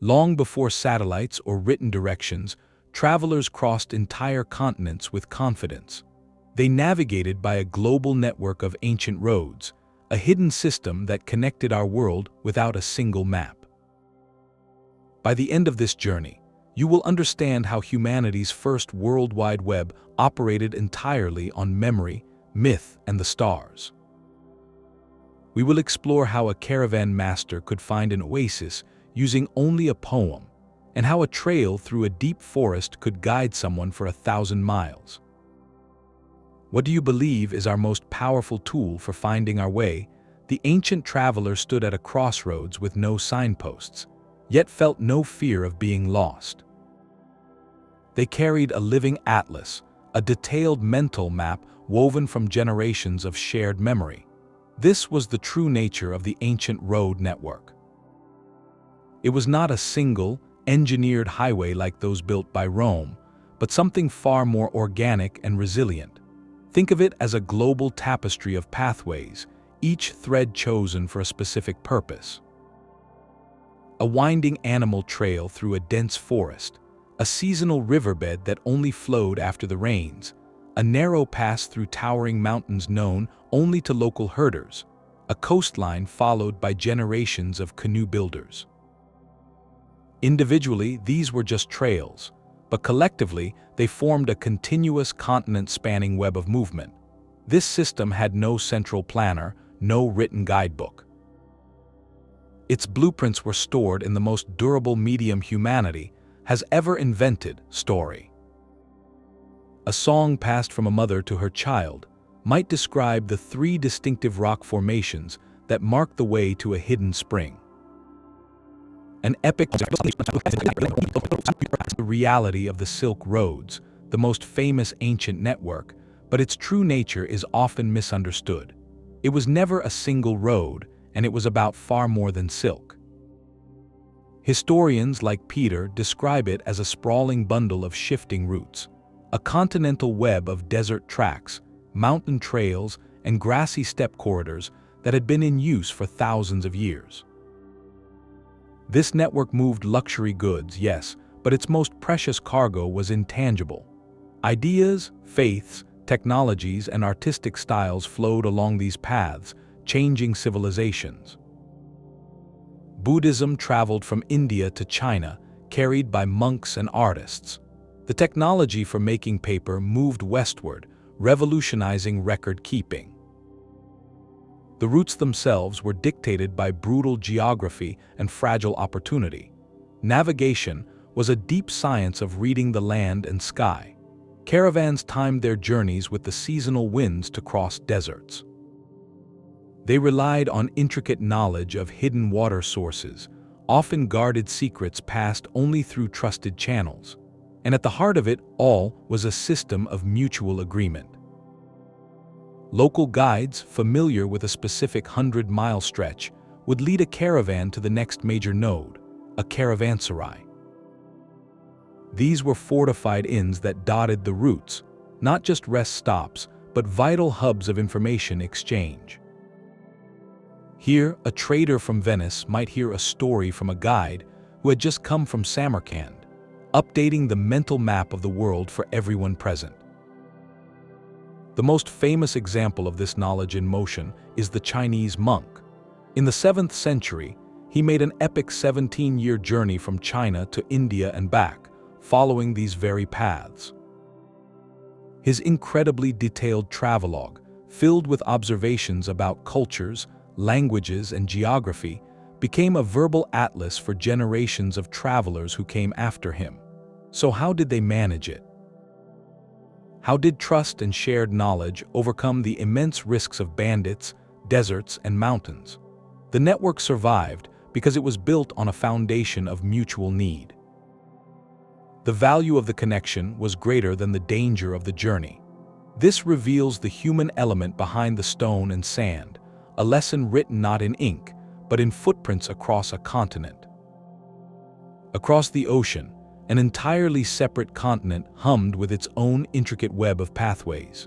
Long before satellites or written directions, travelers crossed entire continents with confidence. They navigated by a global network of ancient roads, a hidden system that connected our world without a single map. By the end of this journey, you will understand how humanity's first World Wide Web operated entirely on memory, myth, and the stars. We will explore how a caravan master could find an oasis using only a poem, and how a trail through a deep forest could guide someone for 1,000 miles. What do you believe is our most powerful tool for finding our way? The ancient traveler stood at a crossroads with no signposts, yet felt no fear of being lost. They carried a living atlas, a detailed mental map woven from generations of shared memory. This was the true nature of the ancient road network. It was not a single, engineered highway like those built by Rome, but something far more organic and resilient. Think of it as a global tapestry of pathways, each thread chosen for a specific purpose. A winding animal trail through a dense forest, a seasonal riverbed that only flowed after the rains, a narrow pass through towering mountains known only to local herders, a coastline followed by generations of canoe builders. Individually, these were just trails, but collectively, they formed a continuous continent-spanning web of movement. This system had no central planner, no written guidebook. Its blueprints were stored in the most durable medium humanity has ever invented: story. A song passed from a mother to her child might describe the 3 distinctive rock formations that mark the way to a hidden spring. An epic the reality of the Silk Roads, the most famous ancient network, but its true nature is often misunderstood. It was never a single road, and it was about far more than silk. Historians like Peter describe it as a sprawling bundle of shifting routes, a continental web of desert tracks, mountain trails, and grassy steppe corridors that had been in use for thousands of years. This network moved luxury goods, yes, but its most precious cargo was intangible. Ideas, faiths, technologies, and artistic styles flowed along these paths, changing civilizations. Buddhism traveled from India to China, carried by monks and artists. The technology for making paper moved westward, revolutionizing record-keeping. The routes themselves were dictated by brutal geography and fragile opportunity. Navigation was a deep science of reading the land and sky. Caravans timed their journeys with the seasonal winds to cross deserts. They relied on intricate knowledge of hidden water sources, often guarded secrets passed only through trusted channels. And at the heart of it all was a system of mutual agreement. Local guides, familiar with a specific 100-mile stretch, would lead a caravan to the next major node, a caravanserai. These were fortified inns that dotted the routes, not just rest stops, but vital hubs of information exchange. Here, a trader from Venice might hear a story from a guide who had just come from Samarkand, updating the mental map of the world for everyone present. The most famous example of this knowledge in motion is the Chinese monk. In the 7th century, he made an epic 17-year journey from China to India and back, following these very paths. His incredibly detailed travelogue, filled with observations about cultures, languages, and geography, became a verbal atlas for generations of travelers who came after him. So how did they manage it? How did trust and shared knowledge overcome the immense risks of bandits, deserts, and mountains? The network survived because it was built on a foundation of mutual need. The value of the connection was greater than the danger of the journey. This reveals the human element behind the stone and sand, a lesson written not in ink, but in footprints across a continent. Across the ocean, an entirely separate continent hummed with its own intricate web of pathways.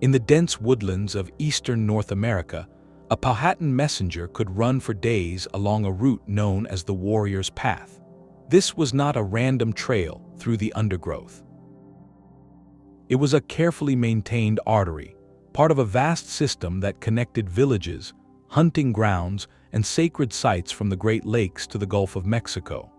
In the dense woodlands of eastern North America, A Powhatan messenger could run for days along a route known as the Warrior's Path. This was not a random trail through the undergrowth. It was a carefully maintained artery, part of a vast system that connected villages, hunting grounds, and sacred sites from the Great Lakes to the Gulf of Mexico.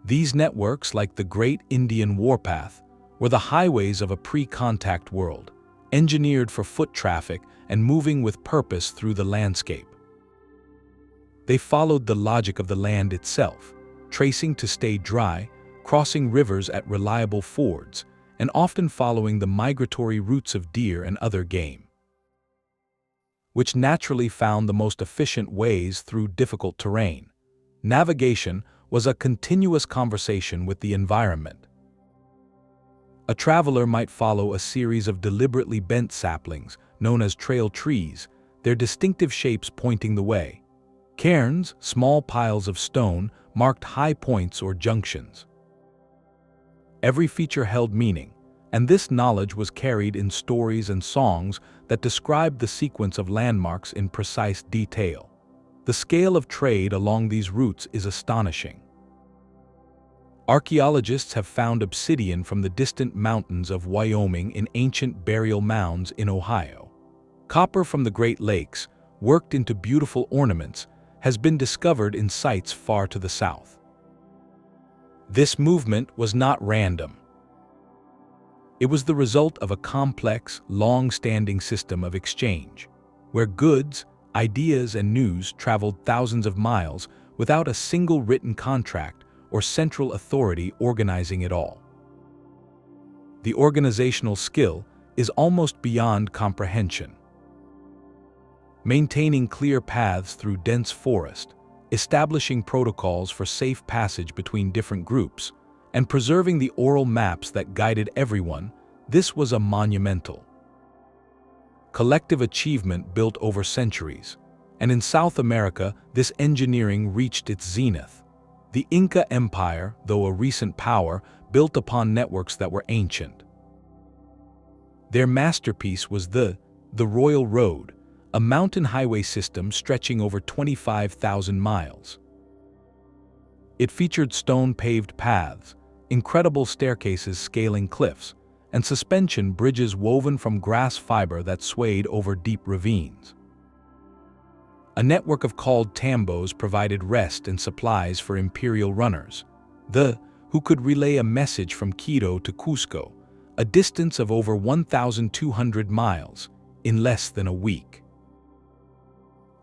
These networks, like the Great Indian Warpath, were the highways of a pre-contact world, engineered for foot traffic and moving with purpose through the landscape. They followed the logic of the land itself, tracing to stay dry, crossing rivers at reliable fords, and often following the migratory routes of deer and other game, which naturally found the most efficient ways through difficult terrain. Navigation was a continuous conversation with the environment. A traveler might follow a series of deliberately bent saplings, known as trail trees, their distinctive shapes pointing the way. Cairns, small piles of stone, marked high points or junctions. Every feature held meaning, and this knowledge was carried in stories and songs that described the sequence of landmarks in precise detail. The scale of trade along these routes is astonishing. Archaeologists have found obsidian from the distant mountains of Wyoming in ancient burial mounds in Ohio. Copper from the Great Lakes, worked into beautiful ornaments, has been discovered in sites far to the south. This movement was not random. It was the result of a complex, long-standing system of exchange, where goods, ideas, and news traveled thousands of miles without a single written contract or central authority organizing it all. The organizational skill is almost beyond comprehension. Maintaining clear paths through dense forest, establishing protocols for safe passage between different groups, and preserving the oral maps that guided everyone, this was a monumental collective achievement built over centuries, and in South America, this engineering reached its zenith. The Inca Empire, though a recent power, built upon networks that were ancient. Their masterpiece was the Royal Road, a mountain highway system stretching over 25,000 miles. It featured stone-paved paths, incredible staircases scaling cliffs, and suspension bridges woven from grass fiber that swayed over deep ravines. A network of called tambos provided rest and supplies for imperial runners, who could relay a message from Quito to Cusco, a distance of over 1,200 miles, in less than a week.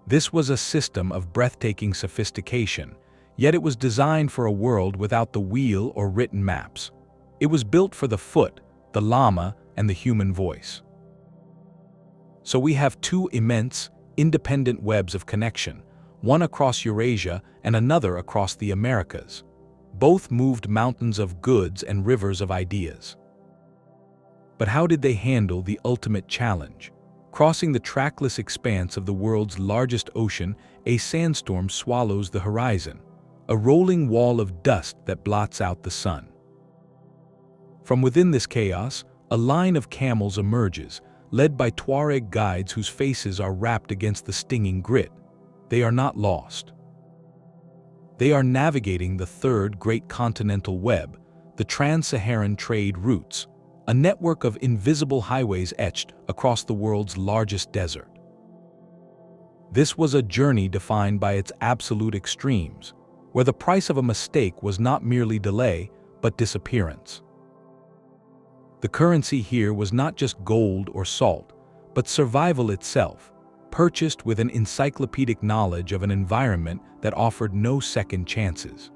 This was a system of breathtaking sophistication, yet it was designed for a world without the wheel or written maps. It was built for the foot, the llama, and the human voice. So we have two immense, independent webs of connection, one across Eurasia and another across the Americas. Both moved mountains of goods and rivers of ideas. But how did they handle the ultimate challenge? Crossing the trackless expanse of the world's largest ocean, a sandstorm swallows the horizon, a rolling wall of dust that blots out the sun. From within this chaos, a line of camels emerges, led by Tuareg guides whose faces are wrapped against the stinging grit. They are not lost. They are navigating the third great continental web, the Trans-Saharan trade routes, a network of invisible highways etched across the world's largest desert. This was a journey defined by its absolute extremes, where the price of a mistake was not merely delay, but disappearance. The currency here was not just gold or salt, but survival itself, purchased with an encyclopedic knowledge of an environment that offered no second chances.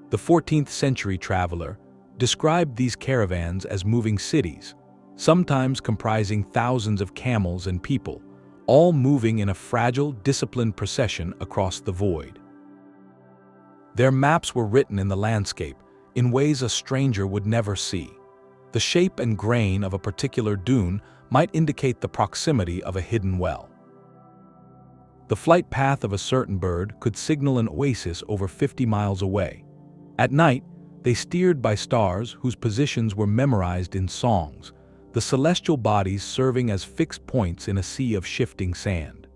The 14th century traveler described these caravans as moving cities, sometimes comprising thousands of camels and people, all moving in a fragile, disciplined procession across the void. Their maps were written in the landscape, in ways a stranger would never see. The shape and grain of a particular dune might indicate the proximity of a hidden well. The flight path of a certain bird could signal an oasis over 50 miles away. At night, they steered by stars whose positions were memorized in songs, the celestial bodies serving as fixed points in a sea of shifting sand.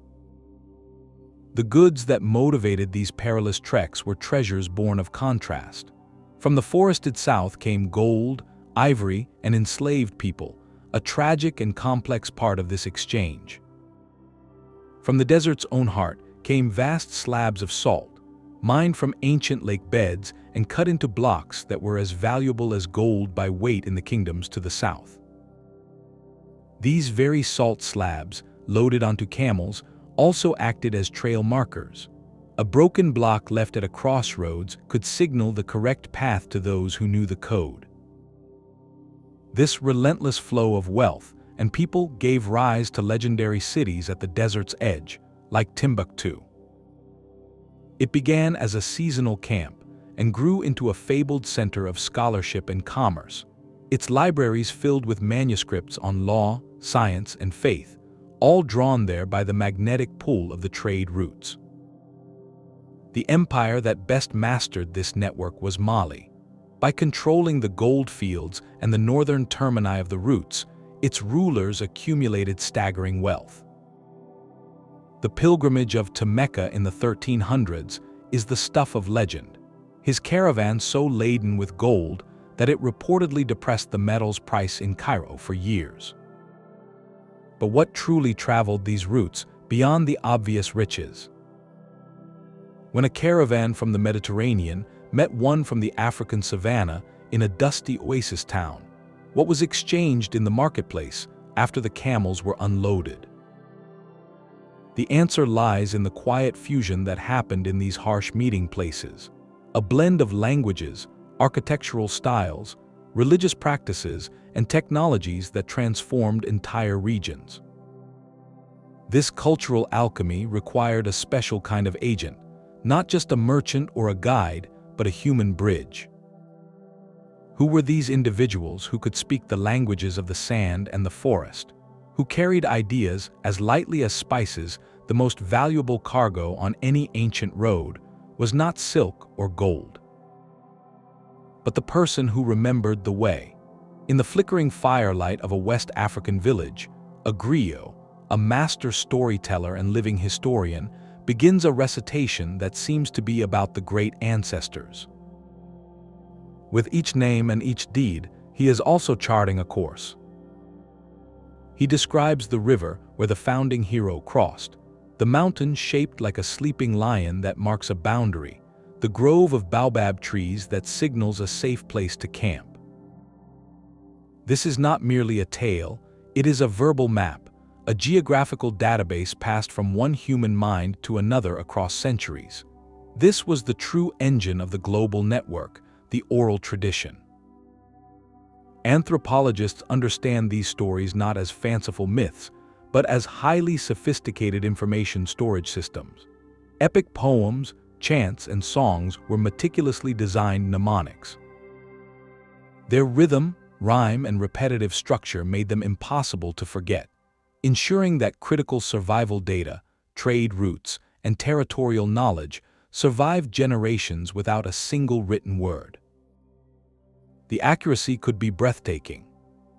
The goods that motivated these perilous treks were treasures born of contrast. From the forested south came gold, ivory, and enslaved people, a tragic and complex part of this exchange. From the desert's own heart came vast slabs of salt, mined from ancient lake beds and cut into blocks that were as valuable as gold by weight in the kingdoms to the south. These very salt slabs, loaded onto camels, also acted as trail markers. A broken block left at a crossroads could signal the correct path to those who knew the code. This relentless flow of wealth and people gave rise to legendary cities at the desert's edge, like Timbuktu. It began as a seasonal camp and grew into a fabled center of scholarship and commerce, its libraries filled with manuscripts on law, science, and faith, all drawn there by the magnetic pull of the trade routes. The empire that best mastered this network was Mali. By controlling the gold fields and the northern termini of the routes, its rulers accumulated staggering wealth. The pilgrimage to Mecca in the 1300s is the stuff of legend, his caravan so laden with gold that it reportedly depressed the metal's price in Cairo for years. But what truly traveled these routes beyond the obvious riches? When a caravan from the Mediterranean met one from the African savanna in a dusty oasis town, what was exchanged in the marketplace after the camels were unloaded? The answer lies in the quiet fusion that happened in these harsh meeting places, a blend of languages, architectural styles, religious practices, and technologies that transformed entire regions. This cultural alchemy required a special kind of agent, not just a merchant or a guide, but a human bridge. Who were these individuals who could speak the languages of the sand and the forest, who carried ideas as lightly as spices? The most valuable cargo on any ancient road was not silk or gold, but the person who remembered the way. In the flickering firelight of a West African village, a griot, a master storyteller and living historian, begins a recitation that seems to be about the great ancestors. With each name and each deed, he is also charting a course. He describes the river where the founding hero crossed, the mountain shaped like a sleeping lion that marks a boundary, the grove of baobab trees that signals a safe place to camp. This is not merely a tale, it is a verbal map, a geographical database passed from one human mind to another across centuries. This was the true engine of the global network, the oral tradition. Anthropologists understand these stories not as fanciful myths, but as highly sophisticated information storage systems. Epic poems, chants, and songs were meticulously designed mnemonics. Their rhythm, rhyme, and repetitive structure made them impossible to forget, ensuring that critical survival data, trade routes, and territorial knowledge survived generations without a single written word. The accuracy could be breathtaking.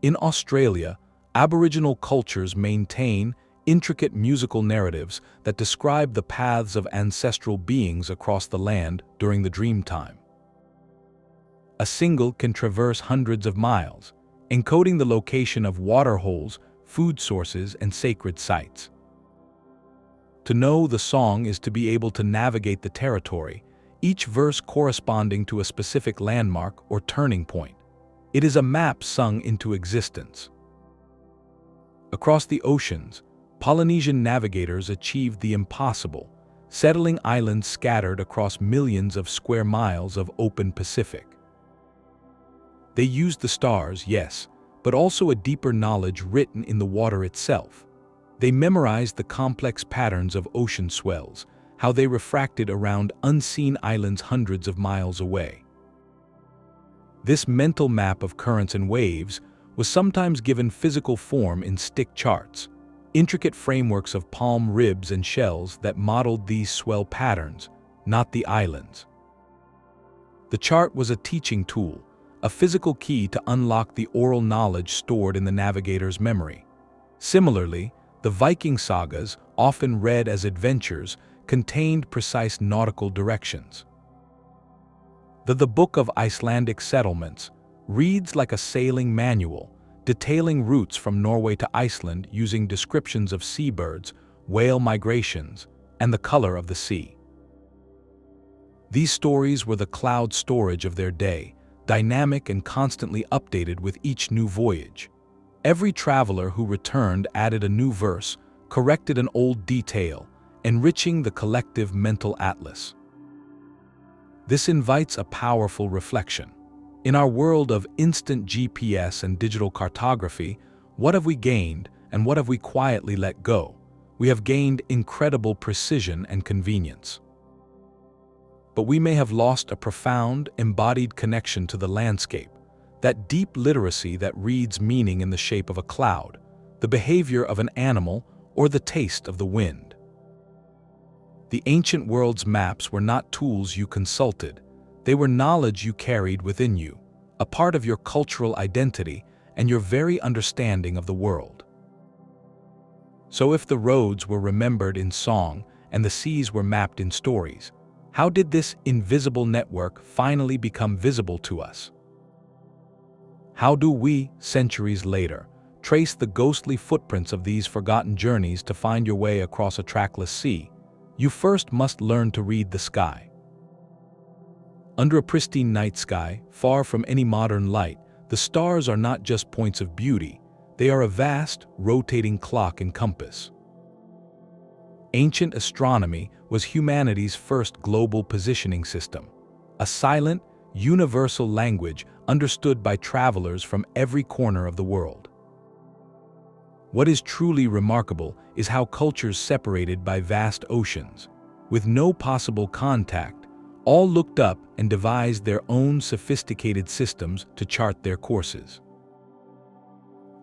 In Australia, Aboriginal cultures maintain intricate musical narratives that describe the paths of ancestral beings across the land during the dream time. A single can traverse hundreds of miles, encoding the location of water holes, food sources, and sacred sites. To know the song is to be able to navigate the territory, each verse corresponding to a specific landmark or turning point. It is a map sung into existence. Across the oceans, Polynesian navigators achieved the impossible, settling islands scattered across millions of square miles of open Pacific. They used the stars, yes, but also a deeper knowledge written in the water itself. They memorized the complex patterns of ocean swells, how they refracted around unseen islands hundreds of miles away. This mental map of currents and waves was sometimes given physical form in stick charts, intricate frameworks of palm ribs and shells that modeled these swell patterns, not the islands. The chart was a teaching tool, a physical key to unlock the oral knowledge stored in the navigator's memory. Similarly, the Viking sagas, often read as adventures, contained precise nautical directions. The Book of Icelandic Settlements reads like a sailing manual, detailing routes from Norway to Iceland using descriptions of seabirds, whale migrations, and the color of the sea. These stories were the cloud storage of their day, dynamic and constantly updated with each new voyage. Every traveler who returned added a new verse, corrected an old detail, enriching the collective mental atlas. This invites a powerful reflection. In our world of instant GPS and digital cartography, what have we gained and what have we quietly let go? We have gained incredible precision and convenience. But we may have lost a profound, embodied connection to the landscape, that deep literacy that reads meaning in the shape of a cloud, the behavior of an animal, or the taste of the wind. The ancient world's maps were not tools you consulted, they were knowledge you carried within you, a part of your cultural identity and your very understanding of the world. So if the roads were remembered in song and the seas were mapped in stories, how did this invisible network finally become visible to us? How do we, centuries later, trace the ghostly footprints of these forgotten journeys to find your way across a trackless sea? You first must learn to read the sky. Under a pristine night sky, far from any modern light, the stars are not just points of beauty, they are a vast, rotating clock and compass. Ancient astronomy was humanity's first global positioning system, a silent, universal language understood by travelers from every corner of the world. What is truly remarkable is how cultures separated by vast oceans, with no possible contact, all looked up and devised their own sophisticated systems to chart their courses.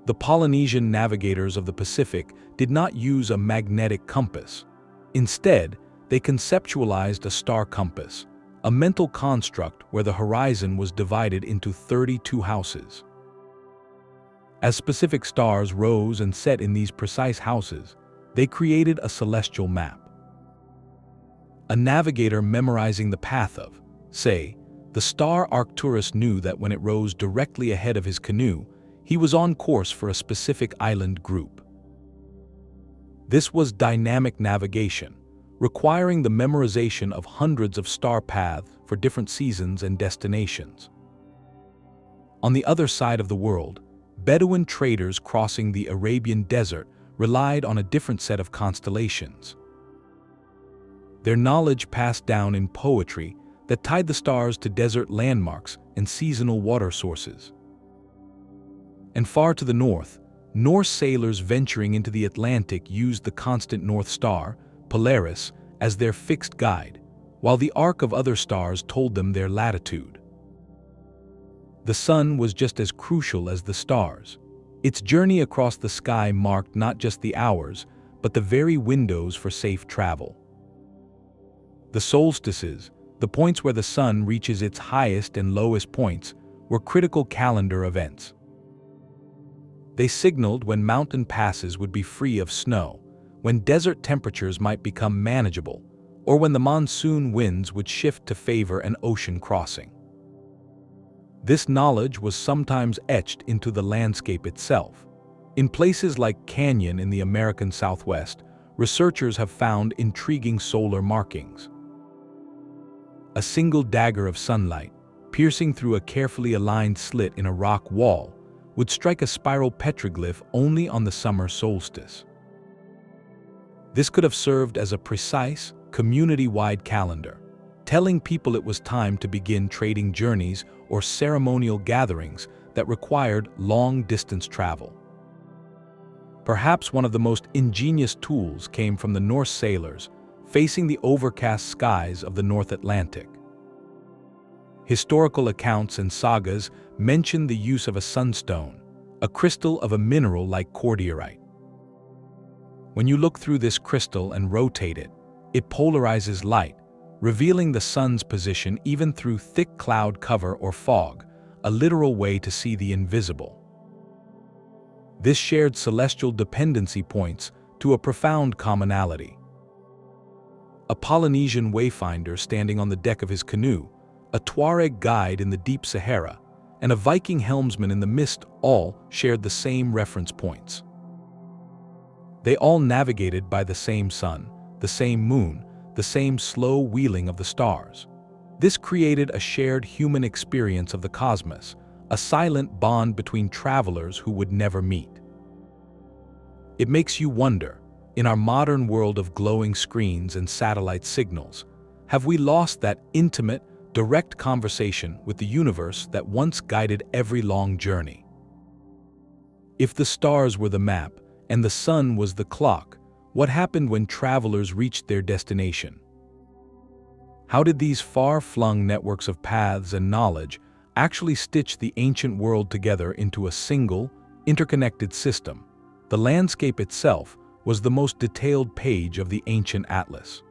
The Polynesian navigators of the Pacific did not use a magnetic compass. Instead, they conceptualized a star compass, a mental construct where the horizon was divided into 32 houses. As specific stars rose and set in these precise houses, they created a celestial map. A navigator memorizing the path of, say, the star Arcturus knew that when it rose directly ahead of his canoe, he was on course for a specific island group. This was dynamic navigation, requiring the memorization of hundreds of star paths for different seasons and destinations. On the other side of the world, Bedouin traders crossing the Arabian desert relied on a different set of constellations. Their knowledge passed down in poetry that tied the stars to desert landmarks and seasonal water sources. And far to the north, Norse sailors venturing into the Atlantic used the constant North Star, Polaris, as their fixed guide, while the arc of other stars told them their latitude. The sun was just as crucial as the stars. Its journey across the sky marked not just the hours, but the very windows for safe travel. The solstices, the points where the sun reaches its highest and lowest points, were critical calendar events. They signaled when mountain passes would be free of snow, when desert temperatures might become manageable, or when the monsoon winds would shift to favor an ocean crossing. This knowledge was sometimes etched into the landscape itself. In places like Canyon in the American Southwest, researchers have found intriguing solar markings. A single dagger of sunlight, piercing through a carefully aligned slit in a rock wall, would strike a spiral petroglyph only on the summer solstice. This could have served as a precise, community-wide calendar, telling people it was time to begin trading journeys or ceremonial gatherings that required long-distance travel. Perhaps one of the most ingenious tools came from the Norse sailors facing the overcast skies of the North Atlantic. Historical accounts and sagas mention the use of a sunstone, a crystal of a mineral like cordierite. When you look through this crystal and rotate it, it polarizes light, revealing the sun's position even through thick cloud cover or fog, a literal way to see the invisible. This shared celestial dependency points to a profound commonality. A Polynesian wayfinder standing on the deck of his canoe, a Tuareg guide in the deep Sahara, and a Viking helmsman in the mist all shared the same reference points. They all navigated by the same sun, the same moon, the same slow wheeling of the stars. This created a shared human experience of the cosmos, a silent bond between travelers who would never meet. It makes you wonder, in our modern world of glowing screens and satellite signals, have we lost that intimate, direct conversation with the universe that once guided every long journey? If the stars were the map and the sun was the clock, what happened when travelers reached their destination? How did these far-flung networks of paths and knowledge actually stitch the ancient world together into a single, interconnected system? The landscape itself was the most detailed page of the ancient atlas.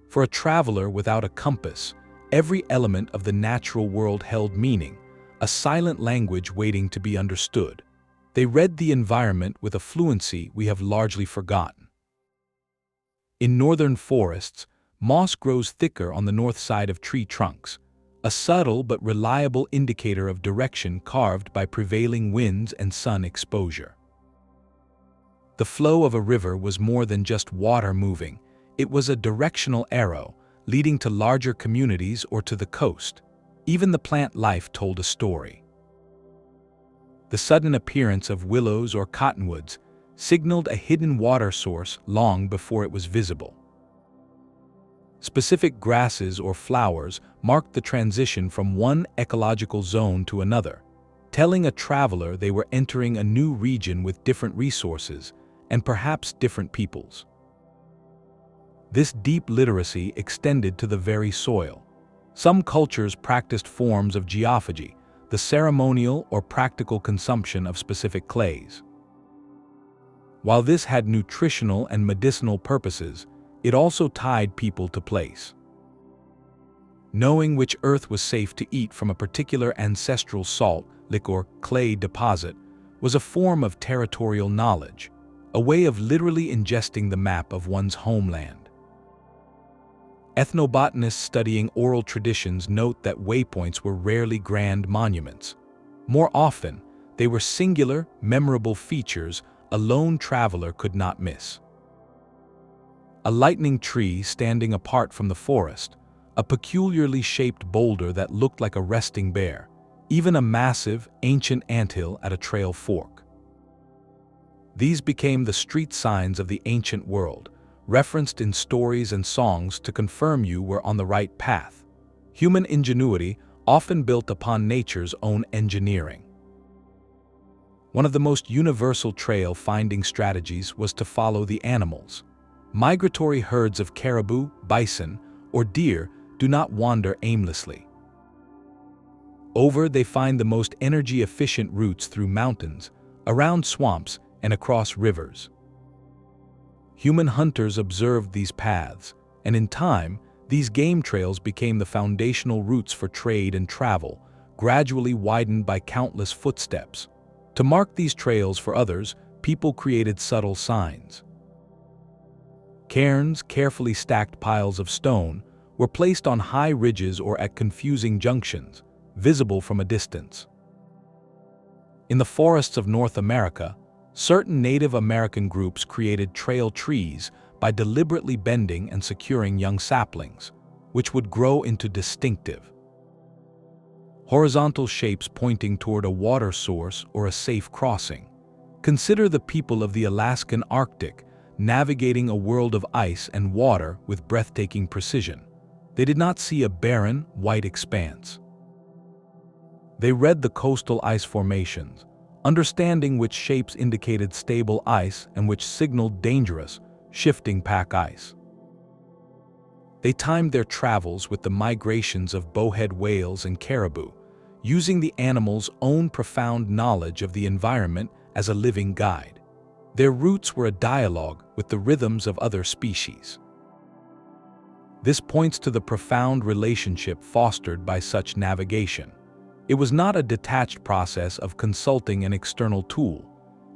For a traveler without a compass, every element of the natural world held meaning, a silent language waiting to be understood. They read the environment with a fluency we have largely forgotten. In northern forests, moss grows thicker on the north side of tree trunks, a subtle but reliable indicator of direction carved by prevailing winds and sun exposure. The flow of a river was more than just water moving. It was a directional arrow, leading to larger communities or to the coast. Even the plant life told a story. The sudden appearance of willows or cottonwoods signaled a hidden water source long before it was visible. Specific grasses or flowers marked the transition from one ecological zone to another, telling a traveler they were entering a new region with different resources and perhaps different peoples. This deep literacy extended to the very soil. Some cultures practiced forms of geophagy, the ceremonial or practical consumption of specific clays. While this had nutritional and medicinal purposes, it also tied people to place. Knowing which earth was safe to eat from a particular ancestral salt, lick or clay deposit was a form of territorial knowledge, a way of literally ingesting the map of one's homeland. Ethnobotanists studying oral traditions note that waypoints were rarely grand monuments. More often, they were singular, memorable features a lone traveler could not miss. A lightning tree standing apart from the forest, a peculiarly shaped boulder that looked like a resting bear, even a massive, ancient anthill at a trail fork. These became the street signs of the ancient world, referenced in stories and songs to confirm you were on the right path. Human ingenuity often built upon nature's own engineering. One of the most universal trail-finding strategies was to follow the animals. Migratory herds of caribou, bison, or deer do not wander aimlessly. They find the most energy-efficient routes through mountains, around swamps, and across rivers. Human hunters observed these paths, and in time, these game trails became the foundational routes for trade and travel, gradually widened by countless footsteps. To mark these trails for others, people created subtle signs. Cairns, carefully stacked piles of stone, were placed on high ridges or at confusing junctions, visible from a distance. In the forests of North America, certain Native American groups created trail trees by deliberately bending and securing young saplings, which would grow into distinctive, horizontal shapes pointing toward a water source or a safe crossing. Consider the people of the Alaskan Arctic navigating a world of ice and water with breathtaking precision. They did not see a barren, white expanse. They read the coastal ice formations, understanding which shapes indicated stable ice and which signaled dangerous, shifting pack ice. They timed their travels with the migrations of bowhead whales and caribou, using the animals' own profound knowledge of the environment as a living guide. Their routes were a dialogue with the rhythms of other species. This points to the profound relationship fostered by such navigation. It was not a detached process of consulting an external tool.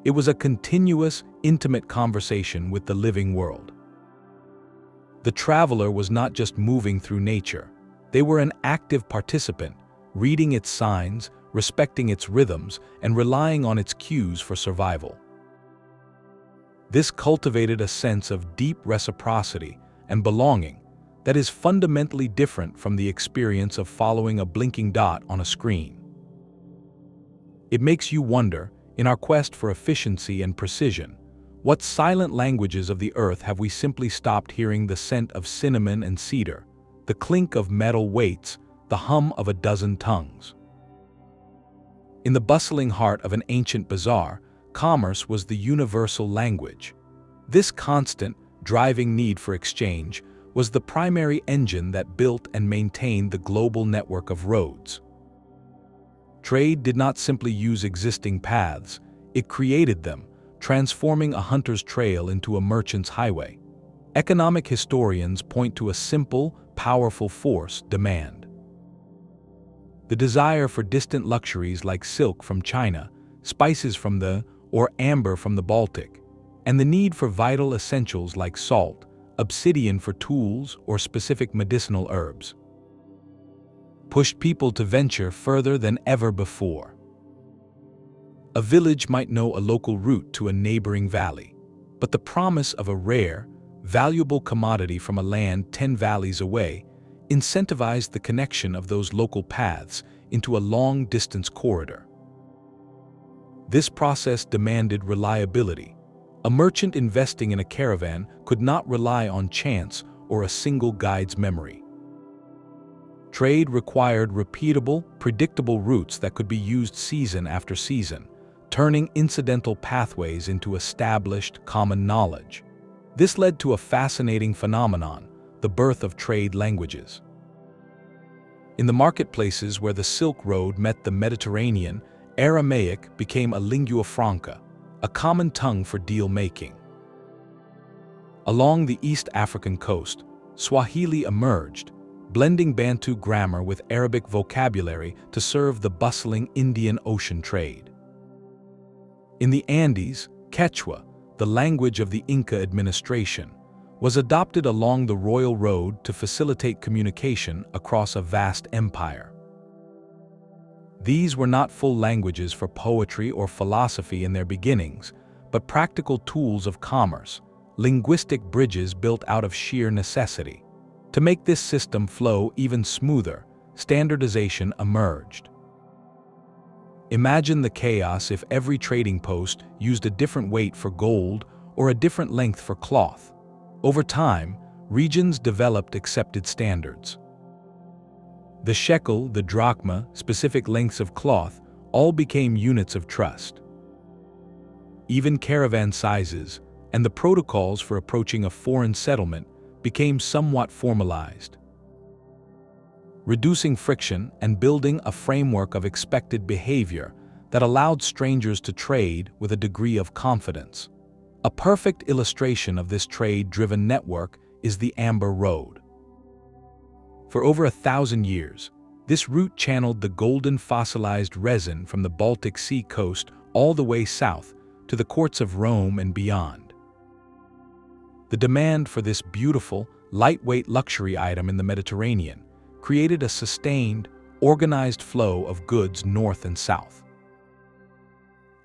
It was a continuous, intimate conversation with the living world. The traveler was not just moving through nature. They were an active participant, reading its signs, respecting its rhythms, and relying on its cues for survival. This cultivated a sense of deep reciprocity and belonging that is fundamentally different from the experience of following a blinking dot on a screen. It makes you wonder, in our quest for efficiency and precision, what silent languages of the earth have we simply stopped hearing the scent of cinnamon and cedar, the clink of metal weights, the hum of a dozen tongues? In the bustling heart of an ancient bazaar, commerce was the universal language. This constant, driving need for exchange was the primary engine that built and maintained the global network of roads. Trade did not simply use existing paths, it created them, transforming a hunter's trail into a merchant's highway. Economic historians point to a simple, powerful force: demand. The desire for distant luxuries like silk from China, spices from or amber from the Baltic, and the need for vital essentials like salt, obsidian for tools, or specific medicinal herbs pushed people to venture further than ever before. A village might know a local route to a neighboring valley, but the promise of a rare, valuable commodity from a land 10 valleys away incentivized the connection of those local paths into a long-distance corridor. This process demanded reliability. A merchant investing in a caravan could not rely on chance or a single guide's memory. Trade required repeatable, predictable routes that could be used season after season, turning incidental pathways into established, common knowledge. This led to a fascinating phenomenon: the birth of trade languages. In the marketplaces where the Silk Road met the Mediterranean, Aramaic became a lingua franca, a common tongue for deal-making. Along the East African coast, Swahili emerged, blending Bantu grammar with Arabic vocabulary to serve the bustling Indian Ocean trade. In the Andes, Quechua, the language of the Inca administration, was adopted along the Royal Road to facilitate communication across a vast empire. These were not full languages for poetry or philosophy in their beginnings, but practical tools of commerce, linguistic bridges built out of sheer necessity. To make this system flow even smoother, standardization emerged. Imagine the chaos if every trading post used a different weight for gold or a different length for cloth. Over time, regions developed accepted standards. The shekel, the drachma, specific lengths of cloth, all became units of trust. Even caravan sizes and the protocols for approaching a foreign settlement became somewhat formalized, reducing friction and building a framework of expected behavior that allowed strangers to trade with a degree of confidence. A perfect illustration of this trade-driven network is the Amber Road. For over 1,000 years, this route channeled the golden fossilized resin from the Baltic Sea coast all the way south to the courts of Rome and beyond. The demand for this beautiful, lightweight luxury item in the Mediterranean created a sustained, organized flow of goods north and south.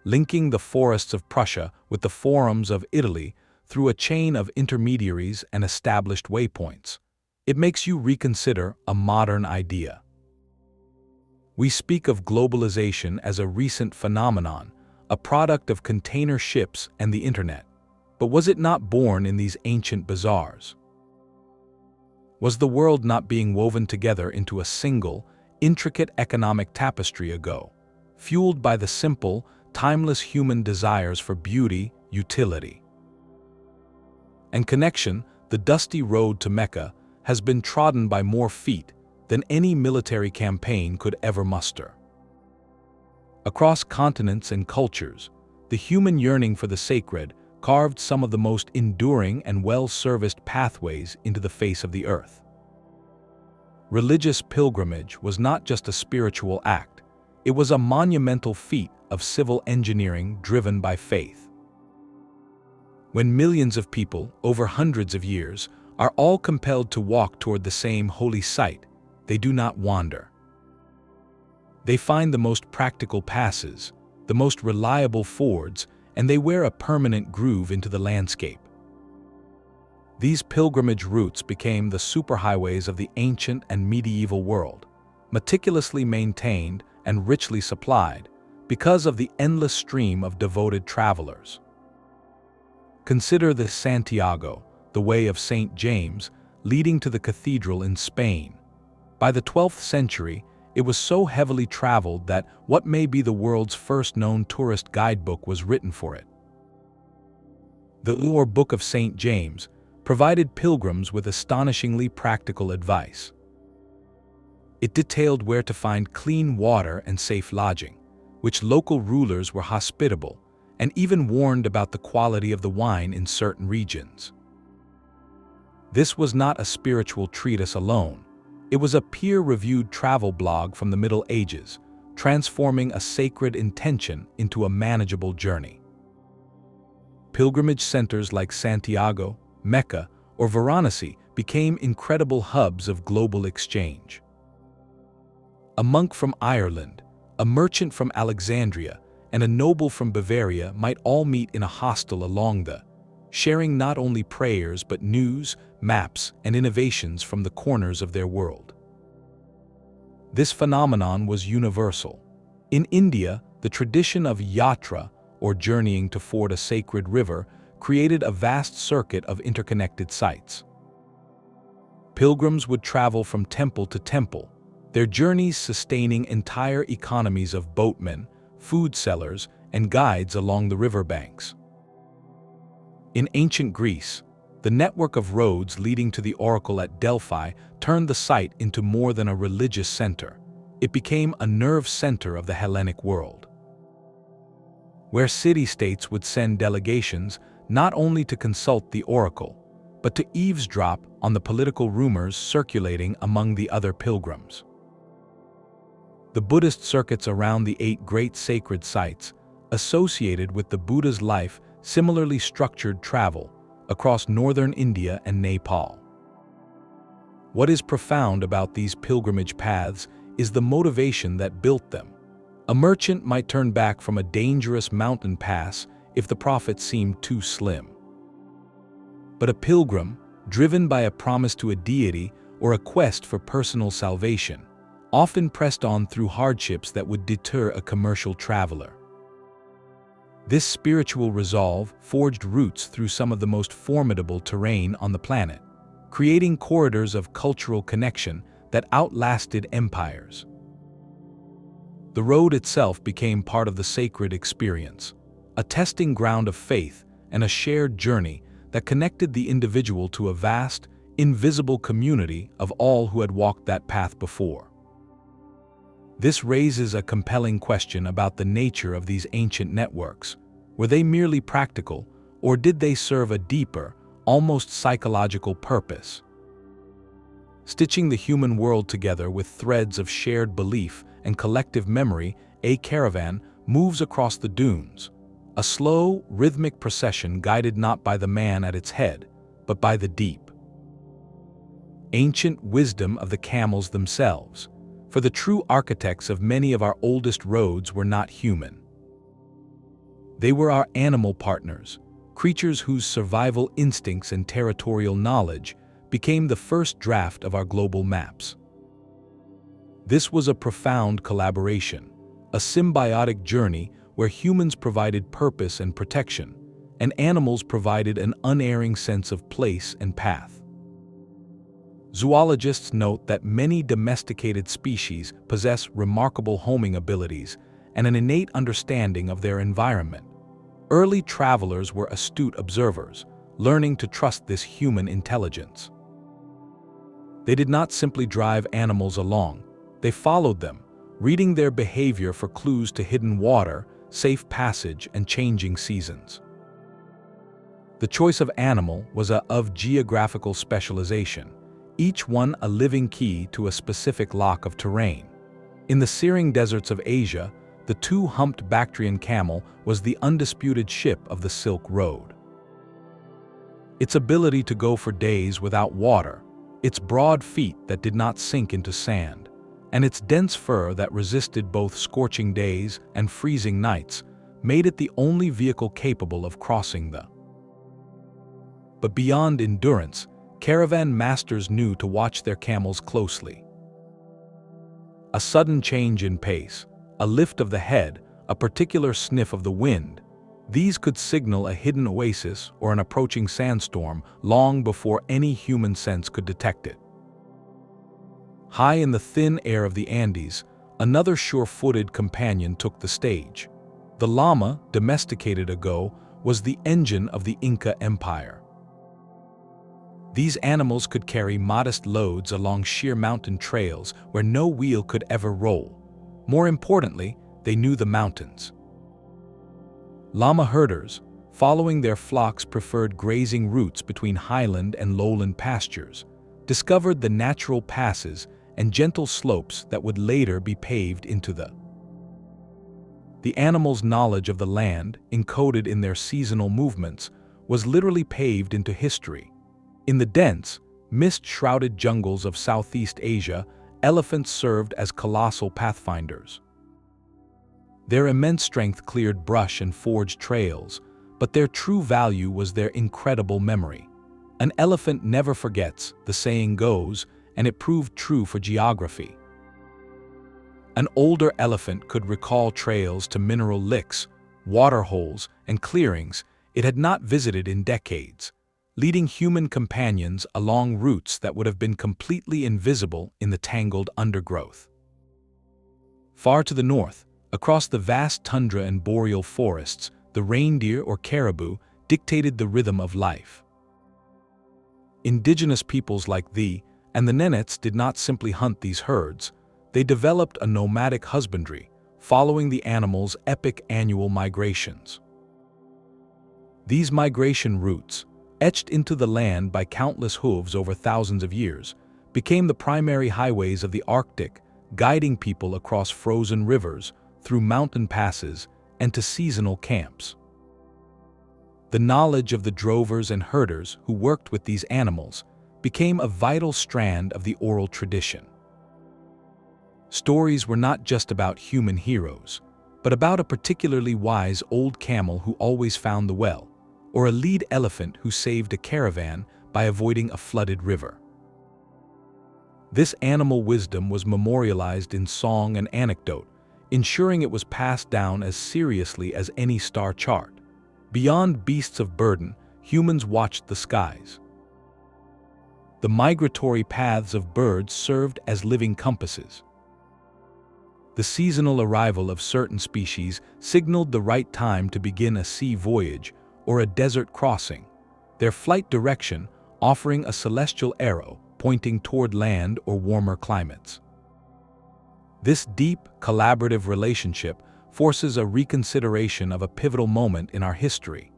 Linking the forests of Prussia with the forums of Italy through a chain of intermediaries and established waypoints, it makes you reconsider a modern idea. We speak of globalization as a recent phenomenon, a product of container ships and the internet. But was it not born in these ancient bazaars? Was the world not being woven together into a single, intricate economic tapestry ago, fueled by the simple, timeless human desires for beauty, utility, and connection? The dusty road to Mecca has been trodden by more feet than any military campaign could ever muster. Across continents and cultures, the human yearning for the sacred carved some of the most enduring and well-serviced pathways into the face of the earth. Religious pilgrimage was not just a spiritual act, It was a monumental feat of civil engineering driven by faith. When millions of people, over hundreds of years, are all compelled to walk toward the same holy site, they do not wander. They find the most practical passes, the most reliable fords, and they wear a permanent groove into the landscape. These pilgrimage routes became the superhighways of the ancient and medieval world, meticulously maintained and richly supplied because of the endless stream of devoted travelers. Consider the Santiago, the way of St. James, leading to the cathedral in Spain. By the 12th century, it was so heavily traveled that what may be the world's first known tourist guidebook was written for it. The Book of St. James provided pilgrims with astonishingly practical advice. It detailed where to find clean water and safe lodging, which local rulers were hospitable, and even warned about the quality of the wine in certain regions. This was not a spiritual treatise alone. It was a peer-reviewed travel blog from the Middle Ages, transforming a sacred intention into a manageable journey. Pilgrimage centers like Santiago, Mecca, or Varanasi became incredible hubs of global exchange. A monk from Ireland, a merchant from Alexandria, and a noble from Bavaria might all meet in a hostel along the, sharing not only prayers but news, maps, and innovations from the corners of their world. This phenomenon was universal. In India, the tradition of yatra, or journeying to ford a sacred river, created a vast circuit of interconnected sites. Pilgrims would travel from temple to temple, their journeys sustaining entire economies of boatmen, food sellers, and guides along the riverbanks. In ancient Greece, the network of roads leading to the oracle at Delphi turned the site into more than a religious center. It became a nerve center of the Hellenic world, where city-states would send delegations not only to consult the oracle, but to eavesdrop on the political rumors circulating among the other pilgrims. The Buddhist circuits around the 8 great sacred sites associated with the Buddha's life similarly structured travel across northern India and Nepal. What is profound about these pilgrimage paths is the motivation that built them. A merchant might turn back from a dangerous mountain pass if the profit seemed too slim. But a pilgrim, driven by a promise to a deity or a quest for personal salvation, often pressed on through hardships that would deter a commercial traveler. This spiritual resolve forged routes through some of the most formidable terrain on the planet, creating corridors of cultural connection that outlasted empires. The road itself became part of the sacred experience, a testing ground of faith and a shared journey that connected the individual to a vast, invisible community of all who had walked that path before. This raises a compelling question about the nature of these ancient networks. Were they merely practical, or did they serve a deeper, almost psychological purpose? Stitching the human world together with threads of shared belief and collective memory, a caravan moves across the dunes, a slow, rhythmic procession guided not by the man at its head, but by the deep. Ancient wisdom of the camels themselves, for the true architects of many of our oldest roads were not human. They were our animal partners, creatures whose survival instincts and territorial knowledge became the first draft of our global maps. This was a profound collaboration, a symbiotic journey where humans provided purpose and protection, and animals provided an unerring sense of place and path. Zoologists note that many domesticated species possess remarkable homing abilities and an innate understanding of their environment. Early travelers were astute observers, learning to trust this human intelligence. They did not simply drive animals along, they followed them, reading their behavior for clues to hidden water, safe passage, and changing seasons. The choice of animal was of geographical specialization, each one a living key to a specific lock of terrain. In the searing deserts of Asia, the two-humped Bactrian camel was the undisputed ship of the Silk Road. Its ability to go for days without water, its broad feet that did not sink into sand, and its dense fur that resisted both scorching days and freezing nights made it the only vehicle capable of crossing the. But beyond endurance, caravan masters knew to watch their camels closely. A sudden change in pace, a lift of the head, a particular sniff of the wind, these could signal a hidden oasis or an approaching sandstorm long before any human sense could detect it. High in the thin air of the Andes, another sure-footed companion took the stage. The llama, domesticated ago, was the engine of the Inca Empire. These animals could carry modest loads along sheer mountain trails where no wheel could ever roll. More importantly, they knew the mountains. Llama herders, following their flocks' preferred grazing routes between highland and lowland pastures, discovered the natural passes and gentle slopes that would later be paved into the. The animals' knowledge of the land, encoded in their seasonal movements, was literally paved into history. In the dense, mist-shrouded jungles of Southeast Asia, elephants served as colossal pathfinders. Their immense strength cleared brush and forged trails, but their true value was their incredible memory. An elephant never forgets, the saying goes, and it proved true for geography. An older elephant could recall trails to mineral licks, water holes, and clearings it had not visited in decades, leading human companions along routes that would have been completely invisible in the tangled undergrowth. Far to the north, across the vast tundra and boreal forests, the reindeer or caribou dictated the rhythm of life. Indigenous peoples like the and the Nenets did not simply hunt these herds, they developed a nomadic husbandry, following the animals' epic annual migrations. These migration routes, etched into the land by countless hooves over thousands of years, became the primary highways of the Arctic, guiding people across frozen rivers, through mountain passes, and to seasonal camps. The knowledge of the drovers and herders who worked with these animals became a vital strand of the oral tradition. Stories were not just about human heroes, but about a particularly wise old camel who always found the well, or a lead elephant who saved a caravan by avoiding a flooded river. This animal wisdom was memorialized in song and anecdote, ensuring it was passed down as seriously as any star chart. Beyond beasts of burden, humans watched the skies. The migratory paths of birds served as living compasses. The seasonal arrival of certain species signaled the right time to begin a sea voyage or a desert crossing, their flight direction offering a celestial arrow pointing toward land or warmer climates. This deep, collaborative relationship forces a reconsideration of a pivotal moment in our history.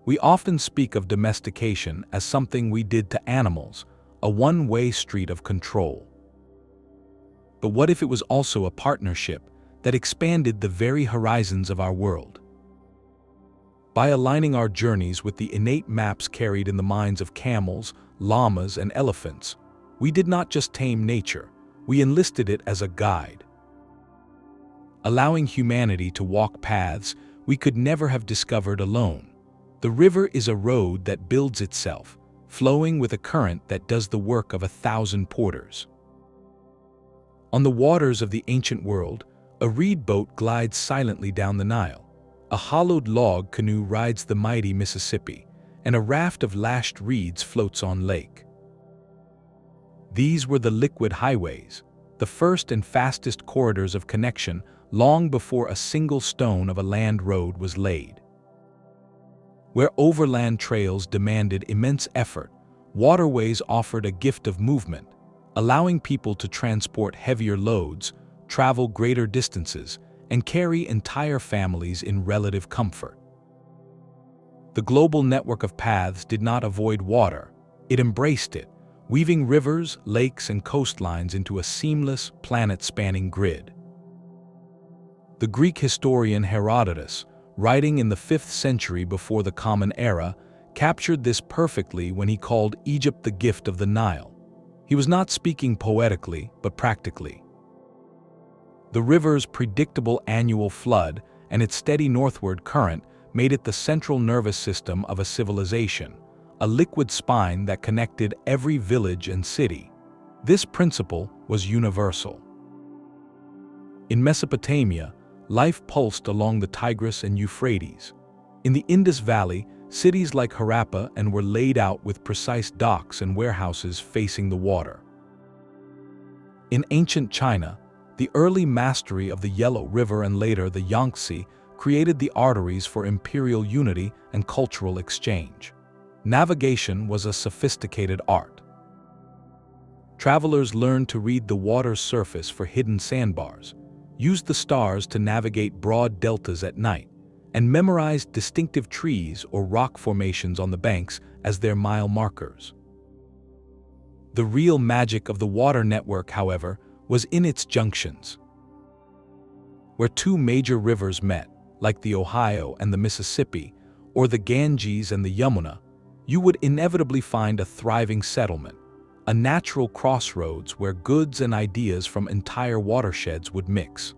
We often speak of domestication as something we did to animals, a one-way street of control. But what if it was also a partnership that expanded the very horizons of our world? By aligning our journeys with the innate maps carried in the minds of camels, llamas, and elephants, we did not just tame nature, we enlisted it as a guide. Allowing humanity to walk paths we could never have discovered alone. The river is a road that builds itself, flowing with a current that does the work of 1,000 porters. On the waters of the ancient world, a reed boat glides silently down the Nile, a hollowed log canoe rides the mighty Mississippi, and a raft of lashed reeds floats on lake. These were the liquid highways, the first and fastest corridors of connection long before a single stone of a land road was laid. Where overland trails demanded immense effort, waterways offered a gift of movement, allowing people to transport heavier loads, travel greater distances, and carry entire families in relative comfort. The global network of paths did not avoid water, it embraced it, weaving rivers, lakes, and coastlines into a seamless, planet-spanning grid. The Greek historian Herodotus, writing in the 5th century before the Common Era, captured this perfectly when he called Egypt the gift of the Nile. He was not speaking poetically, but practically. The river's predictable annual flood and its steady northward current made it the central nervous system of a civilization, a liquid spine that connected every village and city. This principle was universal. In Mesopotamia, life pulsed along the Tigris and Euphrates. In the Indus Valley, cities like Harappa were laid out with precise docks and warehouses facing the water. In ancient China, the early mastery of the Yellow River and later the Yangtze created the arteries for imperial unity and cultural exchange. Navigation was a sophisticated art. Travelers learned to read the water's surface for hidden sandbars, used the stars to navigate broad deltas at night, and memorized distinctive trees or rock formations on the banks as their mile markers. The real magic of the water network, however, was in its junctions. Where two major rivers met, like the Ohio and the Mississippi, or the Ganges and the Yamuna, you would inevitably find a thriving settlement, a natural crossroads where goods and ideas from entire watersheds would mix.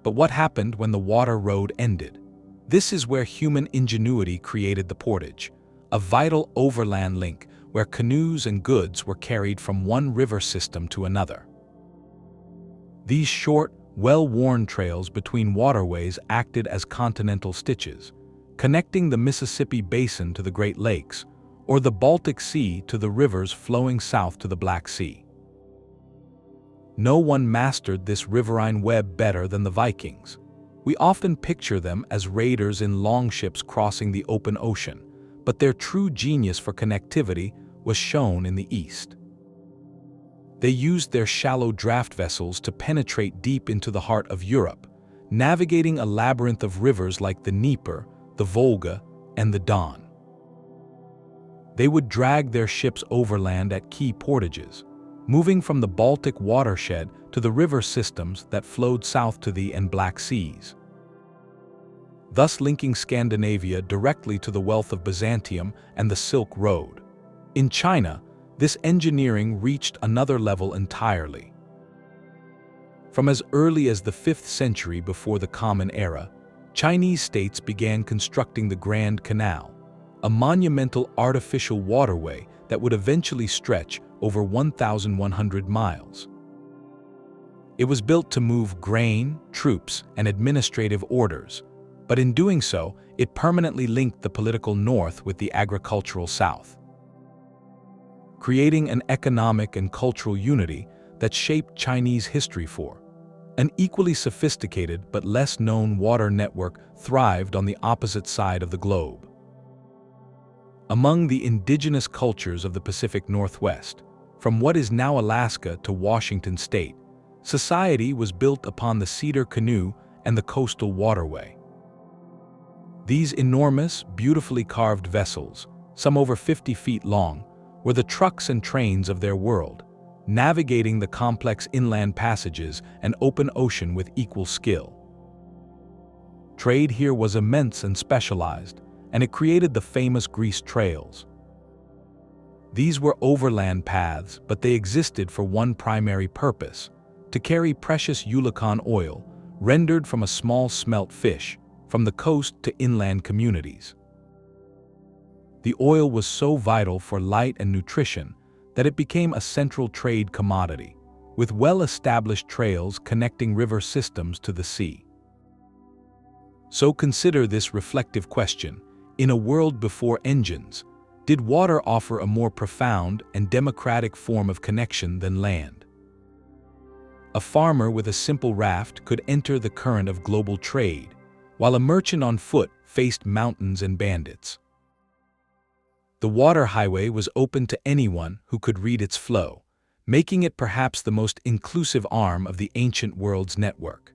But what happened when the water road ended? This is where human ingenuity created the portage, a vital overland link where canoes and goods were carried from one river system to another. These short, well-worn trails between waterways acted as continental stitches, connecting the Mississippi Basin to the Great Lakes, or the Baltic Sea to the rivers flowing south to the Black Sea. No one mastered this riverine web better than the Vikings. We often picture them as raiders in longships crossing the open ocean, but their true genius for connectivity was shown in the East. They used their shallow draft vessels to penetrate deep into the heart of Europe, navigating a labyrinth of rivers like the Dnieper, the Volga, and the Don. They would drag their ships overland at key portages, moving from the Baltic watershed to the river systems that flowed south to the Black Seas, thus linking Scandinavia directly to the wealth of Byzantium and the Silk Road. In China, this engineering reached another level entirely. From as early as the 5th century before the Common Era, Chinese states began constructing the Grand Canal, a monumental artificial waterway that would eventually stretch over 1,100 miles. It was built to move grain, troops, and administrative orders, but in doing so, it permanently linked the political north with the agricultural south, creating an economic and cultural unity that shaped Chinese history for. An equally sophisticated but less known water network thrived on the opposite side of the globe. Among the indigenous cultures of the Pacific Northwest, from what is now Alaska to Washington State, society was built upon the cedar canoe and the coastal waterway. These enormous, beautifully carved vessels, some over 50 feet long, were the trucks and trains of their world, navigating the complex inland passages and open ocean with equal skill. Trade here was immense and specialized, and it created the famous grease trails. These were overland paths, but they existed for one primary purpose: to carry precious eulachon oil, rendered from a small smelt fish, from the coast to inland communities. The oil was so vital for light and nutrition that it became a central trade commodity, with well-established trails connecting river systems to the sea. So consider this reflective question: in a world before engines, did water offer a more profound and democratic form of connection than land? A farmer with a simple raft could enter the current of global trade, while a merchant on foot faced mountains and bandits. The water highway was open to anyone who could read its flow, making it perhaps the most inclusive arm of the ancient world's network.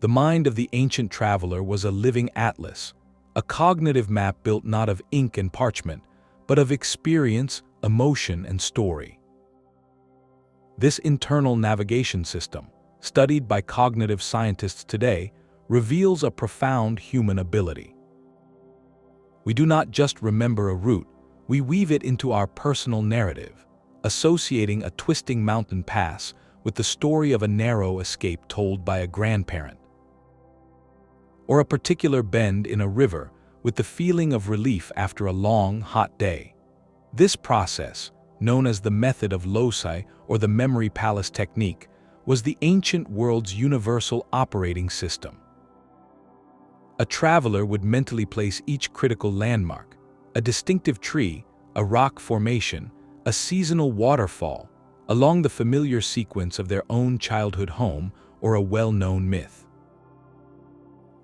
The mind of the ancient traveler was a living atlas, a cognitive map built not of ink and parchment, but of experience, emotion, and story. This internal navigation system, studied by cognitive scientists today, reveals a profound human ability. We do not just remember a route, we weave it into our personal narrative, associating a twisting mountain pass with the story of a narrow escape told by a grandparent, or a particular bend in a river with the feeling of relief after a long, hot day. This process, known as the method of loci or the memory palace technique, was the ancient world's universal operating system. A traveler would mentally place each critical landmark, a distinctive tree, a rock formation, a seasonal waterfall, along the familiar sequence of their own childhood home or a well-known myth.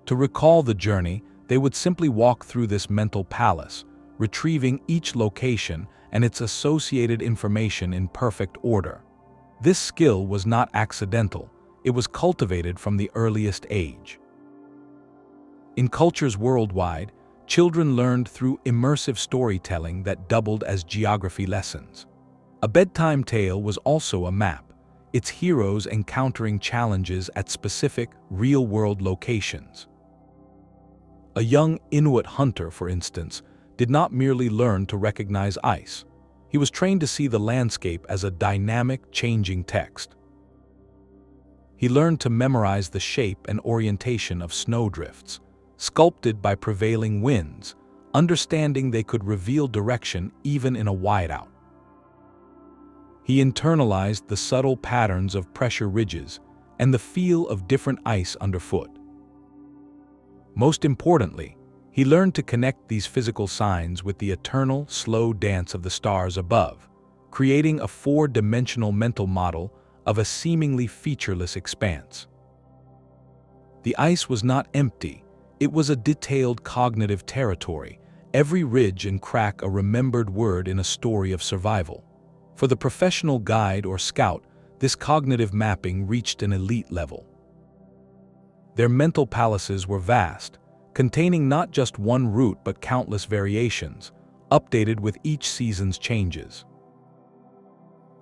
To recall the journey, they would simply walk through this mental palace, retrieving each location and its associated information in perfect order. This skill was not accidental, it was cultivated from the earliest age. In cultures worldwide, children learned through immersive storytelling that doubled as geography lessons. A bedtime tale was also a map, its heroes encountering challenges at specific, real-world locations. A young Inuit hunter, for instance, did not merely learn to recognize ice. He was trained to see the landscape as a dynamic, changing text. He learned to memorize the shape and orientation of snowdrifts, sculpted by prevailing winds, understanding they could reveal direction even in a whiteout. He internalized the subtle patterns of pressure ridges and the feel of different ice underfoot. Most importantly, he learned to connect these physical signs with the eternal, slow dance of the stars above, creating a four-dimensional mental model of a seemingly featureless expanse. The ice was not empty, it was a detailed cognitive territory, every ridge and crack a remembered word in a story of survival. For the professional guide or scout, this cognitive mapping reached an elite level. Their mental palaces were vast, containing not just one route but countless variations, updated with each season's changes.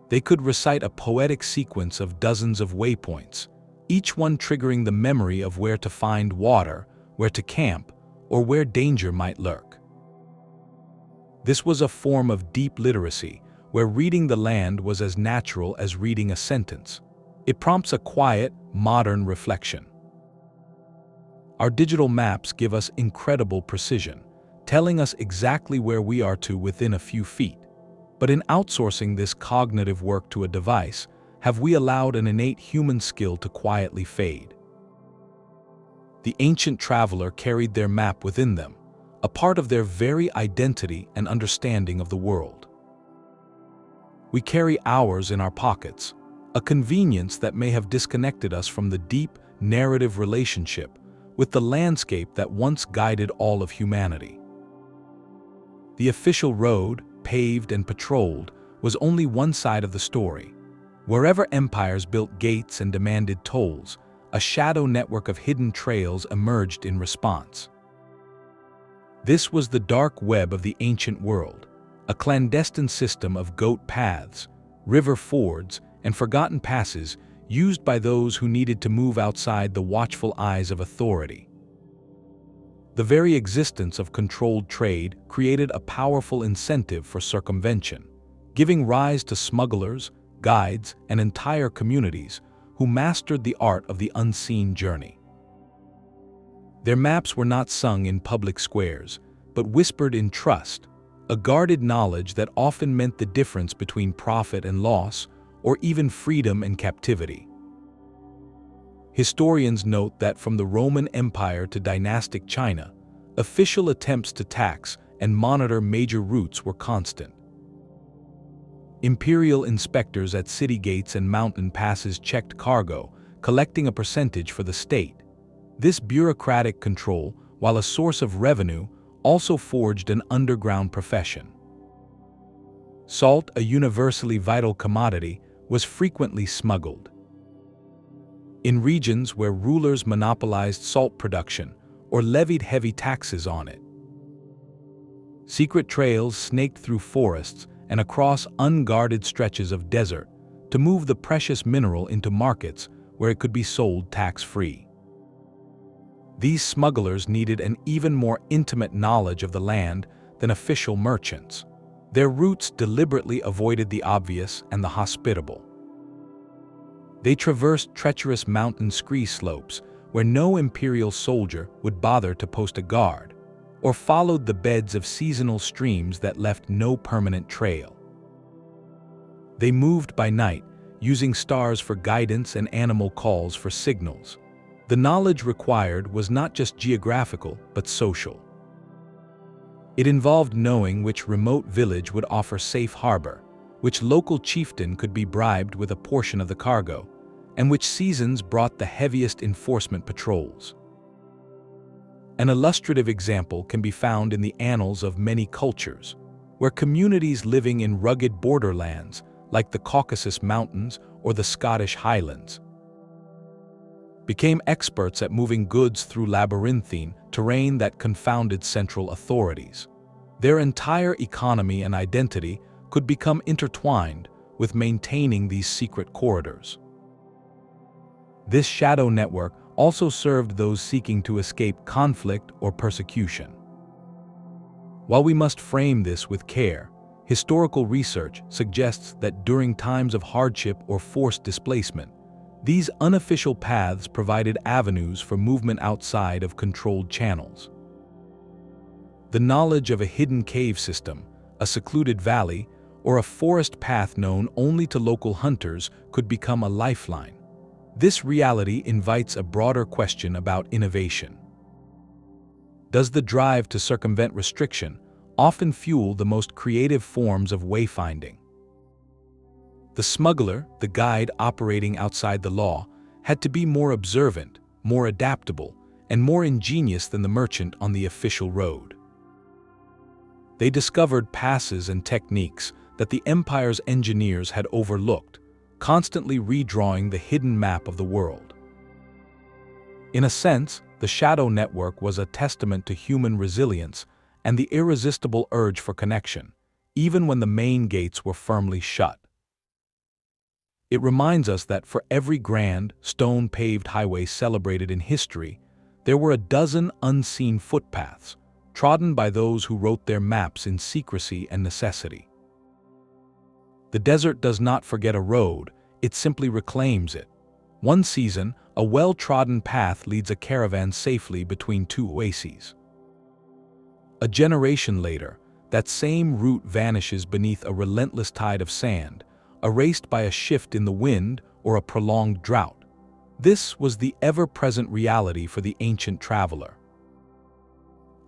They could recite a poetic sequence of dozens of waypoints, each one triggering the memory of where to find water, where to camp, or where danger might lurk. This was a form of deep literacy, where reading the land was as natural as reading a sentence. It prompts a quiet, modern reflection. Our digital maps give us incredible precision, telling us exactly where we are to within a few feet. But in outsourcing this cognitive work to a device, have we allowed an innate human skill to quietly fade? The ancient traveler carried their map within them, a part of their very identity and understanding of the world. We carry ours in our pockets, a convenience that may have disconnected us from the deep, narrative relationship with the landscape that once guided all of humanity. The official road, paved and patrolled, was only one side of the story. Wherever empires built gates and demanded tolls, a shadow network of hidden trails emerged in response. This was the dark web of the ancient world, a clandestine system of goat paths, river fords, and forgotten passes used by those who needed to move outside the watchful eyes of authority. The very existence of controlled trade created a powerful incentive for circumvention, giving rise to smugglers, guides, and entire communities who mastered the art of the unseen journey. Their maps were not sung in public squares, but whispered in trust, a guarded knowledge that often meant the difference between profit and loss, or even freedom and captivity. Historians note that from the Roman Empire to dynastic China, official attempts to tax and monitor major routes were constant. Imperial inspectors at city gates and mountain passes checked cargo, collecting a percentage for the state. This bureaucratic control, while a source of revenue, also forged an underground profession. Salt, a universally vital commodity, was frequently smuggled. In regions where rulers monopolized salt production or levied heavy taxes on it, secret trails snaked through forests and across unguarded stretches of desert to move the precious mineral into markets where it could be sold tax-free. These smugglers needed an even more intimate knowledge of the land than official merchants. Their routes deliberately avoided the obvious and the hospitable. They traversed treacherous mountain scree slopes where no imperial soldier would bother to post a guard, or followed the beds of seasonal streams that left no permanent trail. They moved by night, using stars for guidance and animal calls for signals. The knowledge required was not just geographical, but social. It involved knowing which remote village would offer safe harbor, which local chieftain could be bribed with a portion of the cargo, and which seasons brought the heaviest enforcement patrols. An illustrative example can be found in the annals of many cultures, where communities living in rugged borderlands, like the Caucasus Mountains or the Scottish Highlands, became experts at moving goods through labyrinthine terrain that confounded central authorities. Their entire economy and identity could become intertwined with maintaining these secret corridors. This shadow network also served those seeking to escape conflict or persecution. While we must frame this with care, historical research suggests that during times of hardship or forced displacement, these unofficial paths provided avenues for movement outside of controlled channels. The knowledge of a hidden cave system, a secluded valley, or a forest path known only to local hunters could become a lifeline. This reality invites a broader question about innovation. Does the drive to circumvent restriction often fuel the most creative forms of wayfinding? The smuggler, the guide operating outside the law, had to be more observant, more adaptable, and more ingenious than the merchant on the official road. They discovered passes and techniques that the empire's engineers had overlooked, constantly redrawing the hidden map of the world. In a sense, the shadow network was a testament to human resilience and the irresistible urge for connection, even when the main gates were firmly shut. It reminds us that for every grand, stone-paved highway celebrated in history, there were a dozen unseen footpaths, trodden by those who wrote their maps in secrecy and necessity. The desert does not forget a road, it simply reclaims it. One season, a well-trodden path leads a caravan safely between two oases. A generation later, that same route vanishes beneath a relentless tide of sand, erased by a shift in the wind or a prolonged drought. This was the ever-present reality for the ancient traveler.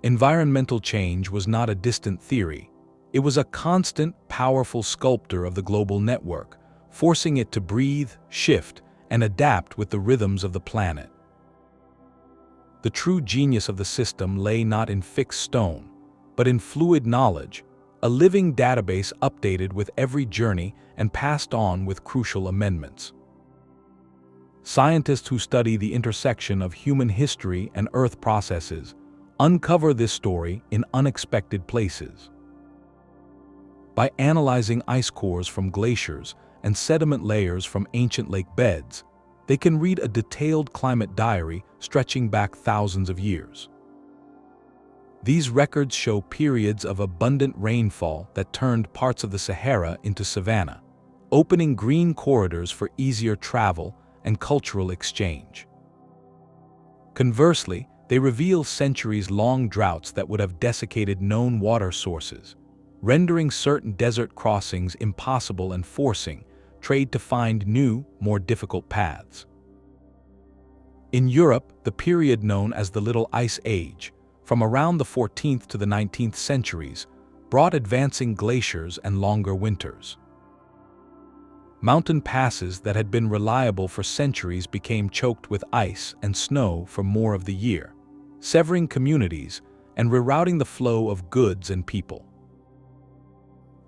Environmental change was not a distant theory. It was a constant, powerful sculptor of the global network, forcing it to breathe, shift, and adapt with the rhythms of the planet. The true genius of the system lay not in fixed stone, but in fluid knowledge, a living database updated with every journey and passed on with crucial amendments. Scientists who study the intersection of human history and Earth processes uncover this story in unexpected places. By analyzing ice cores from glaciers and sediment layers from ancient lake beds, they can read a detailed climate diary stretching back thousands of years. These records show periods of abundant rainfall that turned parts of the Sahara into savanna, opening green corridors for easier travel and cultural exchange. Conversely, they reveal centuries-long droughts that would have desiccated known water sources, rendering certain desert crossings impossible and forcing trade to find new, more difficult paths. In Europe, the period known as the Little Ice Age, from around the 14th to the 19th centuries, brought advancing glaciers and longer winters. Mountain passes that had been reliable for centuries became choked with ice and snow for more of the year, severing communities and rerouting the flow of goods and people.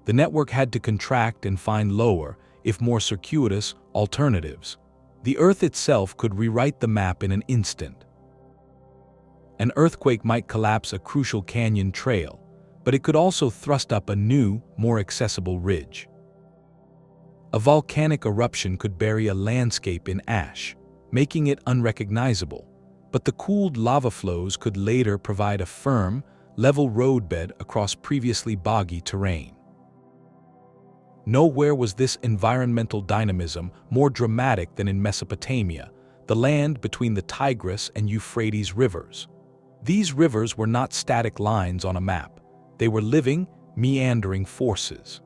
The network had to contract and find lower, if more circuitous, alternatives. The Earth itself could rewrite the map in an instant. An earthquake might collapse a crucial canyon trail, but it could also thrust up a new, more accessible ridge. A volcanic eruption could bury a landscape in ash, making it unrecognizable, but the cooled lava flows could later provide a firm, level roadbed across previously boggy terrain. Nowhere was this environmental dynamism more dramatic than in Mesopotamia, the land between the Tigris and Euphrates rivers. These rivers were not static lines on a map. They were living, meandering forces.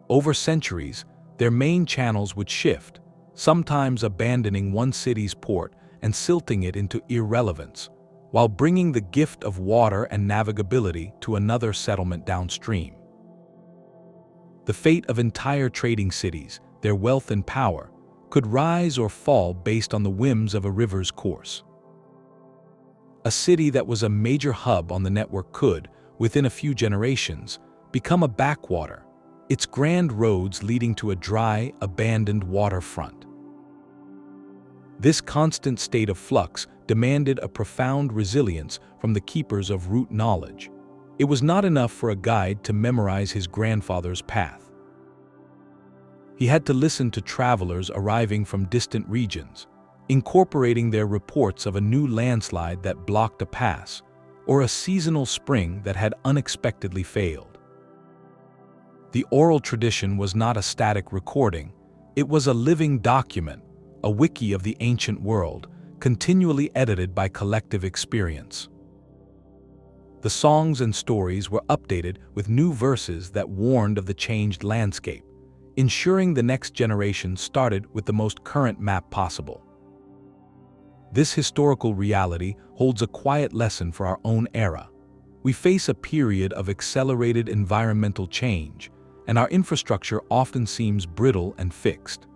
Over centuries, their main channels would shift, sometimes abandoning one city's port and silting it into irrelevance, while bringing the gift of water and navigability to another settlement downstream. The fate of entire trading cities, their wealth and power, could rise or fall based on the whims of a river's course. A city that was a major hub on the network could, within a few generations, become a backwater, its grand roads leading to a dry, abandoned waterfront. This constant state of flux demanded a profound resilience from the keepers of root knowledge. It was not enough for a guide to memorize his grandfather's path. He had to listen to travelers arriving from distant regions, incorporating their reports of a new landslide that blocked a pass, or a seasonal spring that had unexpectedly failed. The oral tradition was not a static recording, it was a living document, a wiki of the ancient world, continually edited by collective experience. The songs and stories were updated with new verses that warned of the changed landscape, ensuring the next generation started with the most current map possible. This historical reality holds a quiet lesson for our own era. We face a period of accelerated environmental change, and our infrastructure often seems brittle and fixed.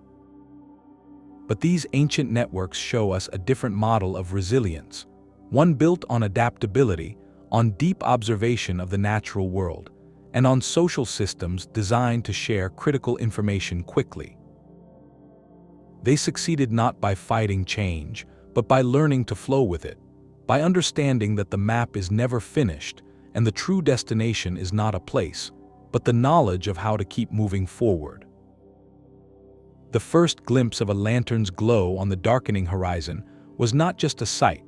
But these ancient networks show us a different model of resilience, one built on adaptability, on deep observation of the natural world, and on social systems designed to share critical information quickly. They succeeded not by fighting change, but by learning to flow with it, by understanding that the map is never finished and the true destination is not a place, but the knowledge of how to keep moving forward. The first glimpse of a lantern's glow on the darkening horizon was not just a sight,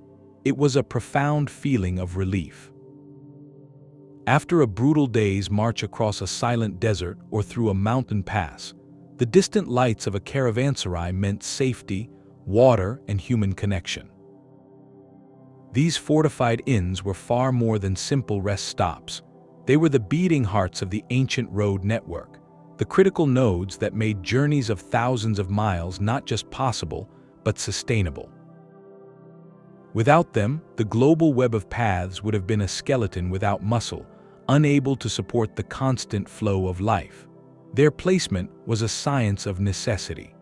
it was a profound feeling of relief. After a brutal day's march across a silent desert or through a mountain pass, the distant lights of a caravanserai meant safety, water, and human connection. These fortified inns were far more than simple rest stops. They were the beating hearts of the ancient road network, the critical nodes that made journeys of thousands of miles not just possible, but sustainable. Without them, the global web of paths would have been a skeleton without muscle, unable to support the constant flow of life. Their placement was a science of necessity.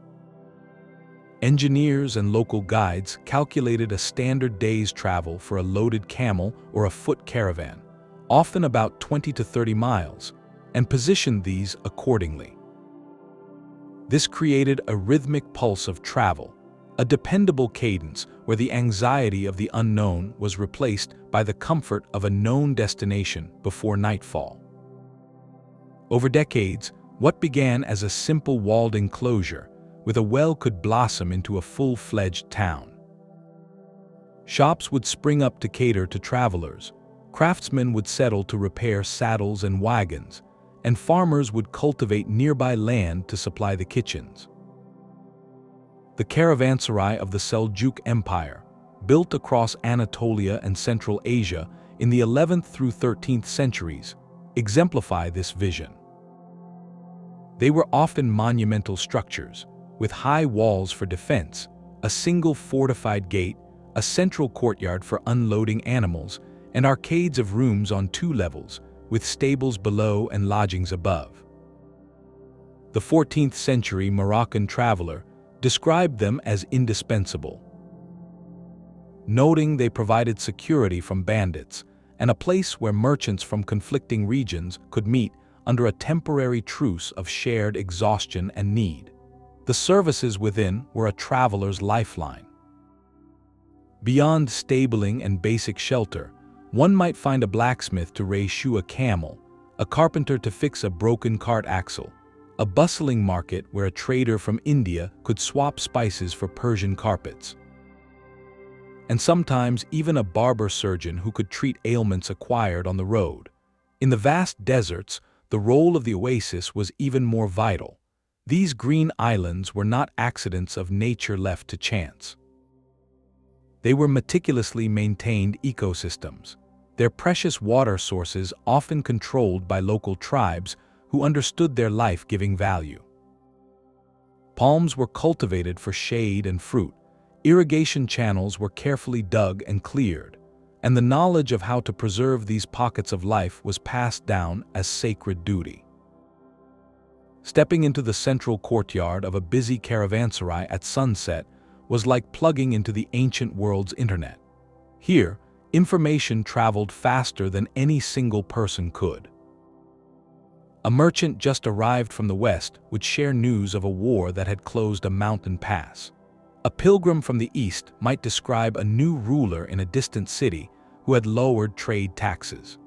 Engineers and local guides calculated a standard day's travel for a loaded camel or a foot caravan, often about 20 to 30 miles, and positioned these accordingly. This created a rhythmic pulse of travel, a dependable cadence where the anxiety of the unknown was replaced by the comfort of a known destination before nightfall. Over decades, what began as a simple walled enclosure with a well could blossom into a full-fledged town. Shops would spring up to cater to travelers, craftsmen would settle to repair saddles and wagons, and farmers would cultivate nearby land to supply the kitchens. The Caravanserai of the Seljuk Empire, built across Anatolia and Central Asia in the 11th through 13th centuries, exemplify this vision. They were often monumental structures, with high walls for defense, a single fortified gate, a central courtyard for unloading animals, and arcades of rooms on 2 levels, with stables below and lodgings above. The 14th century Moroccan traveler described them as indispensable, noting they provided security from bandits and a place where merchants from conflicting regions could meet under a temporary truce of shared exhaustion and need. The services within were a traveler's lifeline. Beyond stabling and basic shelter, one might find a blacksmith to reissue a camel, a carpenter to fix a broken cart axle, a bustling market where a trader from India could swap spices for Persian carpets. And sometimes even a barber surgeon who could treat ailments acquired on the road. In the vast deserts, the role of the oasis was even more vital. These green islands were not accidents of nature left to chance. They were meticulously maintained ecosystems, their precious water sources often controlled by local tribes who understood their life-giving value. Palms were cultivated for shade and fruit, irrigation channels were carefully dug and cleared, and the knowledge of how to preserve these pockets of life was passed down as sacred duty. Stepping into the central courtyard of a busy caravanserai at sunset was like plugging into the ancient world's internet. Here, information traveled faster than any single person could. A merchant just arrived from the west would share news of a war that had closed a mountain pass. A pilgrim from the east might describe a new ruler in a distant city who had lowered trade taxes.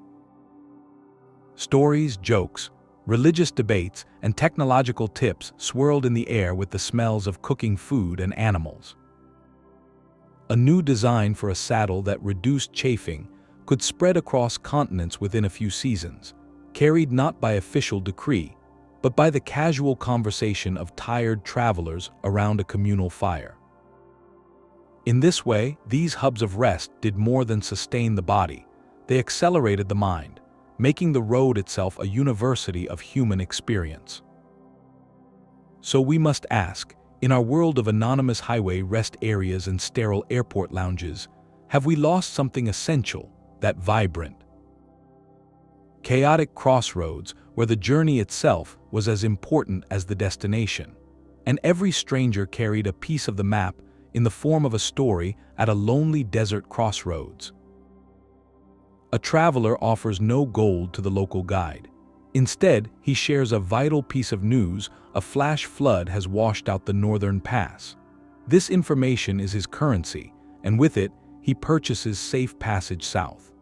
Stories, jokes, religious debates, and technological tips swirled in the air with the smells of cooking food and animals. A new design for a saddle that reduced chafing could spread across continents within a few seasons, carried not by official decree, but by the casual conversation of tired travelers around a communal fire. In this way, these hubs of rest did more than sustain the body, they accelerated the mind, making the road itself a university of human experience. So we must ask, in our world of anonymous highway rest areas and sterile airport lounges, have we lost something essential, that vibrant, chaotic crossroads where the journey itself was as important as the destination, and every stranger carried a piece of the map in the form of a story at a lonely desert crossroads? A traveler offers no gold to the local guide. Instead, he shares a vital piece of news: a flash flood has washed out the northern pass. This information is his currency, and with it, he purchases safe passage south.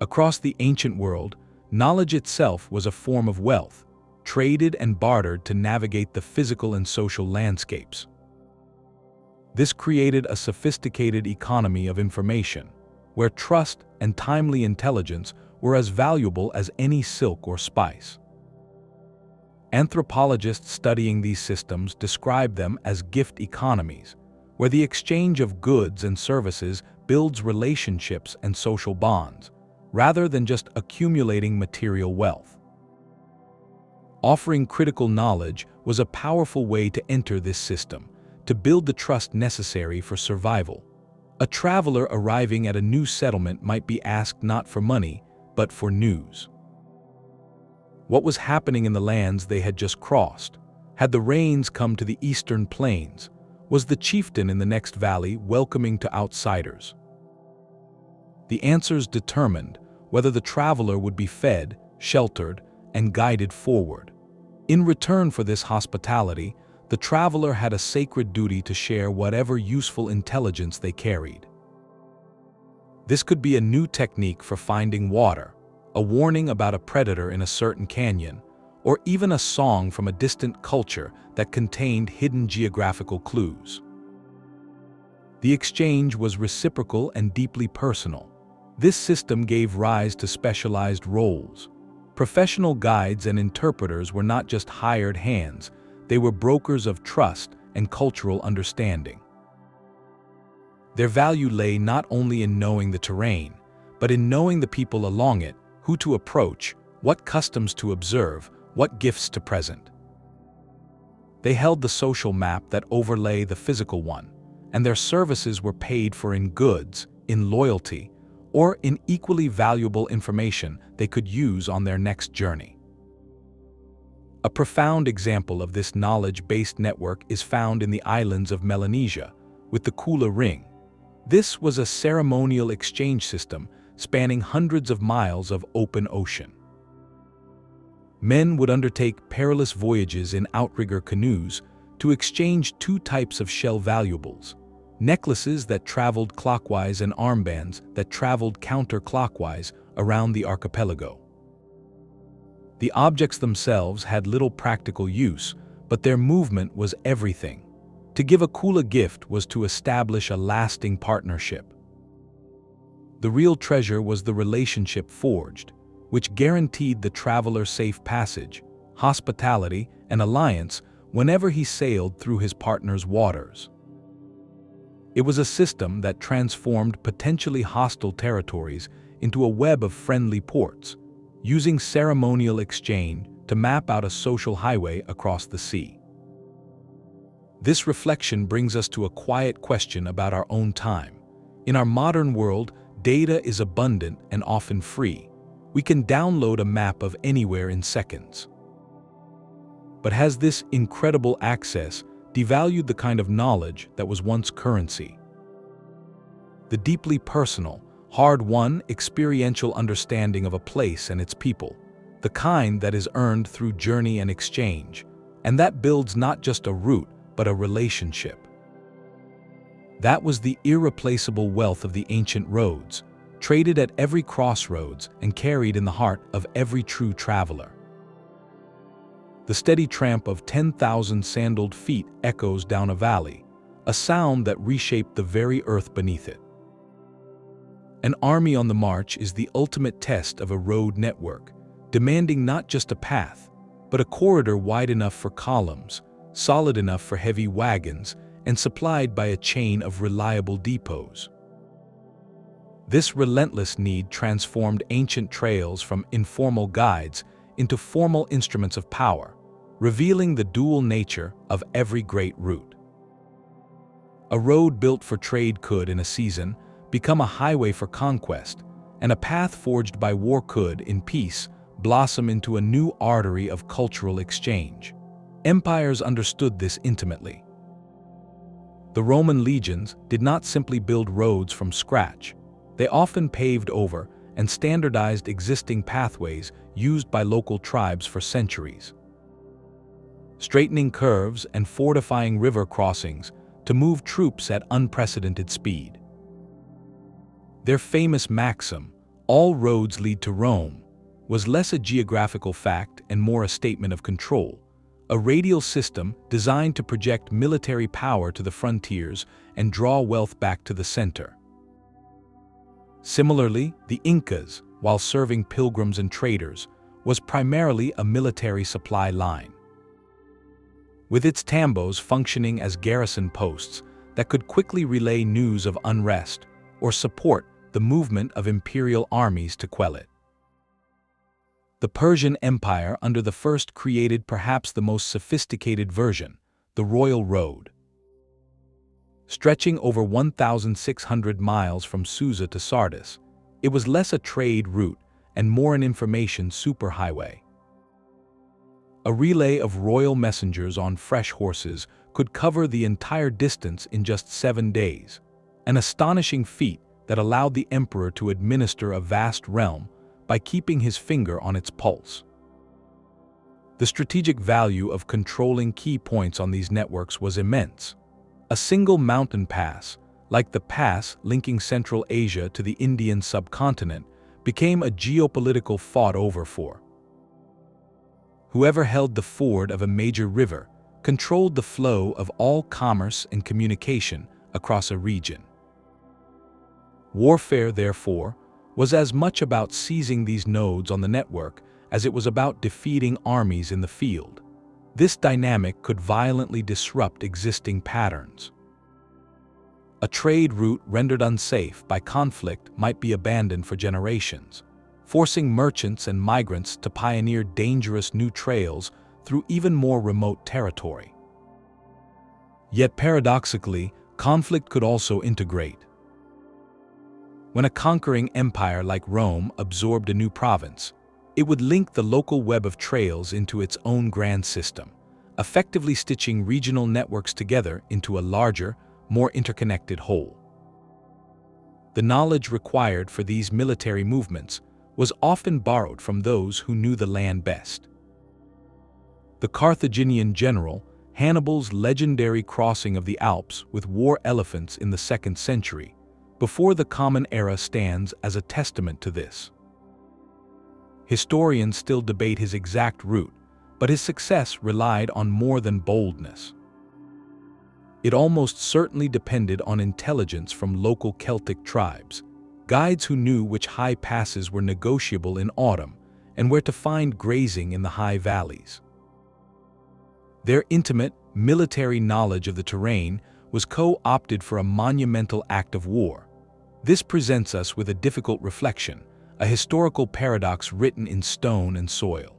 Across the ancient world, knowledge itself was a form of wealth, traded and bartered to navigate the physical and social landscapes. This created a sophisticated economy of information, where trust and timely intelligence were as valuable as any silk or spice. Anthropologists studying these systems describe them as gift economies, where the exchange of goods and services builds relationships and social bonds, rather than just accumulating material wealth. Offering critical knowledge was a powerful way to enter this system, to build the trust necessary for survival. A traveler arriving at a new settlement might be asked not for money, but for news. What was happening in the lands they had just crossed? Had the rains come to the eastern plains? Was the chieftain in the next valley welcoming to outsiders? The answers determined whether the traveler would be fed, sheltered, and guided forward. In return for this hospitality, the traveler had a sacred duty to share whatever useful intelligence they carried. This could be a new technique for finding water, a warning about a predator in a certain canyon, or even a song from a distant culture that contained hidden geographical clues. The exchange was reciprocal and deeply personal. This system gave rise to specialized roles. Professional guides and interpreters were not just hired hands, they were brokers of trust and cultural understanding. Their value lay not only in knowing the terrain, but in knowing the people along it, who to approach, what customs to observe, what gifts to present. They held the social map that overlay the physical one, and their services were paid for in goods, in loyalty, or in equally valuable information they could use on their next journey. A profound example of this knowledge-based network is found in the islands of Melanesia, with the Kula ring. This was a ceremonial exchange system spanning hundreds of miles of open ocean. Men would undertake perilous voyages in outrigger canoes to exchange two types of shell valuables: necklaces that traveled clockwise and armbands that traveled counterclockwise around the archipelago. The objects themselves had little practical use, but their movement was everything. To give a Kula gift was to establish a lasting partnership. The real treasure was the relationship forged, which guaranteed the traveler safe passage, hospitality, and alliance whenever he sailed through his partner's waters. It was a system that transformed potentially hostile territories into a web of friendly ports, using ceremonial exchange to map out a social highway across the sea. This reflection brings us to a quiet question about our own time. In our modern world, data is abundant and often free. We can download a map of anywhere in seconds. But has this incredible access devalued the kind of knowledge that was once currency? The deeply personal, hard-won, experiential understanding of a place and its people, the kind that is earned through journey and exchange, and that builds not just a route, but a relationship. That was the irreplaceable wealth of the ancient roads, traded at every crossroads and carried in the heart of every true traveler. The steady tramp of 10,000 sandaled feet echoes down a valley, a sound that reshaped the very earth beneath it. An army on the march is the ultimate test of a road network, demanding not just a path, but a corridor wide enough for columns, solid enough for heavy wagons, and supplied by a chain of reliable depots. This relentless need transformed ancient trails from informal guides into formal instruments of power, revealing the dual nature of every great route. A road built for trade could, in a season, become a highway for conquest, and a path forged by war could, in peace, blossom into a new artery of cultural exchange. Empires understood this intimately. The Roman legions did not simply build roads from scratch. They often paved over and standardized existing pathways used by local tribes for centuries, straightening curves and fortifying river crossings to move troops at unprecedented speed. Their famous maxim, "All roads lead to Rome," was less a geographical fact and more a statement of control, a radial system designed to project military power to the frontiers and draw wealth back to the center. Similarly, the Incas, while serving pilgrims and traders, was primarily a military supply line, with its tambos functioning as garrison posts that could quickly relay news of unrest or support the movement of imperial armies to quell it. The Persian Empire under the first created perhaps the most sophisticated version, the Royal Road. Stretching over 1,600 miles from Susa to Sardis, it was less a trade route and more an information superhighway. A relay of royal messengers on fresh horses could cover the entire distance in just 7 days, an astonishing feat that allowed the emperor to administer a vast realm by keeping his finger on its pulse. The strategic value of controlling key points on these networks was immense. A single mountain pass, like the pass linking Central Asia to the Indian subcontinent, became a geopolitical fought-over for. Whoever held the ford of a major river controlled the flow of all commerce and communication across a region. Warfare, therefore, was as much about seizing these nodes on the network as it was about defeating armies in the field. This dynamic could violently disrupt existing patterns. A trade route rendered unsafe by conflict might be abandoned for generations, forcing merchants and migrants to pioneer dangerous new trails through even more remote territory. Yet paradoxically, conflict could also integrate. When a conquering empire like Rome absorbed a new province, it would link the local web of trails into its own grand system, effectively stitching regional networks together into a larger, more interconnected whole. The knowledge required for these military movements was often borrowed from those who knew the land best. The Carthaginian general, Hannibal's legendary crossing of the Alps with war elephants in the 2nd century, before the Common Era, stands as a testament to this. Historians still debate his exact route, but his success relied on more than boldness. It almost certainly depended on intelligence from local Celtic tribes, guides who knew which high passes were negotiable in autumn and where to find grazing in the high valleys. Their intimate, military knowledge of the terrain was co-opted for a monumental act of war. This presents us with a difficult reflection, a historical paradox written in stone and soil.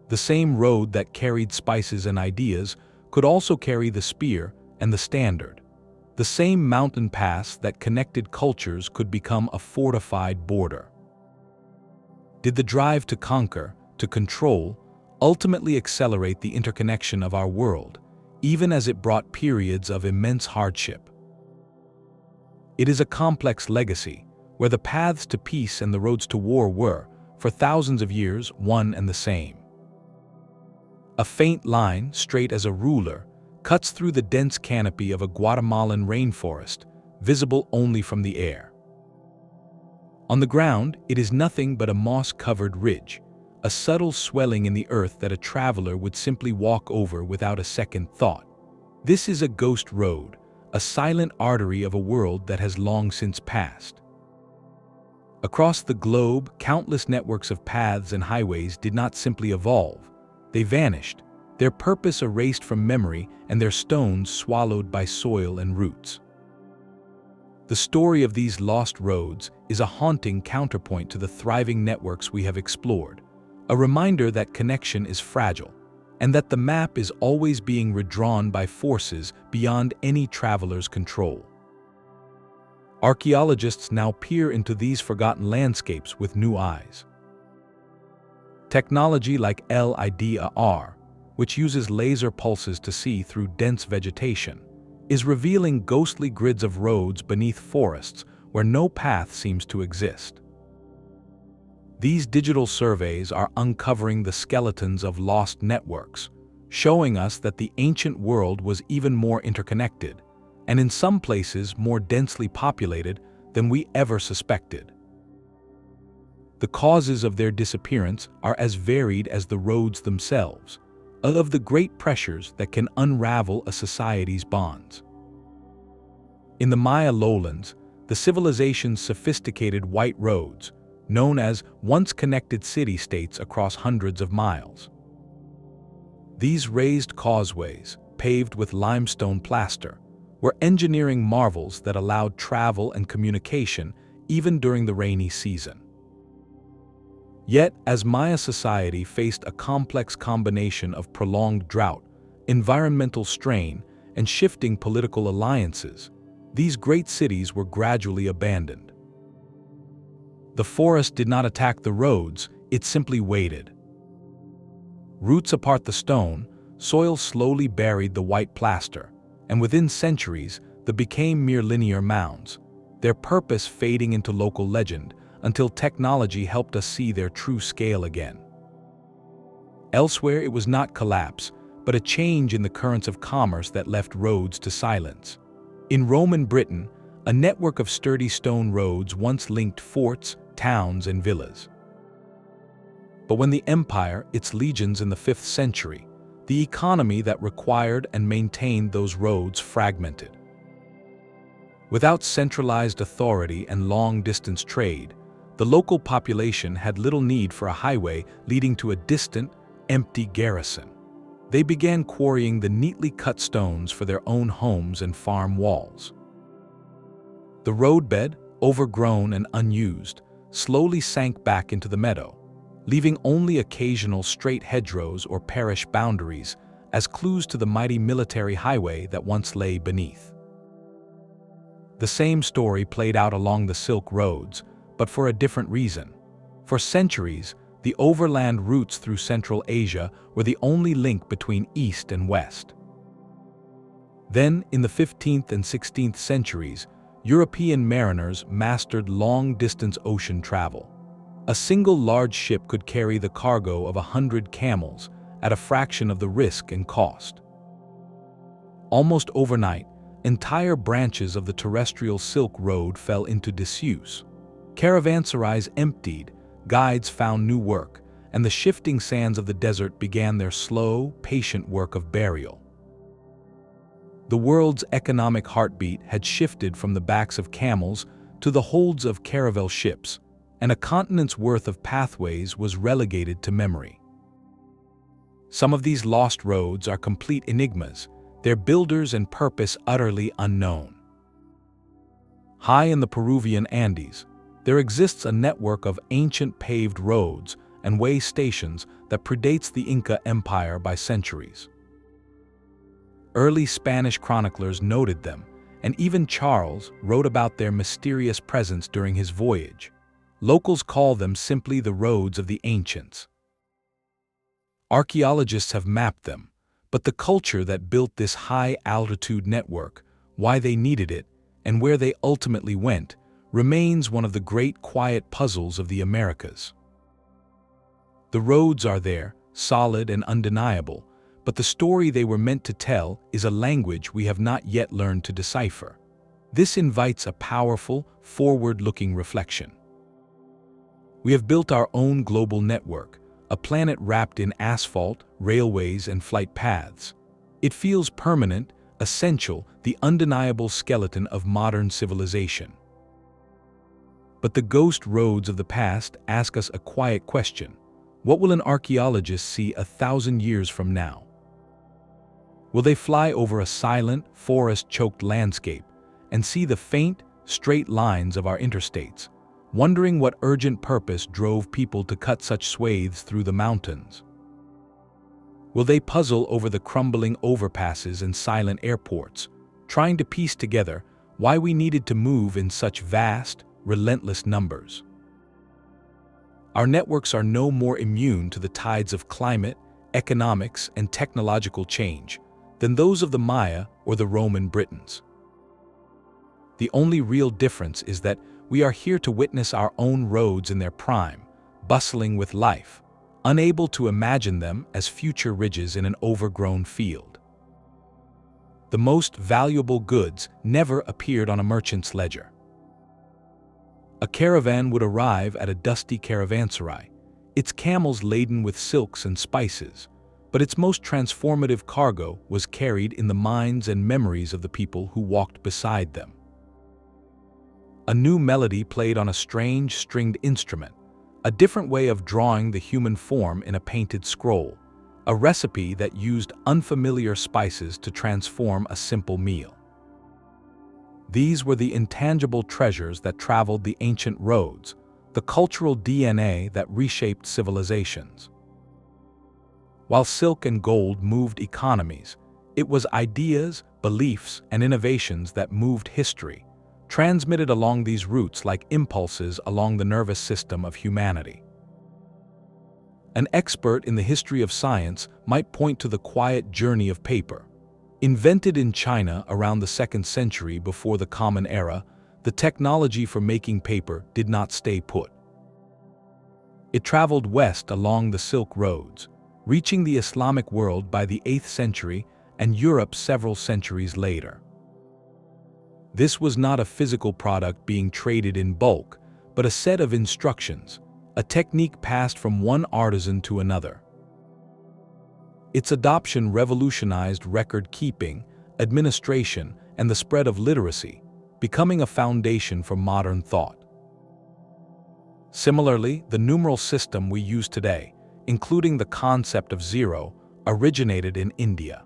The same road that carried spices and ideas could also carry the spear and the standard. The same mountain pass that connected cultures could become a fortified border. Did the drive to conquer, to control, ultimately accelerate the interconnection of our world, even as it brought periods of immense hardship? It is a complex legacy, where the paths to peace and the roads to war were, for thousands of years, one and the same. A faint line, straight as a ruler, cuts through the dense canopy of a Guatemalan rainforest, visible only from the air. On the ground, it is nothing but a moss-covered ridge, a subtle swelling in the earth that a traveler would simply walk over without a second thought. This is a ghost road, a silent artery of a world that has long since passed. Across the globe, countless networks of paths and highways did not simply evolve. They vanished, their purpose erased from memory and their stones swallowed by soil and roots. The story of these lost roads is a haunting counterpoint to the thriving networks we have explored, a reminder that connection is fragile, and that the map is always being redrawn by forces beyond any traveler's control. Archaeologists now peer into these forgotten landscapes with new eyes. Technology like LIDAR, which uses laser pulses to see through dense vegetation, is revealing ghostly grids of roads beneath forests where no path seems to exist. These digital surveys are uncovering the skeletons of lost networks, showing us that the ancient world was even more interconnected, and in some places more densely populated than we ever suspected. The causes of their disappearance are as varied as the roads themselves, of the great pressures that can unravel a society's bonds. In the Maya lowlands, the civilization's sophisticated white roads, known as once-connected city-states across hundreds of miles. These raised causeways, paved with limestone plaster, were engineering marvels that allowed travel and communication even during the rainy season. Yet, as Maya society faced a complex combination of prolonged drought, environmental strain, and shifting political alliances, these great cities were gradually abandoned. The forest did not attack the roads, it simply waited. Roots apart the stone, soil slowly buried the white plaster, and within centuries, they became mere linear mounds, their purpose fading into local legend until technology helped us see their true scale again. Elsewhere, it was not collapse, but a change in the currents of commerce that left roads to silence. In Roman Britain, a network of sturdy stone roads once linked forts, towns, and villas. But when the empire, its legions in the 5th century, the economy that required and maintained those roads fragmented. Without centralized authority and long-distance trade, the local population had little need for a highway leading to a distant, empty garrison. They began quarrying the neatly cut stones for their own homes and farm walls. The roadbed, overgrown and unused, slowly sank back into the meadow, leaving only occasional straight hedgerows or parish boundaries as clues to the mighty military highway that once lay beneath. The same story played out along the Silk Roads, but for a different reason. For centuries, the overland routes through Central Asia were the only link between East and West. Then, in the 15th and 16th centuries, European mariners mastered long-distance ocean travel. A single large ship could carry the cargo of 100 camels at a fraction of the risk and cost. Almost overnight, entire branches of the terrestrial Silk Road fell into disuse. Caravanserais emptied, guides found new work, and the shifting sands of the desert began their slow, patient work of burial. The world's economic heartbeat had shifted from the backs of camels to the holds of caravel ships, and a continent's worth of pathways was relegated to memory. Some of these lost roads are complete enigmas, their builders and purpose utterly unknown. High in the Peruvian Andes, there exists a network of ancient paved roads and way stations that predates the Inca Empire by centuries. Early Spanish chroniclers noted them, and even Charles wrote about their mysterious presence during his voyage. Locals call them simply the roads of the ancients. Archaeologists have mapped them, but the culture that built this high-altitude network, why they needed it, and where they ultimately went, remains one of the great quiet puzzles of the Americas. The roads are there, solid and undeniable, but the story they were meant to tell is a language we have not yet learned to decipher. This invites a powerful, forward-looking reflection. We have built our own global network, a planet wrapped in asphalt, railways, and flight paths. It feels permanent, essential, the undeniable skeleton of modern civilization. But the ghost roads of the past ask us a quiet question. What will an archaeologist see 1,000 years from now? Will they fly over a silent, forest-choked landscape and see the faint, straight lines of our interstates, wondering what urgent purpose drove people to cut such swathes through the mountains? Will they puzzle over the crumbling overpasses and silent airports, trying to piece together why we needed to move in such vast, relentless numbers? Our networks are no more immune to the tides of climate, economics, and technological change than those of the Maya or the Roman Britons. The only real difference is that we are here to witness our own roads in their prime, bustling with life, unable to imagine them as future ridges in an overgrown field. The most valuable goods never appeared on a merchant's ledger. A caravan would arrive at a dusty caravanserai, its camels laden with silks and spices, but its most transformative cargo was carried in the minds and memories of the people who walked beside them. A new melody played on a strange stringed instrument, a different way of drawing the human form in a painted scroll, a recipe that used unfamiliar spices to transform a simple meal. These were the intangible treasures that traveled the ancient roads, the cultural DNA that reshaped civilizations. While silk and gold moved economies, it was ideas, beliefs, and innovations that moved history, transmitted along these routes like impulses along the nervous system of humanity. An expert in the history of science might point to the quiet journey of paper. Invented in China around the 2nd century before the Common Era, the technology for making paper did not stay put. It traveled west along the Silk Roads, reaching the Islamic world by the 8th century and Europe several centuries later. This was not a physical product being traded in bulk, but a set of instructions, a technique passed from one artisan to another. Its adoption revolutionized record-keeping, administration, and the spread of literacy, becoming a foundation for modern thought. Similarly, the numeral system we use today, including the concept of zero, originated in India.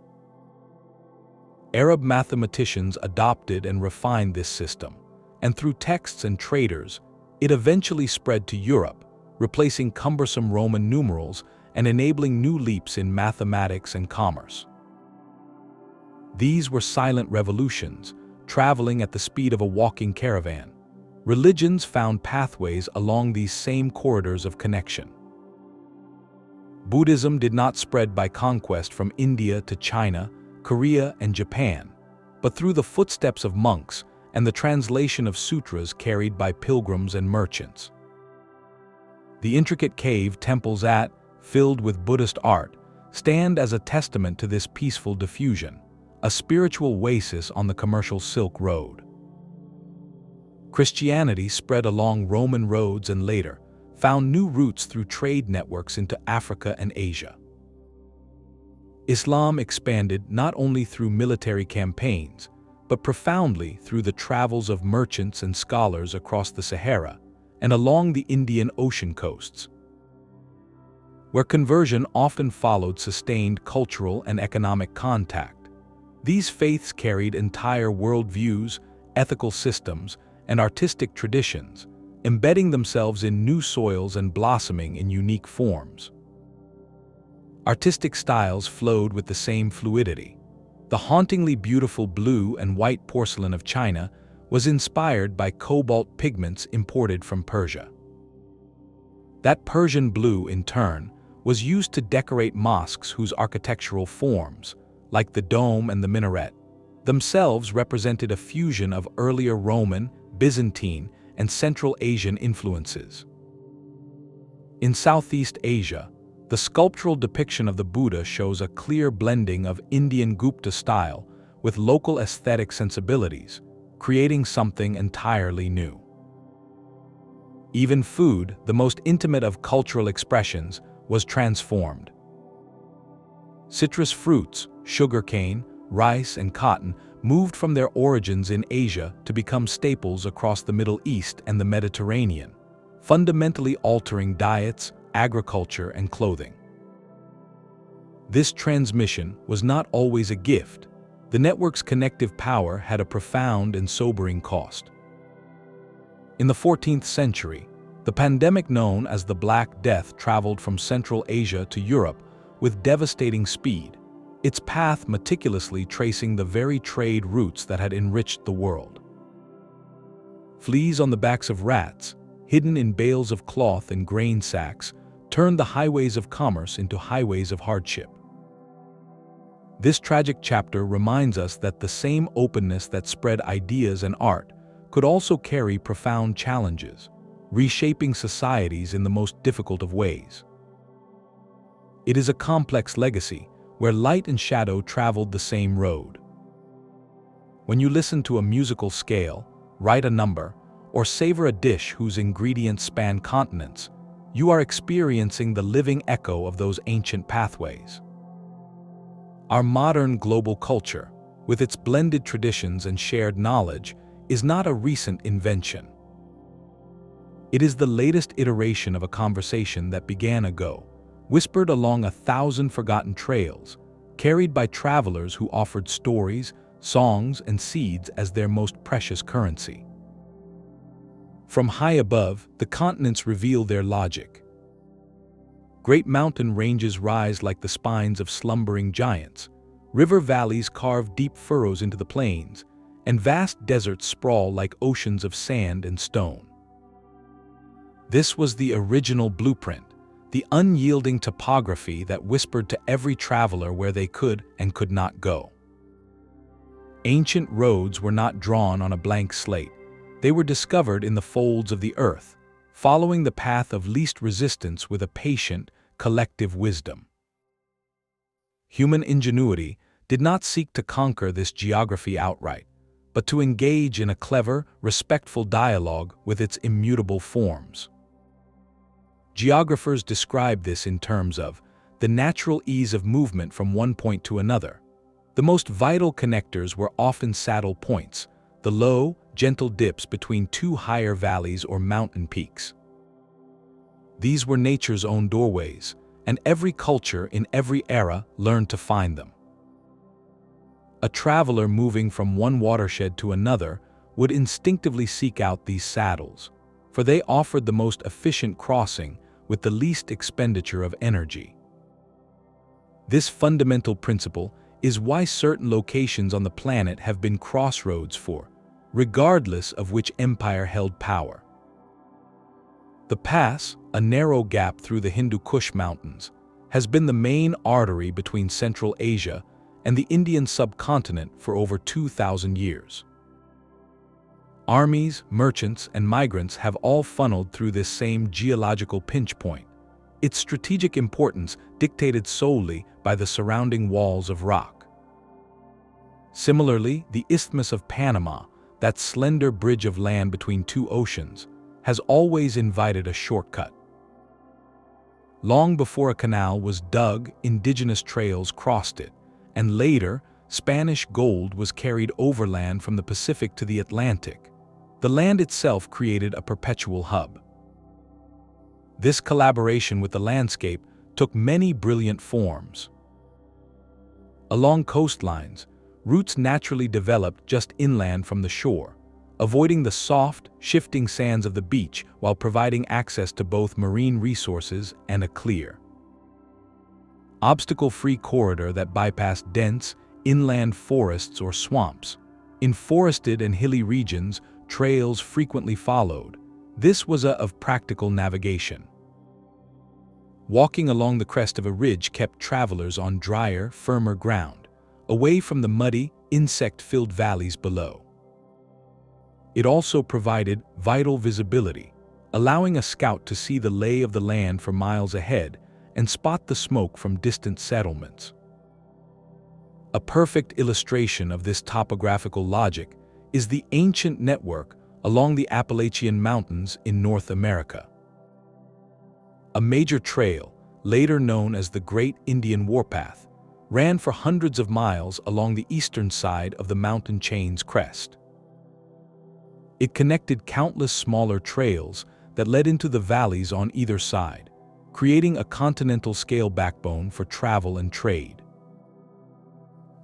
Arab mathematicians adopted and refined this system, and through texts and traders, it eventually spread to Europe, replacing cumbersome Roman numerals and enabling new leaps in mathematics and commerce. These were silent revolutions, traveling at the speed of a walking caravan. Religions found pathways along these same corridors of connection. Buddhism did not spread by conquest from India to China, Korea, and Japan, but through the footsteps of monks and the translation of sutras carried by pilgrims and merchants. The intricate cave temples filled with Buddhist art, stand as a testament to this peaceful diffusion, a spiritual oasis on the commercial Silk Road. Christianity spread along Roman roads and later, found new routes through trade networks into Africa and Asia. Islam expanded not only through military campaigns, but profoundly through the travels of merchants and scholars across the Sahara and along the Indian Ocean coasts, where conversion often followed sustained cultural and economic contact. These faiths carried entire worldviews, ethical systems, and artistic traditions, embedding themselves in new soils and blossoming in unique forms. Artistic styles flowed with the same fluidity. The hauntingly beautiful blue and white porcelain of China was inspired by cobalt pigments imported from Persia. That Persian blue, in turn, was used to decorate mosques whose architectural forms, like the dome and the minaret, themselves represented a fusion of earlier Roman, Byzantine, and Central Asian influences. In Southeast Asia, the sculptural depiction of the Buddha shows a clear blending of Indian Gupta style with local aesthetic sensibilities, creating something entirely new. Even food, the most intimate of cultural expressions, was transformed. Citrus fruits, sugarcane, rice, and cotton moved from their origins in Asia to become staples across the Middle East and the Mediterranean, fundamentally altering diets, agriculture, and clothing. This transmission was not always a gift. The network's connective power had a profound and sobering cost. In the 14th century, the pandemic known as the Black Death traveled from Central Asia to Europe with devastating speed, its path meticulously tracing the very trade routes that had enriched the world. Fleas on the backs of rats, hidden in bales of cloth and grain sacks, turned the highways of commerce into highways of hardship. This tragic chapter reminds us that the same openness that spread ideas and art could also carry profound challenges, reshaping societies in the most difficult of ways. It is a complex legacy where light and shadow traveled the same road. When you listen to a musical scale, write a number, or savor a dish whose ingredients span continents, you are experiencing the living echo of those ancient pathways. Our modern global culture, with its blended traditions and shared knowledge, is not a recent invention. It is the latest iteration of a conversation that began ago, whispered along 1,000 forgotten trails, carried by travelers who offered stories, songs, and seeds as their most precious currency. From high above, the continents reveal their logic. Great mountain ranges rise like the spines of slumbering giants, river valleys carve deep furrows into the plains, and vast deserts sprawl like oceans of sand and stone. This was the original blueprint, the unyielding topography that whispered to every traveler where they could and could not go. Ancient roads were not drawn on a blank slate. They were discovered in the folds of the earth, following the path of least resistance with a patient, collective wisdom. Human ingenuity did not seek to conquer this geography outright, but to engage in a clever, respectful dialogue with its immutable forms. Geographers describe this in terms of the natural ease of movement from one point to another. The most vital connectors were often saddle points, the low, gentle dips between two higher valleys or mountain peaks. These were nature's own doorways, and every culture in every era learned to find them. A traveler moving from one watershed to another would instinctively seek out these saddles, for they offered the most efficient crossing with the least expenditure of energy. This fundamental principle is why certain locations on the planet have been crossroads regardless of which empire held power. The pass, a narrow gap through the Hindu Kush Mountains, has been the main artery between Central Asia and the Indian subcontinent for over 2,000 years. Armies, merchants, and migrants have all funneled through this same geological pinch point, its strategic importance dictated solely by the surrounding walls of rock. Similarly, the Isthmus of Panama, that slender bridge of land between two oceans, has always invited a shortcut. Long before a canal was dug, indigenous trails crossed it, and later, Spanish gold was carried overland from the Pacific to the Atlantic. The land itself created a perpetual hub. This collaboration with the landscape took many brilliant forms. Along coastlines, routes naturally developed just inland from the shore, avoiding the soft, shifting sands of the beach while providing access to both marine resources and a clear, obstacle-free corridor that bypassed dense, inland forests or swamps. In forested and hilly regions, trails frequently followed. This was of practical navigation. Walking along the crest of a ridge kept travelers on drier, firmer ground, away from the muddy, insect-filled valleys below. It also provided vital visibility, allowing a scout to see the lay of the land for miles ahead and spot the smoke from distant settlements. A perfect illustration of this topographical logic is the ancient network along the Appalachian Mountains in North America. A major trail, later known as the Great Indian Warpath, ran for hundreds of miles along the eastern side of the mountain chain's crest. It connected countless smaller trails that led into the valleys on either side, creating a continental-scale backbone for travel and trade.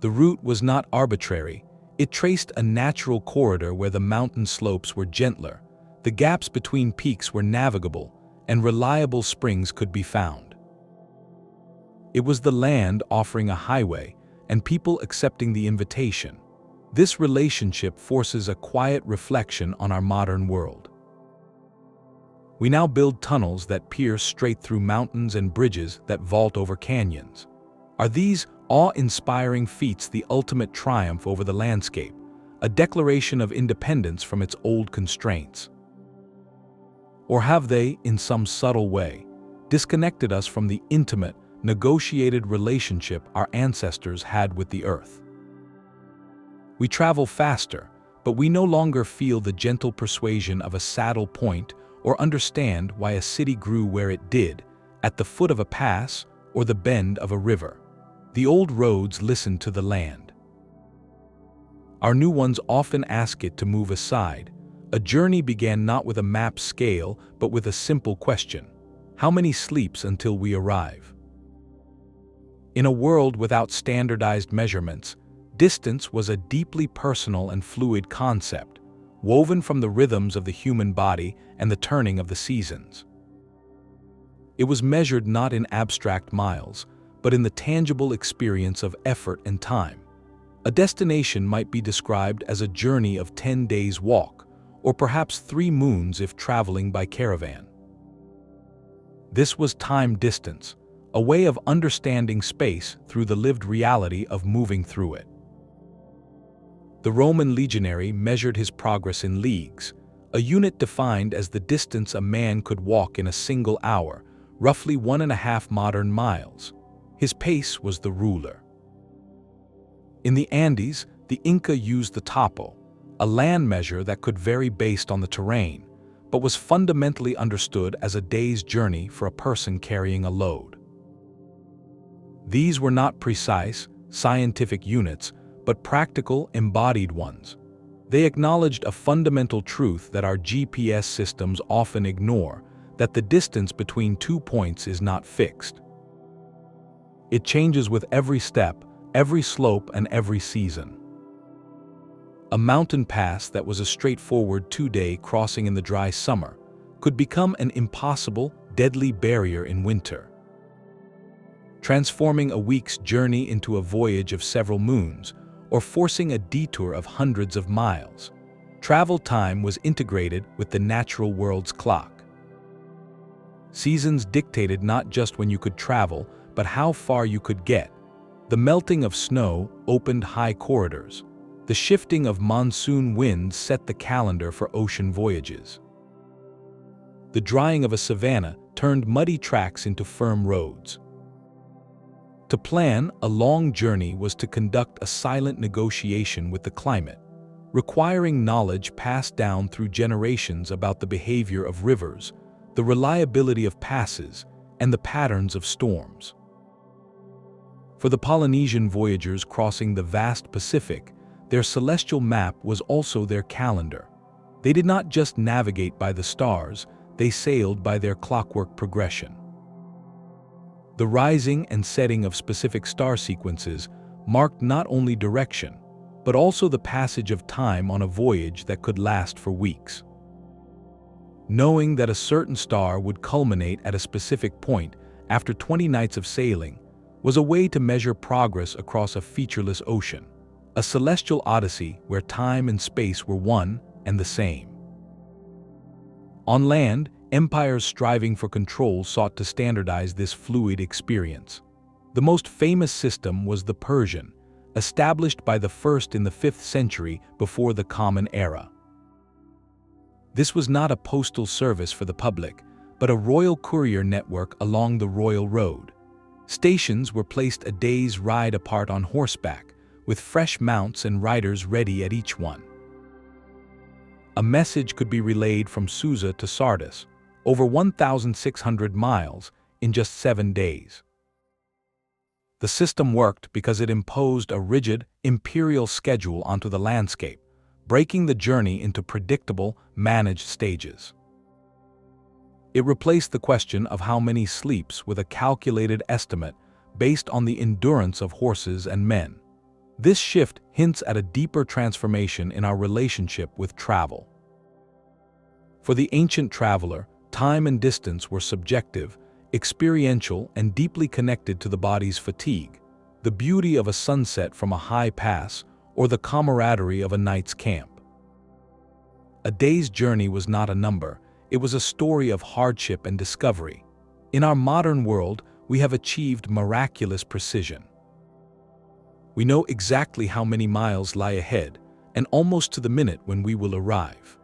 The route was not arbitrary. It traced a natural corridor where the mountain slopes were gentler, the gaps between peaks were navigable, and reliable springs could be found. It was the land offering a highway and people accepting the invitation. This relationship forces a quiet reflection on our modern world. We now build tunnels that pierce straight through mountains and bridges that vault over canyons. Are these awe-inspiring feats the ultimate triumph over the landscape, a declaration of independence from its old constraints? Or have they, in some subtle way, disconnected us from the intimate, negotiated relationship our ancestors had with the earth? We travel faster, but we no longer feel the gentle persuasion of a saddle point or understand why a city grew where it did, at the foot of a pass or the bend of a river. The old roads listened to the land. Our new ones often ask it to move aside. A journey began not with a map scale, but with a simple question: how many sleeps until we arrive? In a world without standardized measurements, distance was a deeply personal and fluid concept, woven from the rhythms of the human body and the turning of the seasons. It was measured not in abstract miles, but in the tangible experience of effort and time. A destination might be described as a journey of 10 days' walk, or perhaps 3 moons if traveling by caravan. This was time-distance, a way of understanding space through the lived reality of moving through it. The Roman legionary measured his progress in leagues, a unit defined as the distance a man could walk in a single hour, roughly 1.5 modern miles. His pace was the ruler. In the Andes, the Inca used the topo, a land measure that could vary based on the terrain, but was fundamentally understood as a day's journey for a person carrying a load. These were not precise, scientific units, but practical, embodied ones. They acknowledged a fundamental truth that our GPS systems often ignore, that the distance between 2 points is not fixed. It changes with every step, every slope, and every season. A mountain pass that was a straightforward 2-day crossing in the dry summer could become an impossible, deadly barrier in winter, transforming a week's journey into a voyage of several moons, or forcing a detour of hundreds of miles. Travel time was integrated with the natural world's clock. Seasons dictated not just when you could travel, but how far you could get. The melting of snow opened high corridors. The shifting of monsoon winds set the calendar for ocean voyages. The drying of a savanna turned muddy tracks into firm roads. To plan a long journey was to conduct a silent negotiation with the climate, requiring knowledge passed down through generations about the behavior of rivers, the reliability of passes, and the patterns of storms. For the Polynesian voyagers crossing the vast Pacific, their celestial map was also their calendar. They did not just navigate by the stars, they sailed by their clockwork progression. The rising and setting of specific star sequences marked not only direction, but also the passage of time on a voyage that could last for weeks. Knowing that a certain star would culminate at a specific point after 20 nights of sailing was a way to measure progress across a featureless ocean, a celestial odyssey where time and space were one and the same. On land, empires striving for control sought to standardize this fluid experience. The most famous system was the Persian, established by the first in the 5th century before the Common Era. This was not a postal service for the public, but a royal courier network along the royal road. Stations were placed a day's ride apart on horseback, with fresh mounts and riders ready at each one. A message could be relayed from Susa to Sardis, over 1,600 miles, in just 7 days. The system worked because it imposed a rigid, imperial schedule onto the landscape, breaking the journey into predictable, managed stages. It replaced the question of how many sleeps with a calculated estimate based on the endurance of horses and men. This shift hints at a deeper transformation in our relationship with travel. For the ancient traveler, time and distance were subjective, experiential, and deeply connected to the body's fatigue, the beauty of a sunset from a high pass, or the camaraderie of a night's camp. A day's journey was not a number, it was a story of hardship and discovery. In our modern world, we have achieved miraculous precision. We know exactly how many miles lie ahead, and almost to the minute when we will arrive.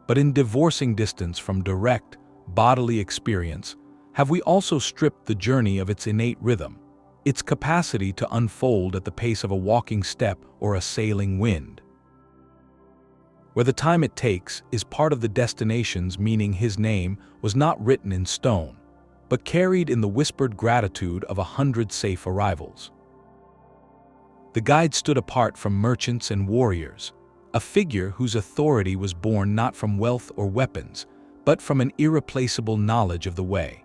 But in divorcing distance from direct, bodily experience, have we also stripped the journey of its innate rhythm, its capacity to unfold at the pace of a walking step or a sailing wind? Where the time it takes is part of the destination's meaning. His name was not written in stone, but carried in the whispered gratitude of 100 safe arrivals. The guide stood apart from merchants and warriors, a figure whose authority was born not from wealth or weapons, but from an irreplaceable knowledge of the way.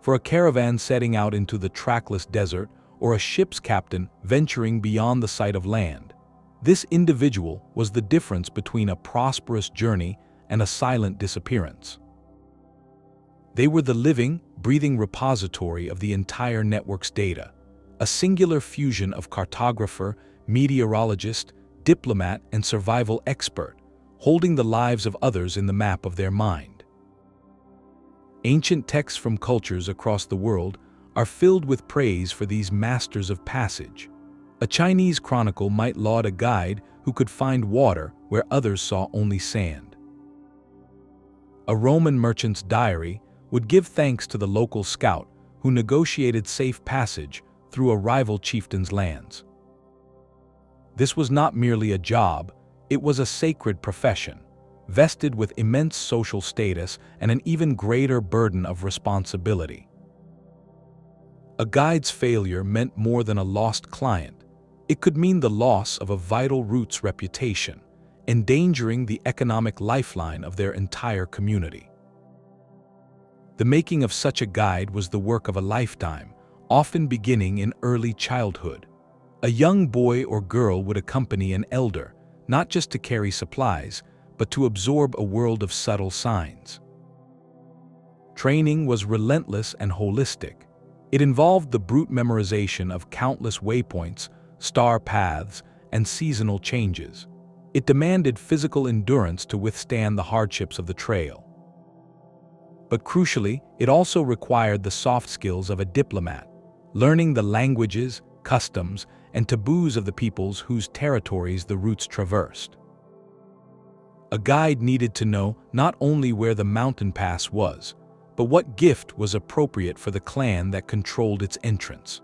For a caravan setting out into the trackless desert, or a ship's captain venturing beyond the sight of land, this individual was the difference between a prosperous journey and a silent disappearance. They were the living, breathing repository of the entire network's data, a singular fusion of cartographer, meteorologist, diplomat, and survival expert, holding the lives of others in the map of their mind. Ancient texts from cultures across the world are filled with praise for these masters of passage. A Chinese chronicle might laud a guide who could find water where others saw only sand. A Roman merchant's diary would give thanks to the local scout who negotiated safe passage through a rival chieftain's lands. This was not merely a job, it was a sacred profession, vested with immense social status and an even greater burden of responsibility. A guide's failure meant more than a lost client. It could mean the loss of a vital route's reputation, endangering the economic lifeline of their entire community. The making of such a guide was the work of a lifetime, often beginning in early childhood. A young boy or girl would accompany an elder, not just to carry supplies, but to absorb a world of subtle signs. Training was relentless and holistic. It involved the brute memorization of countless waypoints, star paths, and seasonal changes. It demanded physical endurance to withstand the hardships of the trail. But crucially, it also required the soft skills of a diplomat, learning the languages, customs, and taboos of the peoples whose territories the routes traversed. A guide needed to know not only where the mountain pass was, but what gift was appropriate for the clan that controlled its entrance.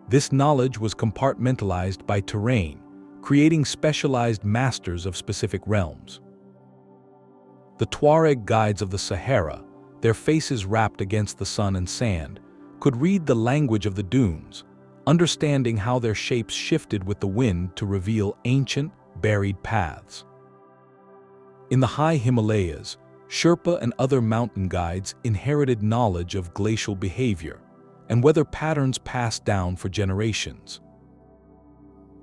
This knowledge was compartmentalized by terrain, creating specialized masters of specific realms. The Tuareg guides of the Sahara, their faces wrapped against the sun and sand, could read the language of the dunes, understanding how their shapes shifted with the wind to reveal ancient, buried paths. In the high Himalayas, Sherpa and other mountain guides inherited knowledge of glacial behavior and weather patterns passed down for generations.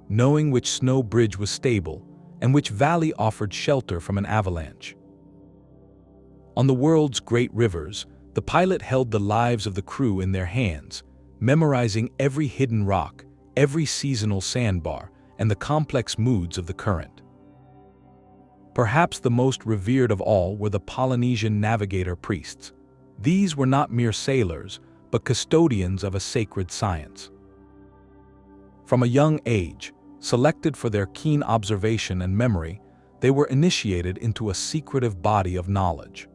Knowing which snow bridge was stable and which valley offered shelter from an avalanche. On the world's great rivers, the pilot held the lives of the crew in their hands, memorizing every hidden rock, every seasonal sandbar, and the complex moods of the current. Perhaps the most revered of all were the Polynesian navigator priests. These were not mere sailors, but custodians of a sacred science. From a young age, selected for their keen observation and memory, they were initiated into a secretive body of knowledge.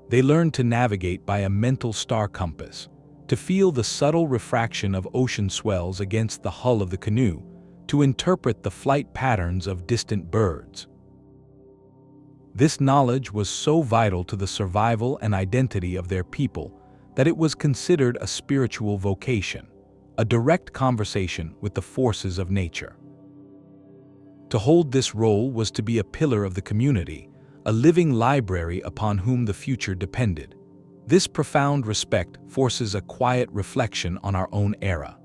They learned to navigate by a mental star compass, to feel the subtle refraction of ocean swells against the hull of the canoe, to interpret the flight patterns of distant birds. This knowledge was so vital to the survival and identity of their people that it was considered a spiritual vocation, a direct conversation with the forces of nature. To hold this role was to be a pillar of the community, a living library upon whom the future depended. This profound respect forces a quiet reflection on our own era.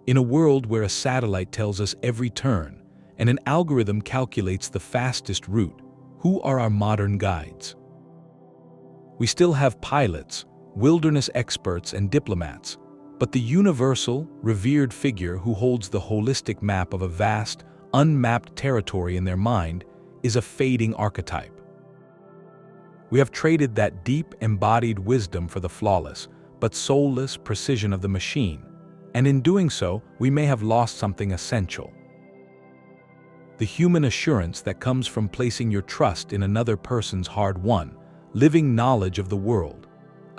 In a world where a satellite tells us every turn and an algorithm calculates the fastest route, who are our modern guides? We still have pilots, wilderness experts, and diplomats, but the universal, revered figure who holds the holistic map of a vast, unmapped territory in their mind is a fading archetype. We have traded that deep, embodied wisdom for the flawless, but soulless precision of the machine, and in doing so, we may have lost something essential. The human assurance that comes from placing your trust in another person's hard-won, living knowledge of the world.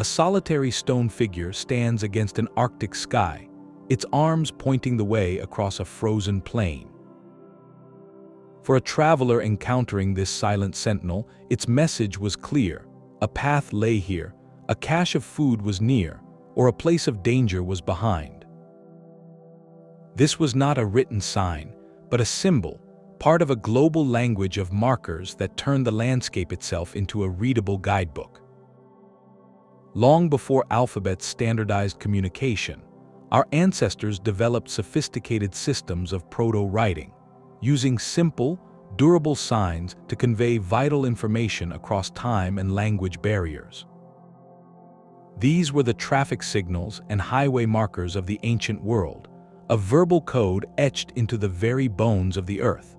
A solitary stone figure stands against an Arctic sky, its arms pointing the way across a frozen plain. For a traveler encountering this silent sentinel, its message was clear. A path lay here, a cache of food was near, or a place of danger was behind. This was not a written sign, but a symbol, part of a global language of markers that turned the landscape itself into a readable guidebook. Long before alphabets standardized communication, our ancestors developed sophisticated systems of proto-writing, using simple, durable signs to convey vital information across time and language barriers. These were the traffic signals and highway markers of the ancient world, a verbal code etched into the very bones of the earth.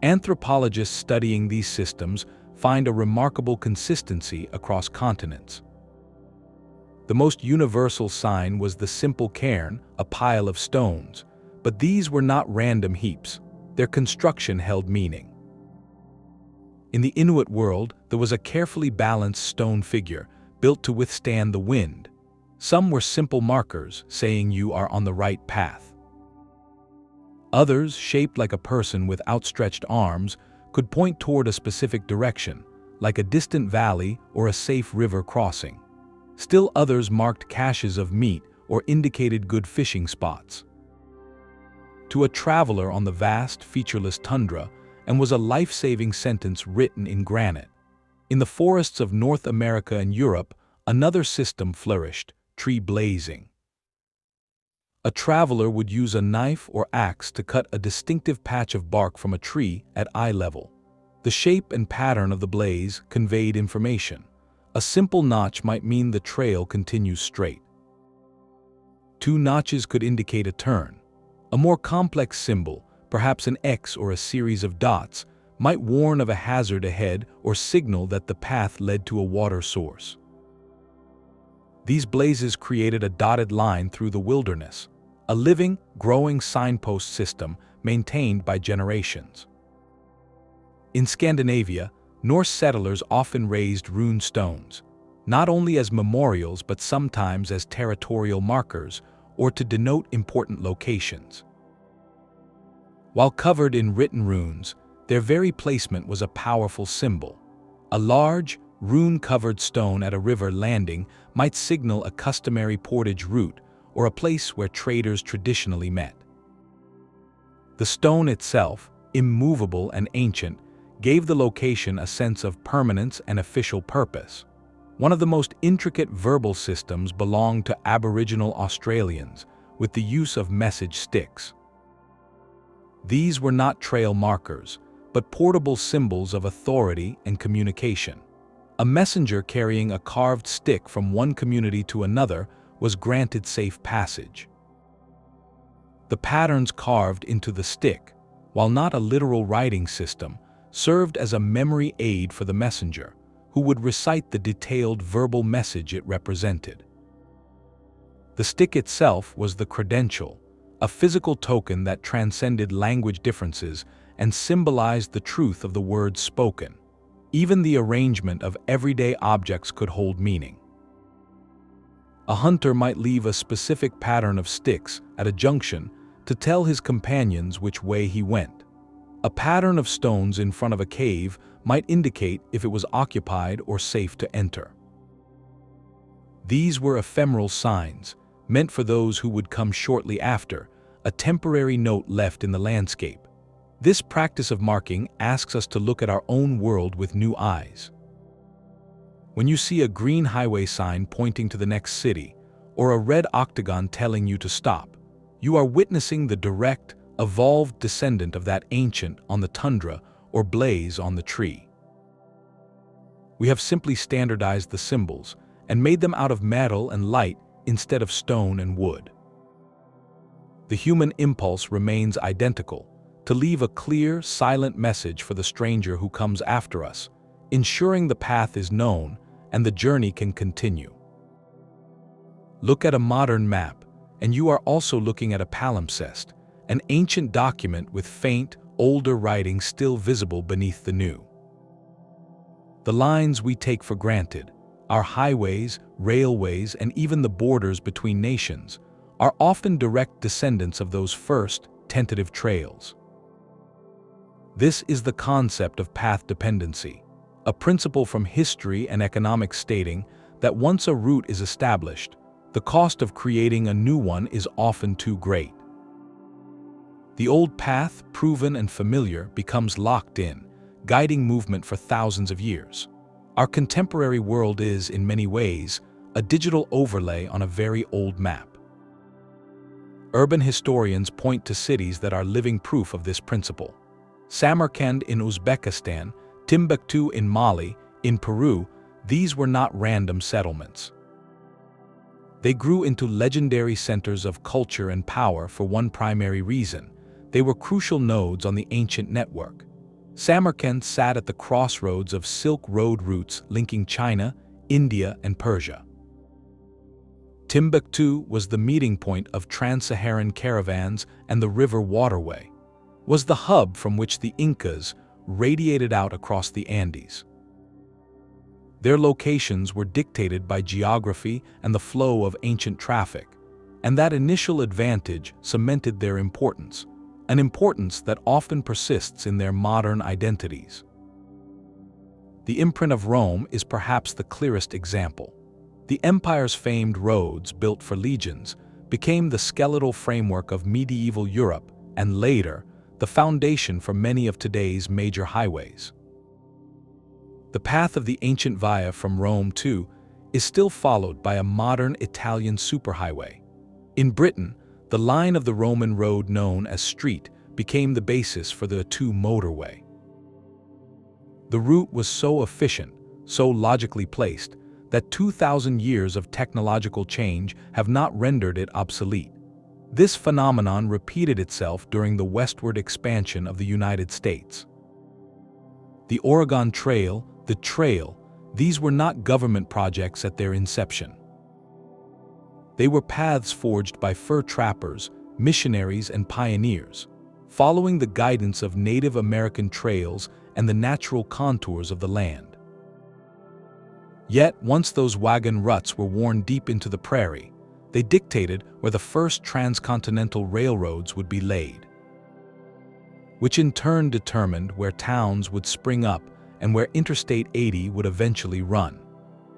Anthropologists studying these systems find a remarkable consistency across continents. The most universal sign was the simple cairn, a pile of stones, but these were not random heaps. Their construction held meaning. In the Inuit world, there was a carefully balanced stone figure built to withstand the wind. Some were simple markers saying you are on the right path. Others, shaped like a person with outstretched arms, could point toward a specific direction, like a distant valley or a safe river crossing. Still others marked caches of meat or indicated good fishing spots. To a traveler on the vast, featureless tundra, and was a life-saving sentence written in granite. In the forests of North America and Europe, another system flourished, tree blazing. A traveler would use a knife or axe to cut a distinctive patch of bark from a tree at eye level. The shape and pattern of the blaze conveyed information. A simple notch might mean the trail continues straight. Two notches could indicate a turn. A more complex symbol, perhaps an X or a series of dots, might warn of a hazard ahead or signal that the path led to a water source. These blazes created a dotted line through the wilderness, a living, growing signpost system maintained by generations. In Scandinavia, Norse settlers often raised rune stones, not only as memorials but sometimes as territorial markers or to denote important locations. While covered in written runes, their very placement was a powerful symbol. A large, rune-covered stone at a river landing might signal a customary portage route or a place where traders traditionally met. The stone itself, immovable and ancient, gave the location a sense of permanence and official purpose. One of the most intricate verbal systems belonged to Aboriginal Australians, with the use of message sticks. These were not trail markers, but portable symbols of authority and communication. A messenger carrying a carved stick from one community to another was granted safe passage. The patterns carved into the stick, while not a literal writing system, served as a memory aid for the messenger, who would recite the detailed verbal message it represented. The stick itself was the credential, a physical token that transcended language differences and symbolized the truth of the words spoken. Even the arrangement of everyday objects could hold meaning. A hunter might leave a specific pattern of sticks at a junction to tell his companions which way he went. A pattern of stones in front of a cave might indicate if it was occupied or safe to enter. These were ephemeral signs, meant for those who would come shortly after, a temporary note left in the landscape. This practice of marking asks us to look at our own world with new eyes. When you see a green highway sign pointing to the next city, or a red octagon telling you to stop, you are witnessing the direct, evolved descendant of that ancient on the tundra or blaze on the tree. We have simply standardized the symbols and made them out of metal and light instead of stone and wood. The human impulse remains identical, to leave a clear, silent message for the stranger who comes after us, ensuring the path is known and the journey can continue. Look at a modern map, and you are also looking at a palimpsest, an ancient document with faint, older writing still visible beneath the new. The lines we take for granted, our highways, railways, and even the borders between nations, are often direct descendants of those first, tentative trails. This is the concept of path dependency, a principle from history and economics stating that once a route is established, the cost of creating a new one is often too great. The old path, proven and familiar, becomes locked in, guiding movement for thousands of years. Our contemporary world is, in many ways, a digital overlay on a very old map. Urban historians point to cities that are living proof of this principle. Samarkand in Uzbekistan, Timbuktu in Mali, in Peru, these were not random settlements. They grew into legendary centers of culture and power for one primary reason: they were crucial nodes on the ancient network. Samarkand sat at the crossroads of Silk Road routes linking China, India, and Persia. Timbuktu was the meeting point of Trans-Saharan caravans and the river waterway, was the hub from which the Incas radiated out across the Andes. Their locations were dictated by geography and the flow of ancient traffic, and that initial advantage cemented their importance, an importance that often persists in their modern identities. The imprint of Rome is perhaps the clearest example. The empire's famed roads, built for legions, became the skeletal framework of medieval Europe and later, the foundation for many of today's major highways. The path of the ancient via from Rome, too, is still followed by a modern Italian superhighway. In Britain, the line of the Roman road known as Street became the basis for the A2 motorway. The route was so efficient, so logically placed, that 2,000 years of technological change have not rendered it obsolete. This phenomenon repeated itself during the westward expansion of the United States. The Oregon Trail, the Trail, these were not government projects at their inception. They were paths forged by fur trappers, missionaries, and pioneers, following the guidance of Native American trails and the natural contours of the land. Yet, once those wagon ruts were worn deep into the prairie, they dictated where the first transcontinental railroads would be laid, which in turn determined where towns would spring up and where Interstate 80 would eventually run.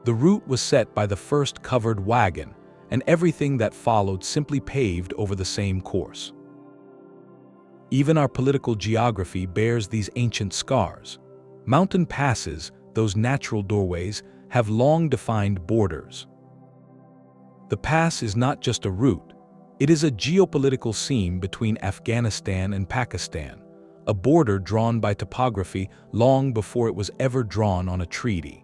The route was set by the first covered wagon, and everything that followed simply paved over the same course. Even our political geography bears these ancient scars. Mountain passes, those natural doorways, have long defined borders. The pass is not just a route, it is a geopolitical seam between Afghanistan and Pakistan, a border drawn by topography long before it was ever drawn on a treaty.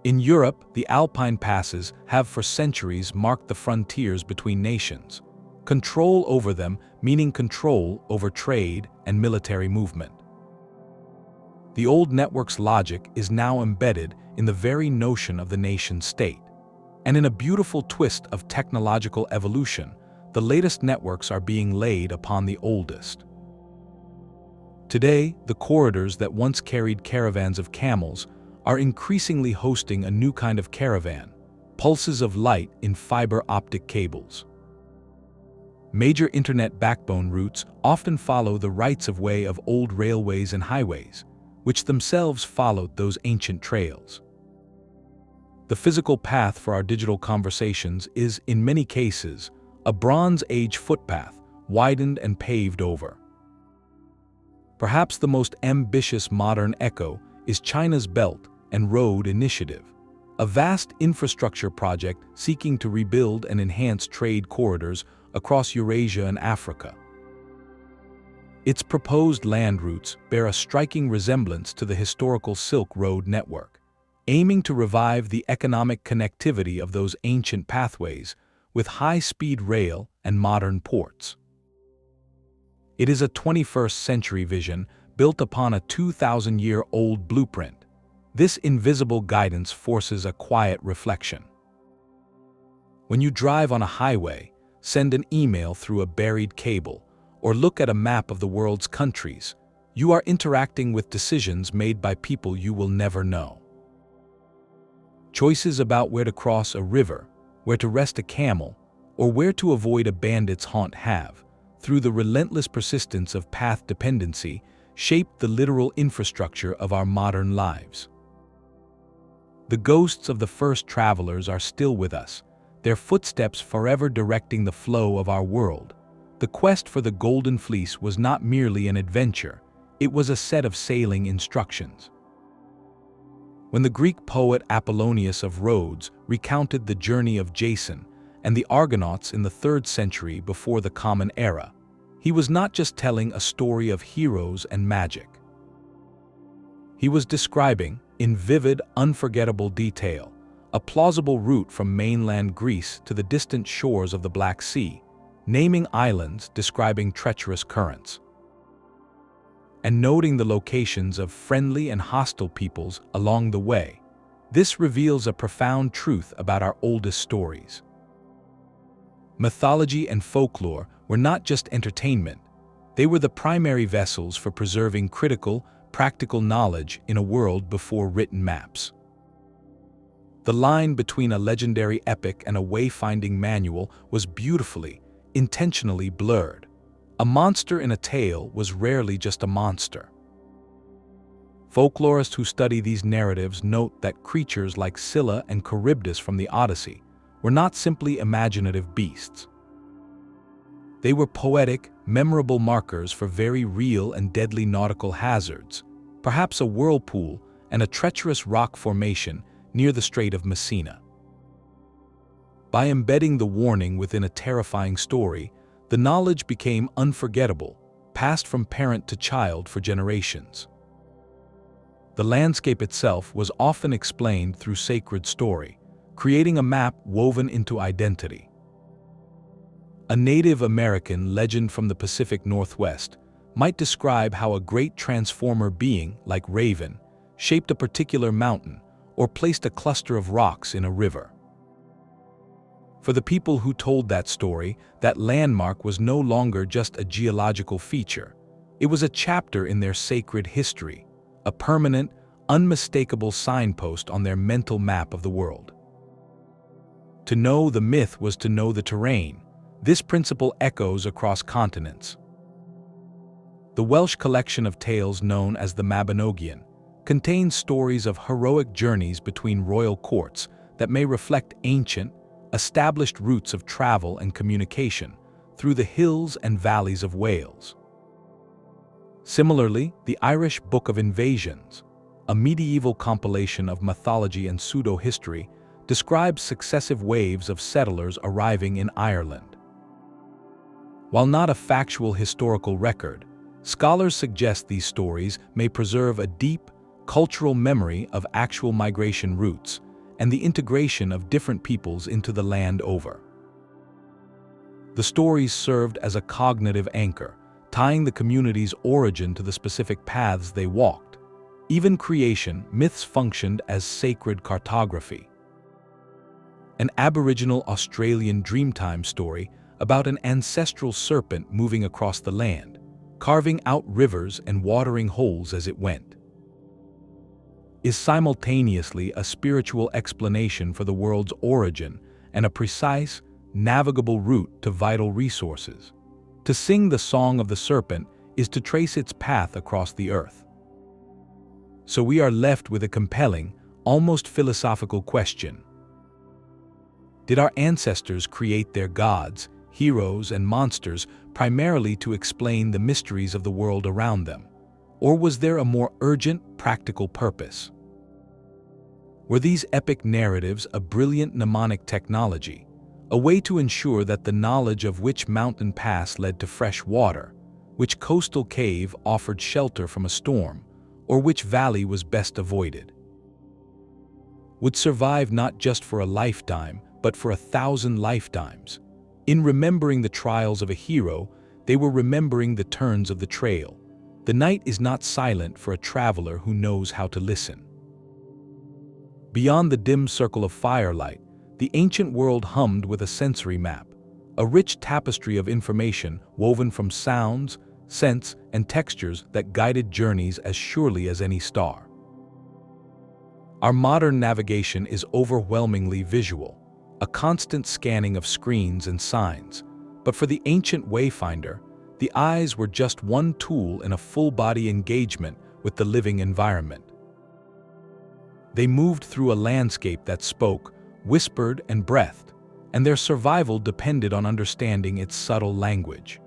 In Europe, the Alpine passes have for centuries marked the frontiers between nations. Control over them meaning control over trade and military movement. The old network's logic is now embedded in the very notion of the nation-state. And in a beautiful twist of technological evolution, the latest networks are being laid upon the oldest. Today, the corridors that once carried caravans of camels are increasingly hosting a new kind of caravan, pulses of light in fiber optic cables. Major internet backbone routes often follow the rights-of-way of old railways and highways, which themselves followed those ancient trails. The physical path for our digital conversations is, in many cases, a Bronze Age footpath, widened and paved over. Perhaps the most ambitious modern echo is China's Belt and Road Initiative, a vast infrastructure project seeking to rebuild and enhance trade corridors across Eurasia and Africa. Its proposed land routes bear a striking resemblance to the historical Silk Road network, aiming to revive the economic connectivity of those ancient pathways with high-speed rail and modern ports. It is a 21st-century vision built upon a 2,000-year-old blueprint. This invisible guidance forces a quiet reflection. When you drive on a highway, send an email through a buried cable, or look at a map of the world's countries, you are interacting with decisions made by people you will never know. Choices about where to cross a river, where to rest a camel, or where to avoid a bandit's haunt have, through the relentless persistence of path dependency, shaped the literal infrastructure of our modern lives. The ghosts of the first travelers are still with us, their footsteps forever directing the flow of our world. The quest for the Golden Fleece was not merely an adventure, it was a set of sailing instructions. When the Greek poet Apollonius of Rhodes recounted the journey of Jason and the Argonauts in the 3rd century before the Common Era, he was not just telling a story of heroes and magic. He was describing, in vivid, unforgettable detail, a plausible route from mainland Greece to the distant shores of the Black Sea, naming islands, describing treacherous currents, and noting the locations of friendly and hostile peoples along the way. This reveals a profound truth about our oldest stories. Mythology and folklore were not just entertainment, they were the primary vessels for preserving critical, practical knowledge in a world before written maps. The line between a legendary epic and a wayfinding manual was beautifully, intentionally blurred. A monster in a tale was rarely just a monster. Folklorists who study these narratives note that creatures like Scylla and Charybdis from the Odyssey were not simply imaginative beasts. They were poetic, memorable markers for very real and deadly nautical hazards, perhaps a whirlpool and a treacherous rock formation near the Strait of Messina. By embedding the warning within a terrifying story, the knowledge became unforgettable, passed from parent to child for generations. The landscape itself was often explained through sacred story, creating a map woven into identity. A Native American legend from the Pacific Northwest might describe how a great transformer being, like Raven, shaped a particular mountain or placed a cluster of rocks in a river. For the people who told that story, that landmark was no longer just a geological feature. It was a chapter in their sacred history, a permanent, unmistakable signpost on their mental map of the world. To know the myth was to know the terrain. This principle echoes across continents. The Welsh collection of tales known as the Mabinogion contains stories of heroic journeys between royal courts that may reflect ancient, established routes of travel and communication through the hills and valleys of Wales. Similarly, the Irish Book of Invasions, a medieval compilation of mythology and pseudo-history, describes successive waves of settlers arriving in Ireland. While not a factual historical record, scholars suggest these stories may preserve a deep, cultural memory of actual migration routes and the integration of different peoples into the land over. The stories served as a cognitive anchor, tying the community's origin to the specific paths they walked. Even creation myths functioned as sacred cartography. An Aboriginal Australian Dreamtime story about an ancestral serpent moving across the land, carving out rivers and watering holes as it went, is simultaneously a spiritual explanation for the world's origin and a precise, navigable route to vital resources. To sing the song of the serpent is to trace its path across the earth. So we are left with a compelling, almost philosophical question. Did our ancestors create their gods, heroes, and monsters primarily to explain the mysteries of the world around them? Or was there a more urgent, practical purpose? Were these epic narratives a brilliant mnemonic technology, a way to ensure that the knowledge of which mountain pass led to fresh water, which coastal cave offered shelter from a storm, or which valley was best avoided, would survive not just for a lifetime, but for 1,000 lifetimes? In remembering the trials of a hero, they were remembering the turns of the trail. The night is not silent for a traveler who knows how to listen. Beyond the dim circle of firelight, the ancient world hummed with a sensory map, a rich tapestry of information woven from sounds, scents, and textures that guided journeys as surely as any star. Our modern navigation is overwhelmingly visual, a constant scanning of screens and signs, but for the ancient wayfinder, the eyes were just one tool in a full-body engagement with the living environment. They moved through a landscape that spoke, whispered, and breathed, and their survival depended on understanding its subtle language.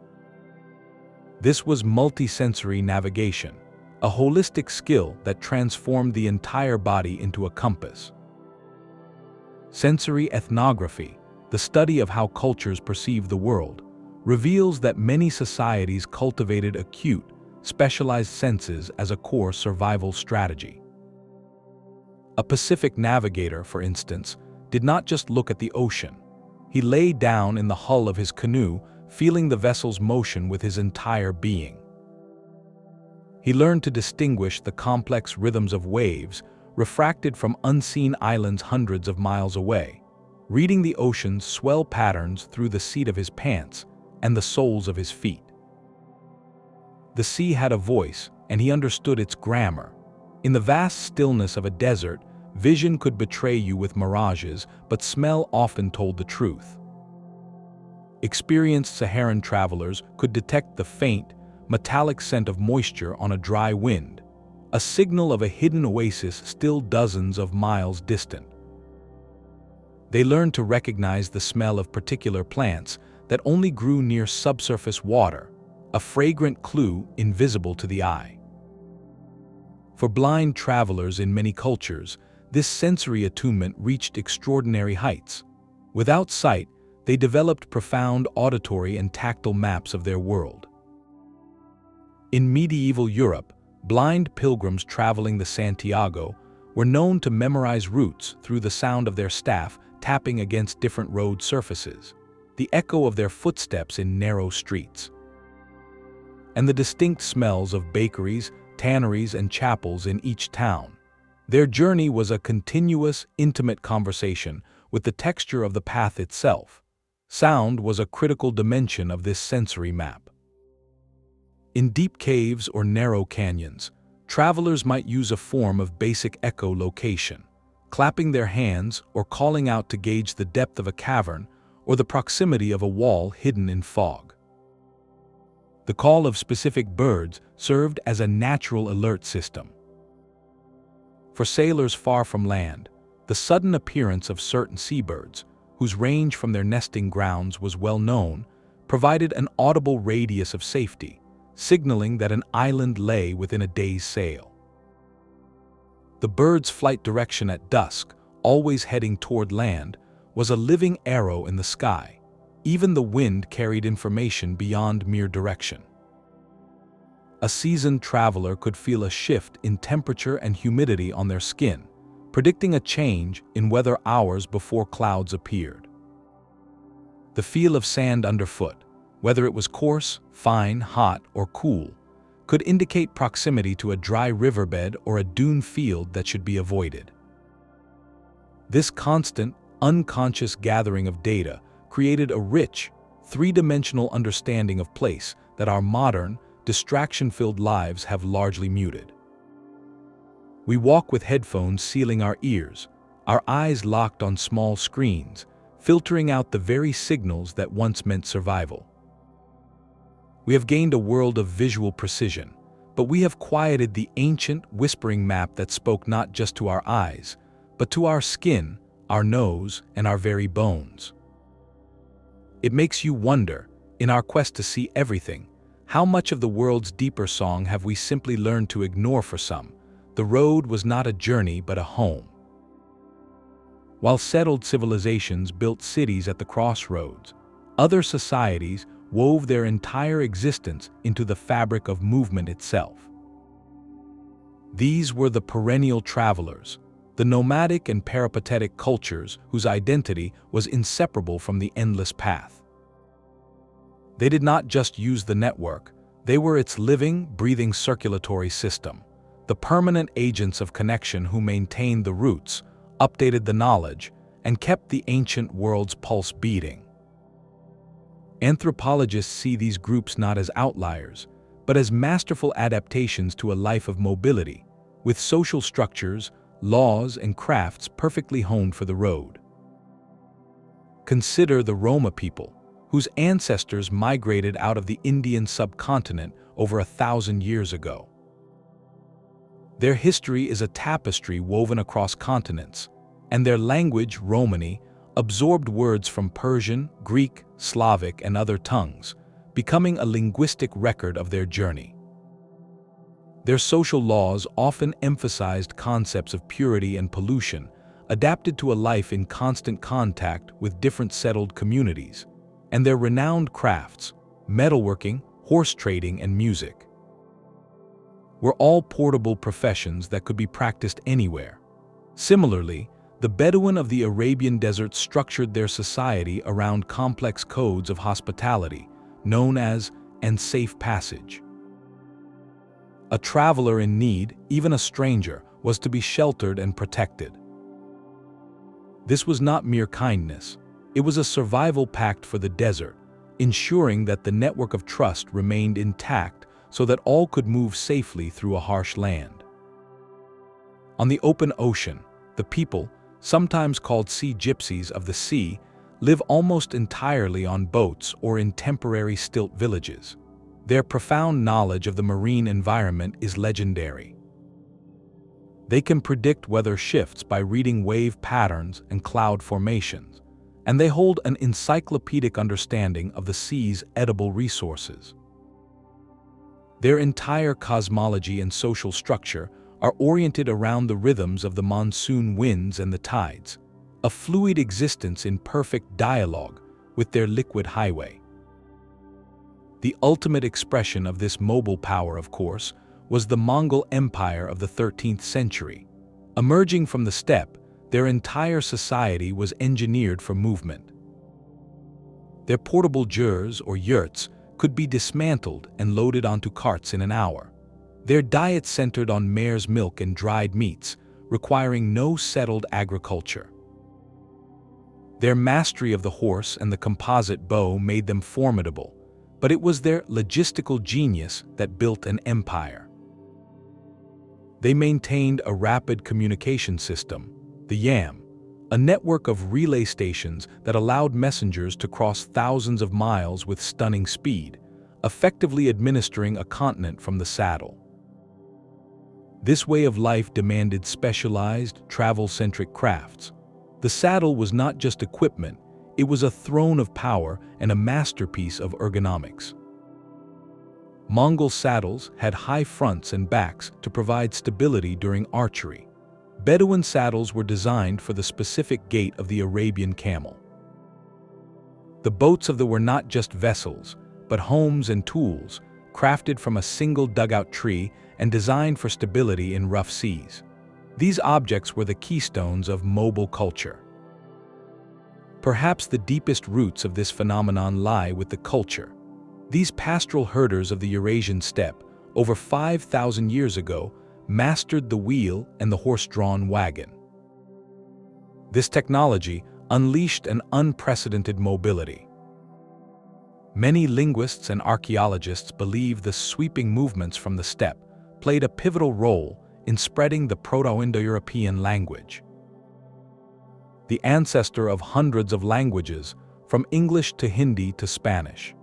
This was multisensory navigation, a holistic skill that transformed the entire body into a compass. Sensory ethnography, the study of how cultures perceive the world, reveals that many societies cultivated acute, specialized senses as a core survival strategy. A Pacific navigator, for instance, did not just look at the ocean. He lay down in the hull of his canoe, feeling the vessel's motion with his entire being. He learned to distinguish the complex rhythms of waves refracted from unseen islands hundreds of miles away, reading the ocean's swell patterns through the seat of his pants and the soles of his feet. The sea had a voice, and he understood its grammar. In the vast stillness of a desert, vision could betray you with mirages, but smell often told the truth. Experienced Saharan travelers could detect the faint, metallic scent of moisture on a dry wind, a signal of a hidden oasis still dozens of miles distant. They learned to recognize the smell of particular plants that only grew near subsurface water, a fragrant clue invisible to the eye. For blind travelers in many cultures, this sensory attunement reached extraordinary heights. Without sight, they developed profound auditory and tactile maps of their world. In medieval Europe, blind pilgrims traveling the Santiago were known to memorize routes through the sound of their staff tapping against different road surfaces, the echo of their footsteps in narrow streets, and the distinct smells of bakeries, tanneries, and chapels in each town. Their journey was a continuous, intimate conversation with the texture of the path itself. Sound was a critical dimension of this sensory map. In deep caves or narrow canyons, travelers might use a form of basic echolocation, clapping their hands or calling out to gauge the depth of a cavern or the proximity of a wall hidden in fog. The call of specific birds served as a natural alert system. For sailors far from land, the sudden appearance of certain seabirds, whose range from their nesting grounds was well known, provided an audible radius of safety, signaling that an island lay within a day's sail. The bird's flight direction at dusk, always heading toward land, was a living arrow in the sky. Even the wind carried information beyond mere direction. A seasoned traveler could feel a shift in temperature and humidity on their skin, predicting a change in weather hours before clouds appeared. The feel of sand underfoot, whether it was coarse, fine, hot, or cool, could indicate proximity to a dry riverbed or a dune field that should be avoided. This constant, unconscious gathering of data created a rich, three-dimensional understanding of place that our modern, distraction-filled lives have largely muted. We walk with headphones sealing our ears, our eyes locked on small screens, filtering out the very signals that once meant survival. We have gained a world of visual precision, but we have quieted the ancient, whispering map that spoke not just to our eyes, but to our skin, our nose, and our very bones. It makes you wonder, in our quest to see everything, how much of the world's deeper song have we simply learned to ignore for some? The road was not a journey but a home. While settled civilizations built cities at the crossroads, other societies wove their entire existence into the fabric of movement itself. These were the perennial travelers, the nomadic and peripatetic cultures whose identity was inseparable from the endless path. They did not just use the network, they were its living, breathing circulatory system, the permanent agents of connection who maintained the routes, updated the knowledge, and kept the ancient world's pulse beating. Anthropologists see these groups not as outliers, but as masterful adaptations to a life of mobility, with social structures, laws, and crafts perfectly honed for the road. Consider the Roma people, whose ancestors migrated out of the Indian subcontinent over 1,000 years ago. Their history is a tapestry woven across continents, and their language, Romani, absorbed words from Persian, Greek, Slavic, and other tongues, becoming a linguistic record of their journey. Their social laws often emphasized concepts of purity and pollution, adapted to a life in constant contact with different settled communities, and their renowned crafts, metalworking, horse trading, and music, were all portable professions that could be practiced anywhere. Similarly, the Bedouin of the Arabian desert structured their society around complex codes of hospitality, known as "and safe passage." A traveler in need, even a stranger, was to be sheltered and protected. This was not mere kindness, it was a survival pact for the desert, ensuring that the network of trust remained intact so that all could move safely through a harsh land. On the open ocean, the people, sometimes called sea gypsies of the sea, live almost entirely on boats or in temporary stilt villages. Their profound knowledge of the marine environment is legendary. They can predict weather shifts by reading wave patterns and cloud formations, and they hold an encyclopedic understanding of the sea's edible resources. Their entire cosmology and social structure are oriented around the rhythms of the monsoon winds and the tides, a fluid existence in perfect dialogue with their liquid highway. The ultimate expression of this mobile power, of course, was the Mongol Empire of the 13th century. Emerging from the steppe, their entire society was engineered for movement. Their portable jurs or yurts could be dismantled and loaded onto carts in an hour. Their diet centered on mare's milk and dried meats, requiring no settled agriculture. Their mastery of the horse and the composite bow made them formidable, but it was their logistical genius that built an empire. They maintained a rapid communication system, the YAM, a network of relay stations that allowed messengers to cross thousands of miles with stunning speed, effectively administering a continent from the saddle. This way of life demanded specialized, travel-centric crafts. The saddle was not just equipment, it was a throne of power and a masterpiece of ergonomics. Mongol saddles had high fronts and backs to provide stability during archery. Bedouin saddles were designed for the specific gait of the Arabian camel. The boats of them were not just vessels, but homes and tools, crafted from a single dugout tree and designed for stability in rough seas. These objects were the keystones of mobile culture. Perhaps the deepest roots of this phenomenon lie with the culture. These pastoral herders of the Eurasian steppe, over 5,000 years ago, mastered the wheel and the horse-drawn wagon. This technology unleashed an unprecedented mobility. Many linguists and archaeologists believe the sweeping movements from the steppe played a pivotal role in spreading the Proto-Indo-European language. The ancestor of hundreds of languages, from English to Hindi to Spanish.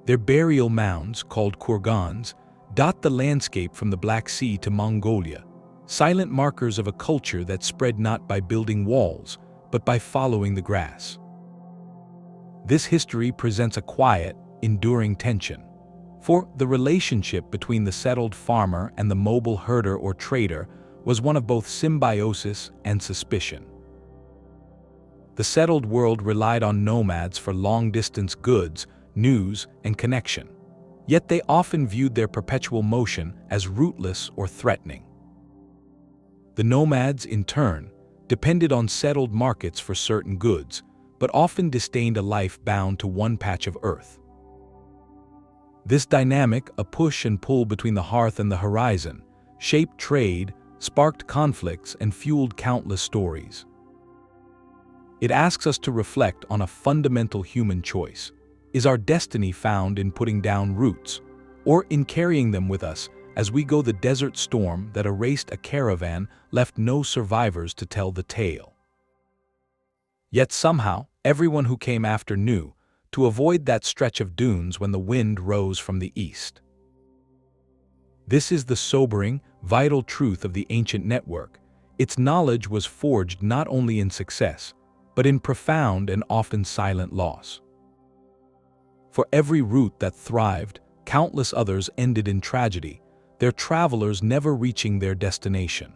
Their burial mounds, called kurgans, dot the landscape from the Black Sea to Mongolia, silent markers of a culture that spread not by building walls, but by following the grass. This history presents a quiet, enduring tension. For the relationship between the settled farmer and the mobile herder or trader was one of both symbiosis and suspicion. The settled world relied on nomads for long-distance goods, news, and connection. Yet they often viewed their perpetual motion as rootless or threatening. The nomads, in turn, depended on settled markets for certain goods, but often disdained a life bound to one patch of earth. This dynamic, a push and pull between the hearth and the horizon, shaped trade, sparked conflicts, and fueled countless stories. It asks us to reflect on a fundamental human choice. Is our destiny found in putting down roots, or in carrying them with us as we go the desert storm that erased a caravan, left no survivors to tell the tale? Yet somehow, everyone who came after knew to avoid that stretch of dunes when the wind rose from the east. This is the sobering, vital truth of the ancient network. Its knowledge was forged not only in success, but in profound and often silent loss. For every route that thrived, countless others ended in tragedy, their travelers never reaching their destination.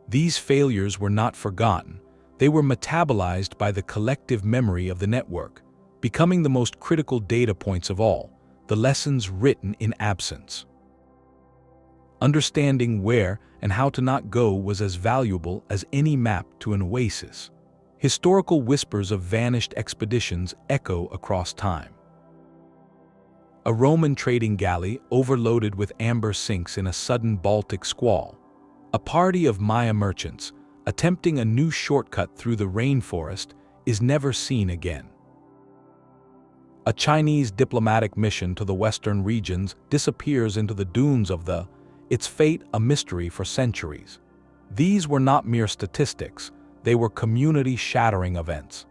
These failures were not forgotten. They were metabolized by the collective memory of the network, becoming the most critical data points of all, the lessons written in absence. Understanding where and how to not go was as valuable as any map to an oasis. Historical whispers of vanished expeditions echo across time. A Roman trading galley overloaded with amber sinks in a sudden Baltic squall. A party of Maya merchants, attempting a new shortcut through the rainforest, is never seen again. A Chinese diplomatic mission to the western regions disappears into the dunes of its fate a mystery for centuries. These were not mere statistics, they were community-shattering events.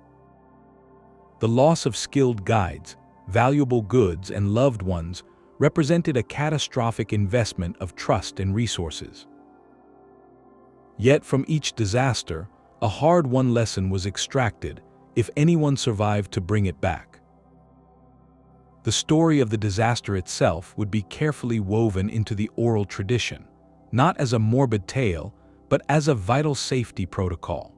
The loss of skilled guides, valuable goods, and loved ones represented a catastrophic investment of trust and resources. Yet from each disaster, a hard-won lesson was extracted if anyone survived to bring it back. The story of the disaster itself would be carefully woven into the oral tradition, not as a morbid tale, but as a vital safety protocol.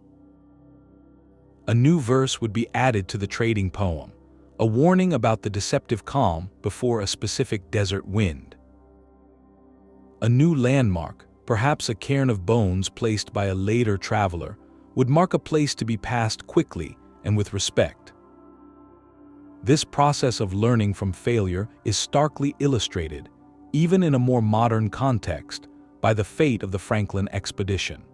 A new verse would be added to the trading poem, a warning about the deceptive calm before a specific desert wind. A new landmark, perhaps a cairn of bones placed by a later traveler, would mark a place to be passed quickly and with respect. This process of learning from failure is starkly illustrated, even in a more modern context, by the fate of the Franklin expedition.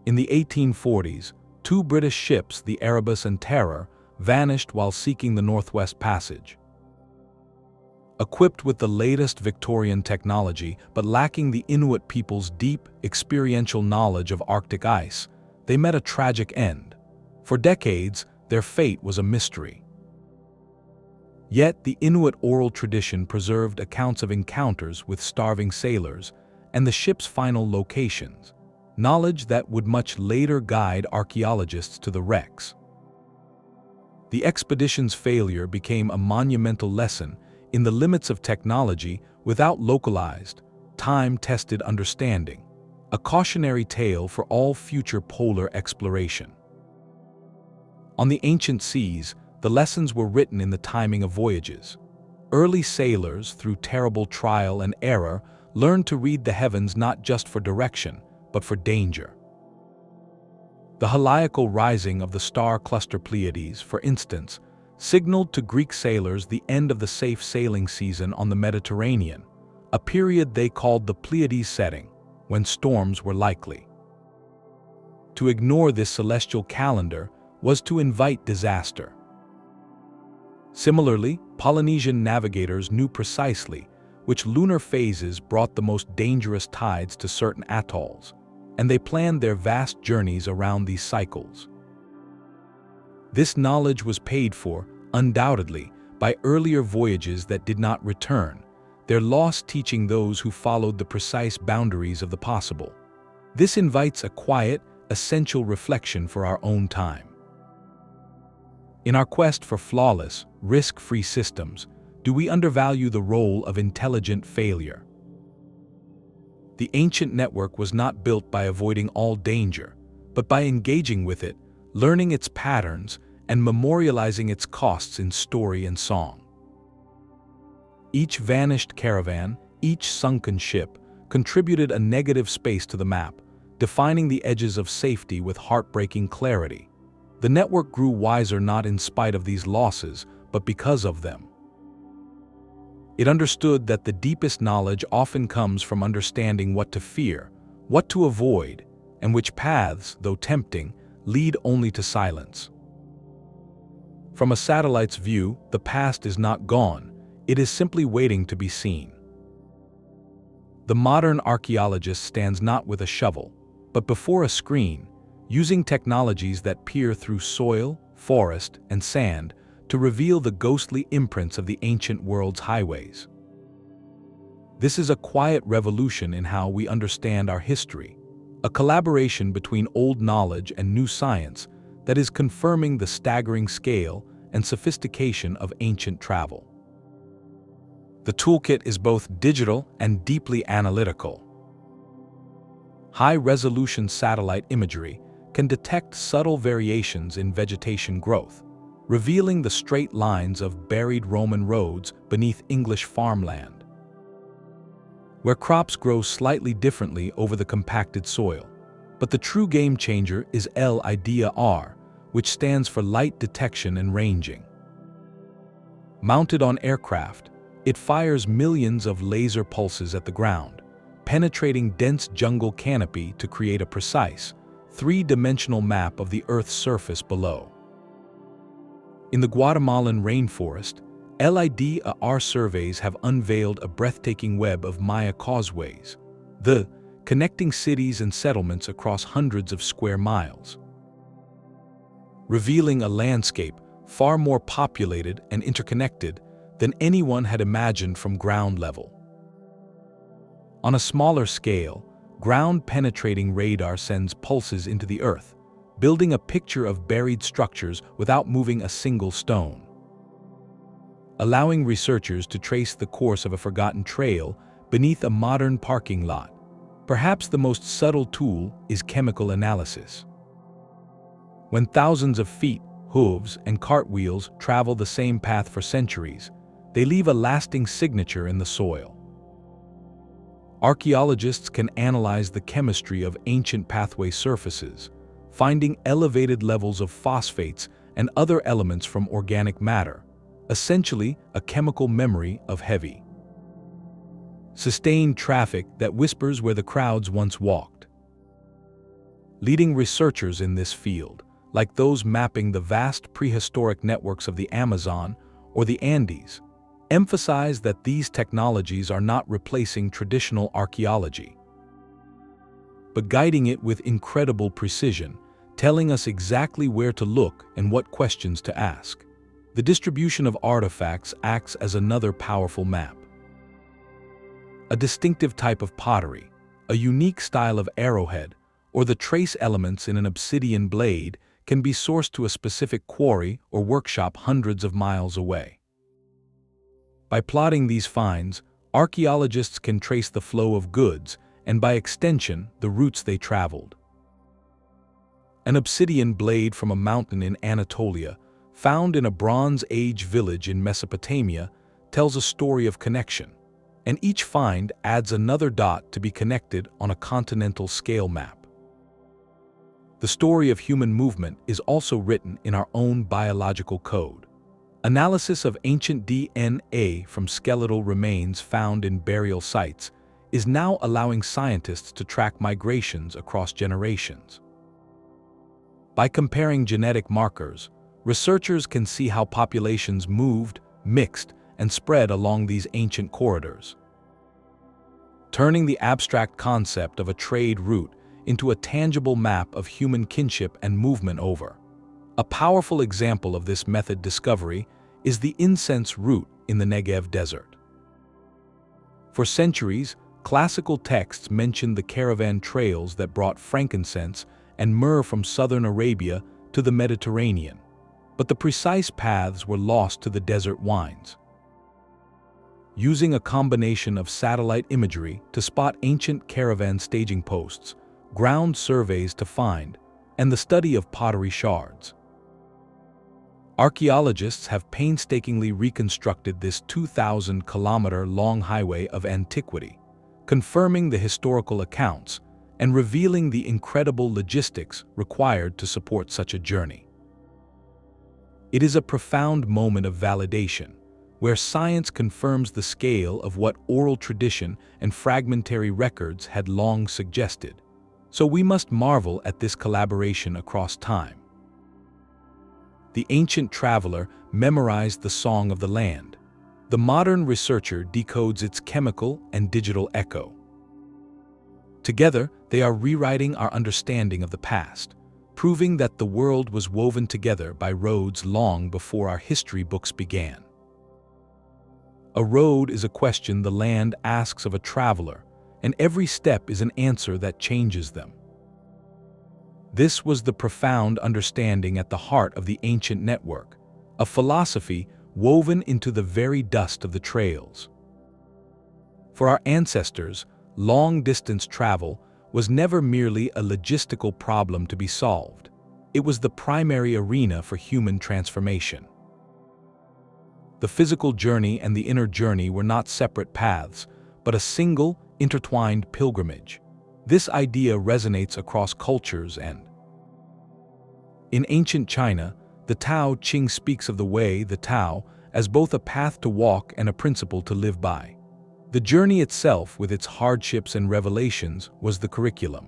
In the 1840s, two British ships, the Erebus and Terror, vanished while seeking the Northwest Passage. Equipped with the latest Victorian technology but lacking the Inuit people's deep, experiential knowledge of Arctic ice, they met a tragic end. For decades, their fate was a mystery. Yet the Inuit oral tradition preserved accounts of encounters with starving sailors and the ship's final locations, knowledge that would much later guide archaeologists to the wrecks. The expedition's failure became a monumental lesson in the limits of technology without localized, time-tested understanding, a cautionary tale for all future polar exploration. On the ancient seas, the lessons were written in the timing of voyages. Early sailors, through terrible trial and error, learned to read the heavens not just for direction, but for danger. The heliacal rising of the star cluster Pleiades, for instance, signaled to Greek sailors the end of the safe sailing season on the Mediterranean, a period they called the Pleiades setting, when storms were likely. To ignore this celestial calendar was to invite disaster. Similarly, Polynesian navigators knew precisely which lunar phases brought the most dangerous tides to certain atolls, and they planned their vast journeys around these cycles. This knowledge was paid for, undoubtedly, by earlier voyages that did not return, their loss teaching those who followed the precise boundaries of the possible. This invites a quiet, essential reflection for our own time. In our quest for flawless, risk-free systems, do we undervalue the role of intelligent failure? The ancient network was not built by avoiding all danger, but by engaging with it, learning its patterns, and memorializing its costs in story and song. Each vanished caravan, each sunken ship, contributed a negative space to the map, defining the edges of safety with heartbreaking clarity. The network grew wiser not in spite of these losses, but because of them. It understood that the deepest knowledge often comes from understanding what to fear, what to avoid, and which paths, though tempting, lead only to silence. From a satellite's view, the past is not gone, it is simply waiting to be seen. The modern archaeologist stands not with a shovel, but before a screen, using technologies that peer through soil, forest, and sand to reveal the ghostly imprints of the ancient world's highways. This is a quiet revolution in how we understand our history, a collaboration between old knowledge and new science that is confirming the staggering scale and sophistication of ancient travel. The toolkit is both digital and deeply analytical. High-resolution satellite imagery can detect subtle variations in vegetation growth, revealing the straight lines of buried Roman roads beneath English farmland, where crops grow slightly differently over the compacted soil. But the true game changer is LIDAR, which stands for Light Detection and Ranging. Mounted on aircraft, it fires millions of laser pulses at the ground, penetrating dense jungle canopy to create a precise, three-dimensional map of the Earth's surface below. In the Guatemalan rainforest, LIDAR surveys have unveiled a breathtaking web of Maya causeways, connecting cities and settlements across hundreds of square miles, revealing a landscape far more populated and interconnected than anyone had imagined from ground level. On a smaller scale, ground-penetrating radar sends pulses into the earth, building a picture of buried structures without moving a single stone, allowing researchers to trace the course of a forgotten trail beneath a modern parking lot. Perhaps the most subtle tool is chemical analysis. When thousands of feet, hooves, and cartwheels travel the same path for centuries, they leave a lasting signature in the soil. Archaeologists can analyze the chemistry of ancient pathway surfaces, finding elevated levels of phosphates and other elements from organic matter, essentially a chemical memory of heavy, sustained traffic that whispers where the crowds once walked. Leading researchers in this field, like those mapping the vast prehistoric networks of the Amazon or the Andes, emphasize that these technologies are not replacing traditional archaeology, but guiding it with incredible precision, telling us exactly where to look and what questions to ask. the distribution of artifacts acts as another powerful map. A distinctive type of pottery, a unique style of arrowhead, or the trace elements in an obsidian blade can be sourced to a specific quarry or workshop hundreds of miles away. By plotting these finds, archaeologists can trace the flow of goods and, by extension, the routes they traveled. An obsidian blade from a mountain in Anatolia, found in a Bronze Age village in Mesopotamia, tells a story of connection, and each find adds another dot to be connected on a continental scale map. The story of human movement is also written in our own biological code. Analysis of ancient DNA from skeletal remains found in burial sites is now allowing scientists to track migrations across generations. By comparing genetic markers, researchers can see how populations moved, mixed, and spread along these ancient corridors, turning the abstract concept of a trade route into a tangible map of human kinship and movement over. A powerful example of this method discovery is the incense route in the Negev desert. For centuries, classical texts mentioned the caravan trails that brought frankincense and myrrh from southern Arabia to the Mediterranean, but the precise paths were lost to the desert winds. Using a combination of satellite imagery to spot ancient caravan staging posts, ground surveys to find, and the study of pottery shards, archaeologists have painstakingly reconstructed this 2,000-kilometer-long highway of antiquity, confirming the historical accounts and revealing the incredible logistics required to support such a journey. It is a profound moment of validation, where science confirms the scale of what oral tradition and fragmentary records had long suggested. So we must marvel at this collaboration across time. The ancient traveler memorized the song of the land. The modern researcher decodes its chemical and digital echo. Together, they are rewriting our understanding of the past, proving that the world was woven together by roads long before our history books began. A road is a question the land asks of a traveler, and every step is an answer that changes them. This was the profound understanding at the heart of the ancient network, a philosophy woven into the very dust of the trails. For our ancestors, long-distance travel was never merely a logistical problem to be solved. It was the primary arena for human transformation. The physical journey and the inner journey were not separate paths, but a single, intertwined pilgrimage. This idea resonates across cultures and in ancient China, the Tao Te Ching speaks of the way, the Tao, as both a path to walk and a principle to live by. The journey itself, with its hardships and revelations, was the curriculum.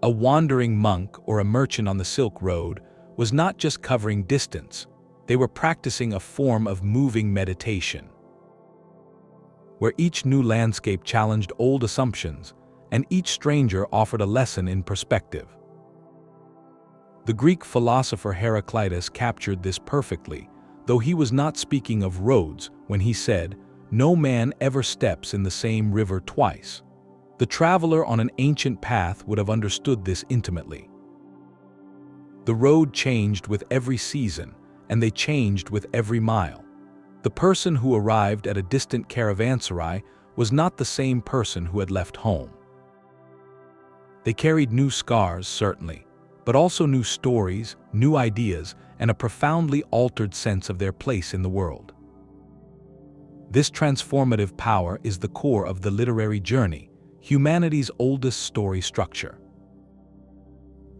A wandering monk or a merchant on the Silk Road was not just covering distance, they were practicing a form of moving meditation, where each new landscape challenged old assumptions, and each stranger offered a lesson in perspective. The Greek philosopher Heraclitus captured this perfectly, though he was not speaking of roads when he said, "No man ever steps in the same river twice." The traveler on an ancient path would have understood this intimately. The road changed with every season, and they changed with every mile. The person who arrived at a distant caravanserai was not the same person who had left home. They carried new scars, certainly, but also new stories, new ideas, and a profoundly altered sense of their place in the world. This transformative power is the core of the literary journey, humanity's oldest story structure.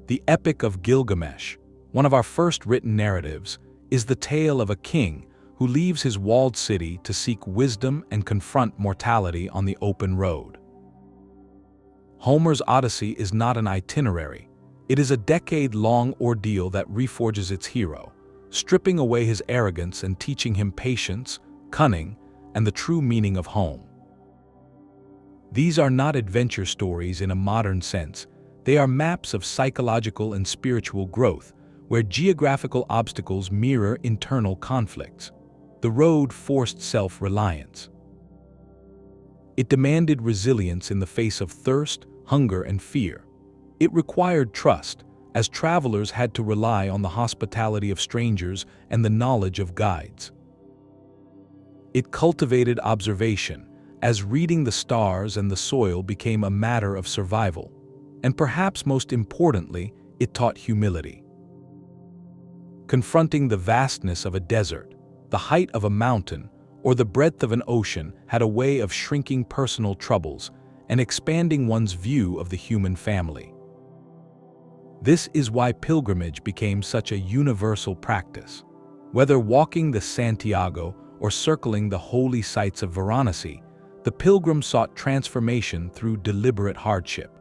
The Epic of Gilgamesh, one of our first written narratives, is the tale of a king who leaves his walled city to seek wisdom and confront mortality on the open road. Homer's Odyssey is not an itinerary. It is a decade-long ordeal that reforges its hero, stripping away his arrogance and teaching him patience, cunning, and the true meaning of home. These are not adventure stories in a modern sense. They are maps of psychological and spiritual growth, where geographical obstacles mirror internal conflicts. The road forced self-reliance. It demanded resilience in the face of thirst, hunger, and fear. It required trust, as travelers had to rely on the hospitality of strangers and the knowledge of guides. It cultivated observation, as reading the stars and the soil became a matter of survival. And perhaps most importantly, it taught humility. Confronting the vastness of a desert, the height of a mountain, or the breadth of an ocean had a way of shrinking personal troubles and expanding one's view of the human family. This is why pilgrimage became such a universal practice. Whether walking the Santiago or circling the holy sites of Varanasi, the pilgrim sought transformation through deliberate hardship.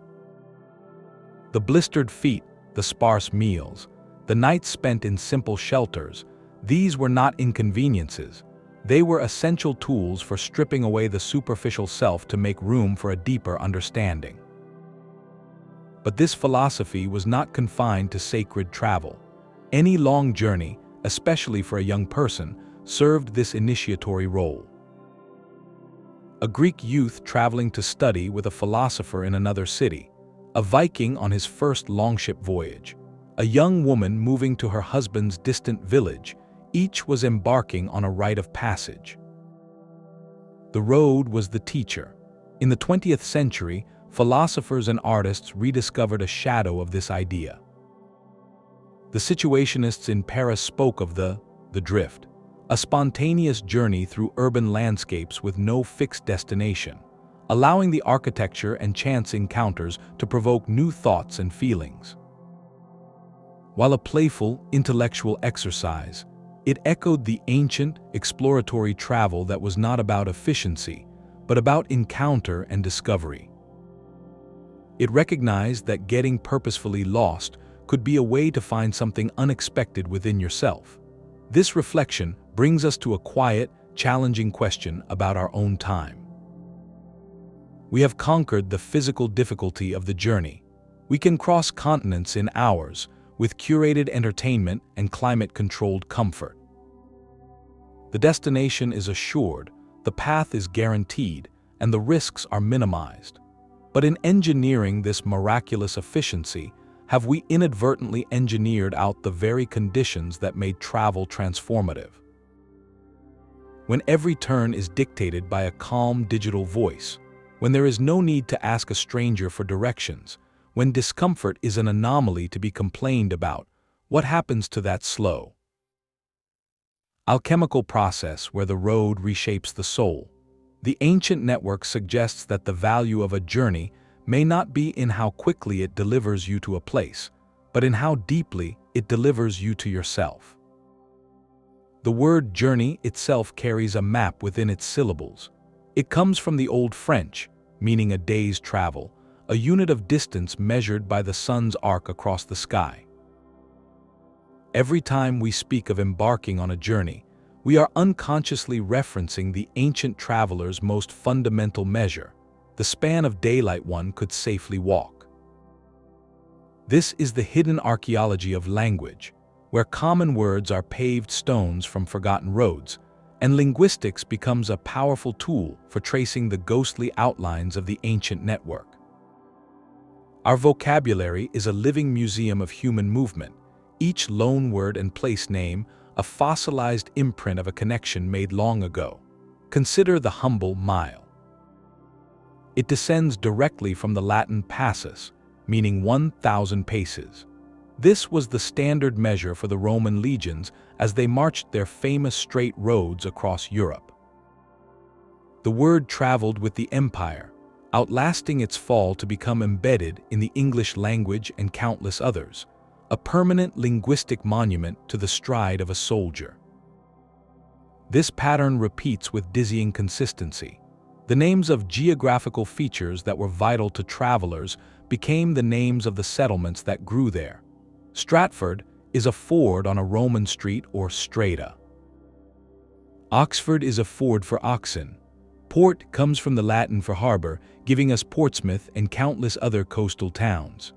The blistered feet, the sparse meals, the nights spent in simple shelters, these were not inconveniences. They were essential tools for stripping away the superficial self to make room for a deeper understanding. But this philosophy was not confined to sacred travel. Any long journey, especially for a young person, served this initiatory role. A Greek youth traveling to study with a philosopher in another city, a Viking on his first longship voyage, a young woman moving to her husband's distant village, each was embarking on a rite of passage. The road was the teacher. In the 20th century, philosophers and artists rediscovered a shadow of this idea. The situationists in Paris spoke of the drift, a spontaneous journey through urban landscapes with no fixed destination, allowing the architecture and chance encounters to provoke new thoughts and feelings. While a playful, intellectual exercise, it echoed the ancient, exploratory travel that was not about efficiency, but about encounter and discovery. It recognized that getting purposefully lost could be a way to find something unexpected within yourself. This reflection brings us to a quiet, challenging question about our own time. We have conquered the physical difficulty of the journey. We can cross continents in hours, with curated entertainment and climate-controlled comfort. The destination is assured, the path is guaranteed, and the risks are minimized. But in engineering this miraculous efficiency, have we inadvertently engineered out the very conditions that made travel transformative? When every turn is dictated by a calm digital voice, when there is no need to ask a stranger for directions, when discomfort is an anomaly to be complained about, what happens to that slow, alchemical process where the road reshapes the soul? The ancient network suggests that the value of a journey may not be in how quickly it delivers you to a place, but in how deeply it delivers you to yourself. The word journey itself carries a map within its syllables. It comes from the Old French, meaning a day's travel, a unit of distance measured by the sun's arc across the sky. Every time we speak of embarking on a journey, we are unconsciously referencing the ancient traveler's most fundamental measure, the span of daylight one could safely walk. This is the hidden archaeology of language, where common words are paved stones from forgotten roads, and linguistics becomes a powerful tool for tracing the ghostly outlines of the ancient network. Our vocabulary is a living museum of human movement, each loan word and place name a fossilized imprint of a connection made long ago. Consider the humble mile. It descends directly from the Latin passus, meaning 1,000 paces. This was the standard measure for the Roman legions as they marched their famous straight roads across Europe. The word traveled with the empire, outlasting its fall to become embedded in the English language and countless others, a permanent linguistic monument to the stride of a soldier. This pattern repeats with dizzying consistency. The names of geographical features that were vital to travelers became the names of the settlements that grew there. Stratford is a ford on a Roman street or strata. Oxford is a ford for oxen. Port comes from the Latin for harbor, giving us Portsmouth and countless other coastal towns.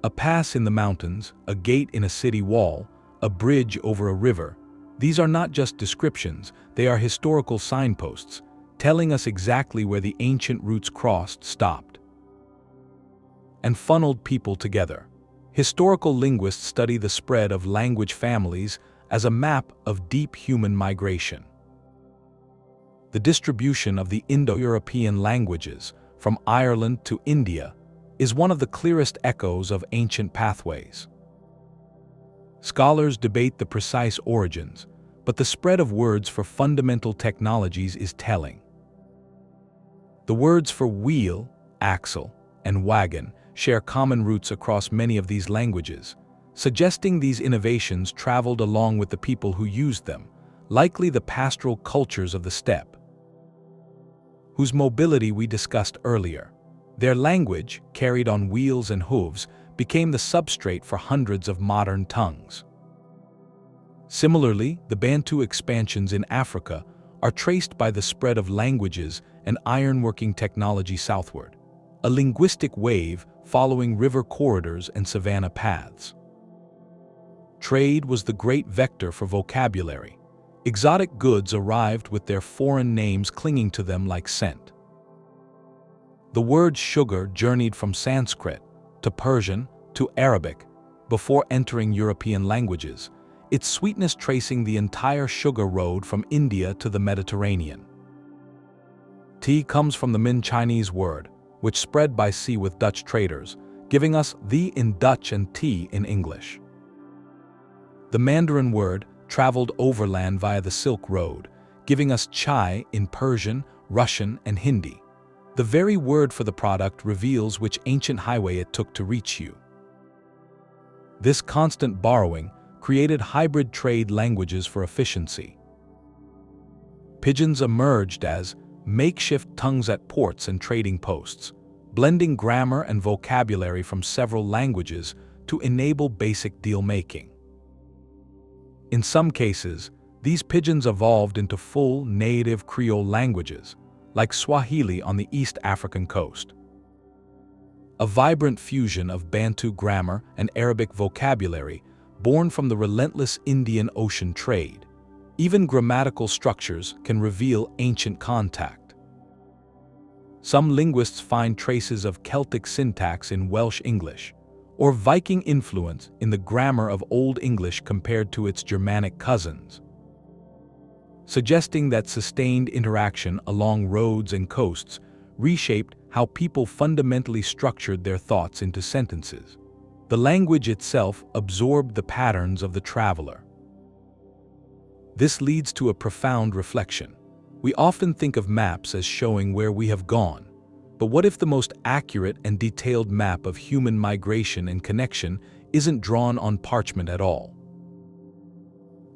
A pass in the mountains, a gate in a city wall, a bridge over a river. These are not just descriptions, they are historical signposts, telling us exactly where the ancient routes crossed, stopped, and funneled people together. Historical linguists study the spread of language families as a map of deep human migration. The distribution of the Indo-European languages, from Ireland to India, is one of the clearest echoes of ancient pathways. Scholars debate the precise origins, but the spread of words for fundamental technologies is telling. The words for wheel, axle, and wagon share common roots across many of these languages, suggesting these innovations traveled along with the people who used them, likely the pastoral cultures of the steppe, whose mobility we discussed earlier. Their language, carried on wheels and hooves, became the substrate for hundreds of modern tongues. Similarly, the Bantu expansions in Africa are traced by the spread of languages and ironworking technology southward, a linguistic wave following river corridors and savanna paths. Trade was the great vector for vocabulary. Exotic goods arrived with their foreign names clinging to them like scent. The word sugar journeyed from Sanskrit to Persian to Arabic before entering European languages, its sweetness tracing the entire sugar road from India to the Mediterranean. Tea comes from the Min Chinese word, which spread by sea with Dutch traders, giving us the in Dutch and tea in English. The Mandarin word traveled overland via the Silk Road, giving us chai in Persian, Russian, and Hindi. The very word for the product reveals which ancient highway it took to reach you. This constant borrowing created hybrid trade languages for efficiency. Pidgins emerged as makeshift tongues at ports and trading posts, blending grammar and vocabulary from several languages to enable basic deal-making. In some cases, these pidgins evolved into full native Creole languages, like Swahili on the East African coast. A vibrant fusion of Bantu grammar and Arabic vocabulary born from the relentless Indian Ocean trade. Even grammatical structures can reveal ancient contact. Some linguists find traces of Celtic syntax in Welsh English, or Viking influence in the grammar of Old English compared to its Germanic cousins, suggesting that sustained interaction along roads and coasts reshaped how people fundamentally structured their thoughts into sentences. The language itself absorbed the patterns of the traveler. This leads to a profound reflection. We often think of maps as showing where we have gone, but what if the most accurate and detailed map of human migration and connection isn't drawn on parchment at all?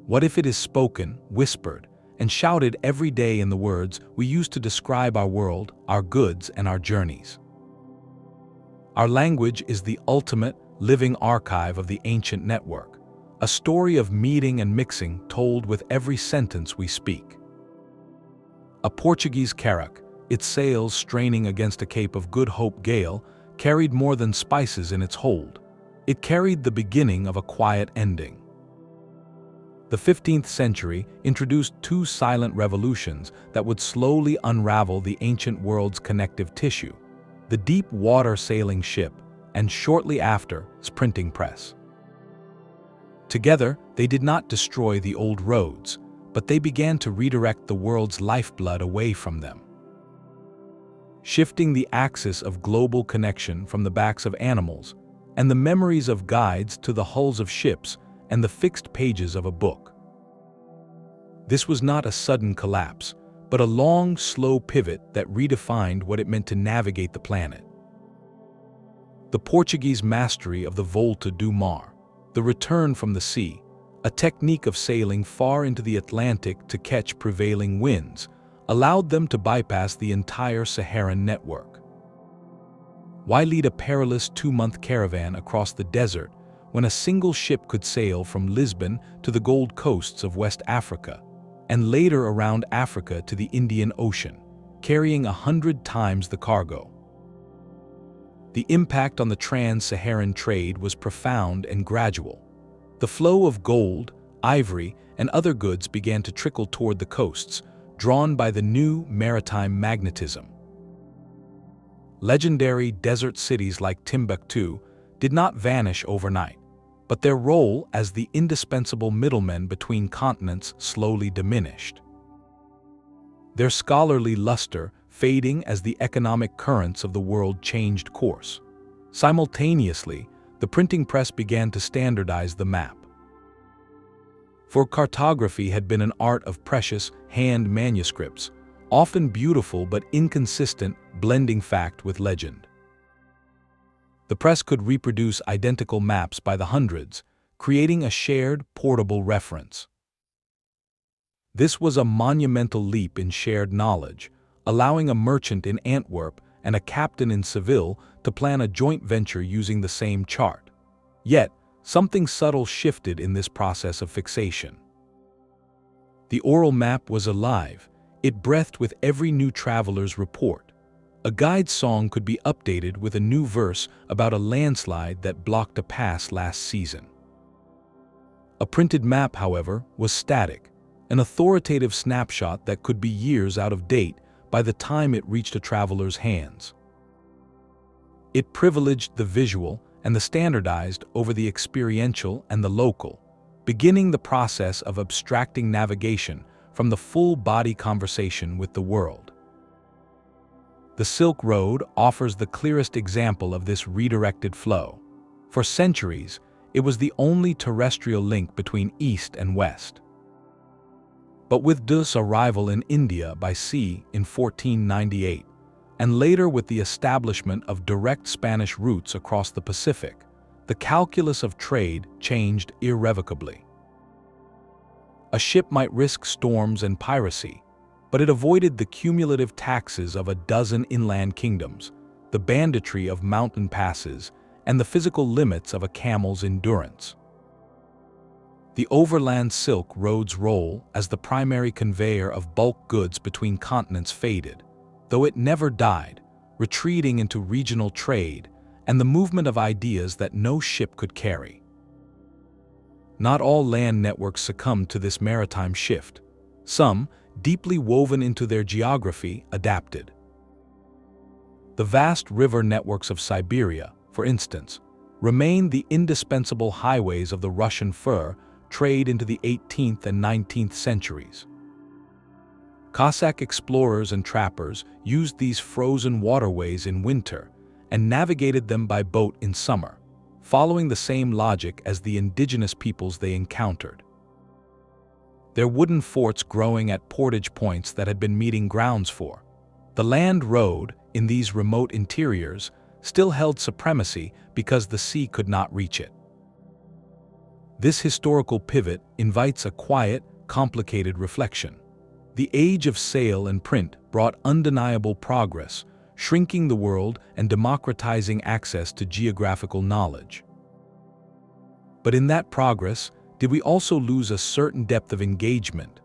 What if it is spoken, whispered, and shouted every day in the words we use to describe our world, our goods, and our journeys? Our language is the ultimate, living archive of the ancient network, a story of meeting and mixing told with every sentence we speak. A Portuguese carrack, its sails straining against a Cape of Good Hope gale, carried more than spices in its hold. It carried the beginning of a quiet ending. The 15th century introduced two silent revolutions that would slowly unravel the ancient world's connective tissue: the deep water sailing ship, and shortly after, printing press. Together, they did not destroy the old roads, but they began to redirect the world's lifeblood away from them, shifting the axis of global connection from the backs of animals and the memories of guides to the hulls of ships and the fixed pages of a book. This was not a sudden collapse, but a long, slow pivot that redefined what it meant to navigate the planet. The Portuguese mastery of the volta do mar, the return from the sea, a technique of sailing far into the Atlantic to catch prevailing winds, allowed them to bypass the entire Saharan network. Why lead a perilous 2-month caravan across the desert when a single ship could sail from Lisbon to the Gold Coasts of West Africa, and later around Africa to the Indian Ocean, carrying 100 times the cargo? The impact on the Trans-Saharan trade was profound and gradual. The flow of gold, ivory, and other goods began to trickle toward the coasts, drawn by the new maritime magnetism. Legendary desert cities like Timbuktu did not vanish overnight, but their role as the indispensable middlemen between continents slowly diminished. Their scholarly luster fading as the economic currents of the world changed course. Simultaneously, the printing press began to standardize the map. For cartography had been an art of precious hand manuscripts, often beautiful but inconsistent, blending fact with legend. The press could reproduce identical maps by the hundreds, creating a shared, portable reference. This was a monumental leap in shared knowledge, allowing a merchant in Antwerp and a captain in Seville to plan a joint venture using the same chart. Yet, something subtle shifted in this process of fixation. The oral map was alive. It breathed with every new traveler's report. A guide's song could be updated with a new verse about a landslide that blocked a pass last season. A printed map, however, was static, an authoritative snapshot that could be years out of date by the time it reached a traveler's hands. It privileged the visual and the standardized over the experiential and the local, beginning the process of abstracting navigation from the full-body conversation with the world. The Silk Road offers the clearest example of this redirected flow. For centuries, it was the only terrestrial link between East and West. But with D'Ur's arrival in India by sea in 1498, and later with the establishment of direct Spanish routes across the Pacific, the calculus of trade changed irrevocably. A ship might risk storms and piracy, but it avoided the cumulative taxes of a dozen inland kingdoms, the banditry of mountain passes, and the physical limits of a camel's endurance. The overland Silk Road's role as the primary conveyor of bulk goods between continents faded, though it never died, retreating into regional trade and the movement of ideas that no ship could carry. Not all land networks succumbed to this maritime shift. Some, deeply woven into their geography, adapted. The vast river networks of Siberia, for instance, remain the indispensable highways of the Russian fur trade into the 18th and 19th centuries. Cossack explorers and trappers used these frozen waterways in winter and navigated them by boat in summer, following the same logic as the indigenous peoples they encountered. Their wooden forts growing at portage points that had been meeting grounds for. The land road, in these remote interiors, still held supremacy because the sea could not reach it. This historical pivot invites a quiet, complicated reflection. The age of sail and print brought undeniable progress, shrinking the world and democratizing access to geographical knowledge. But in that progress, did we also lose a certain depth of engagement?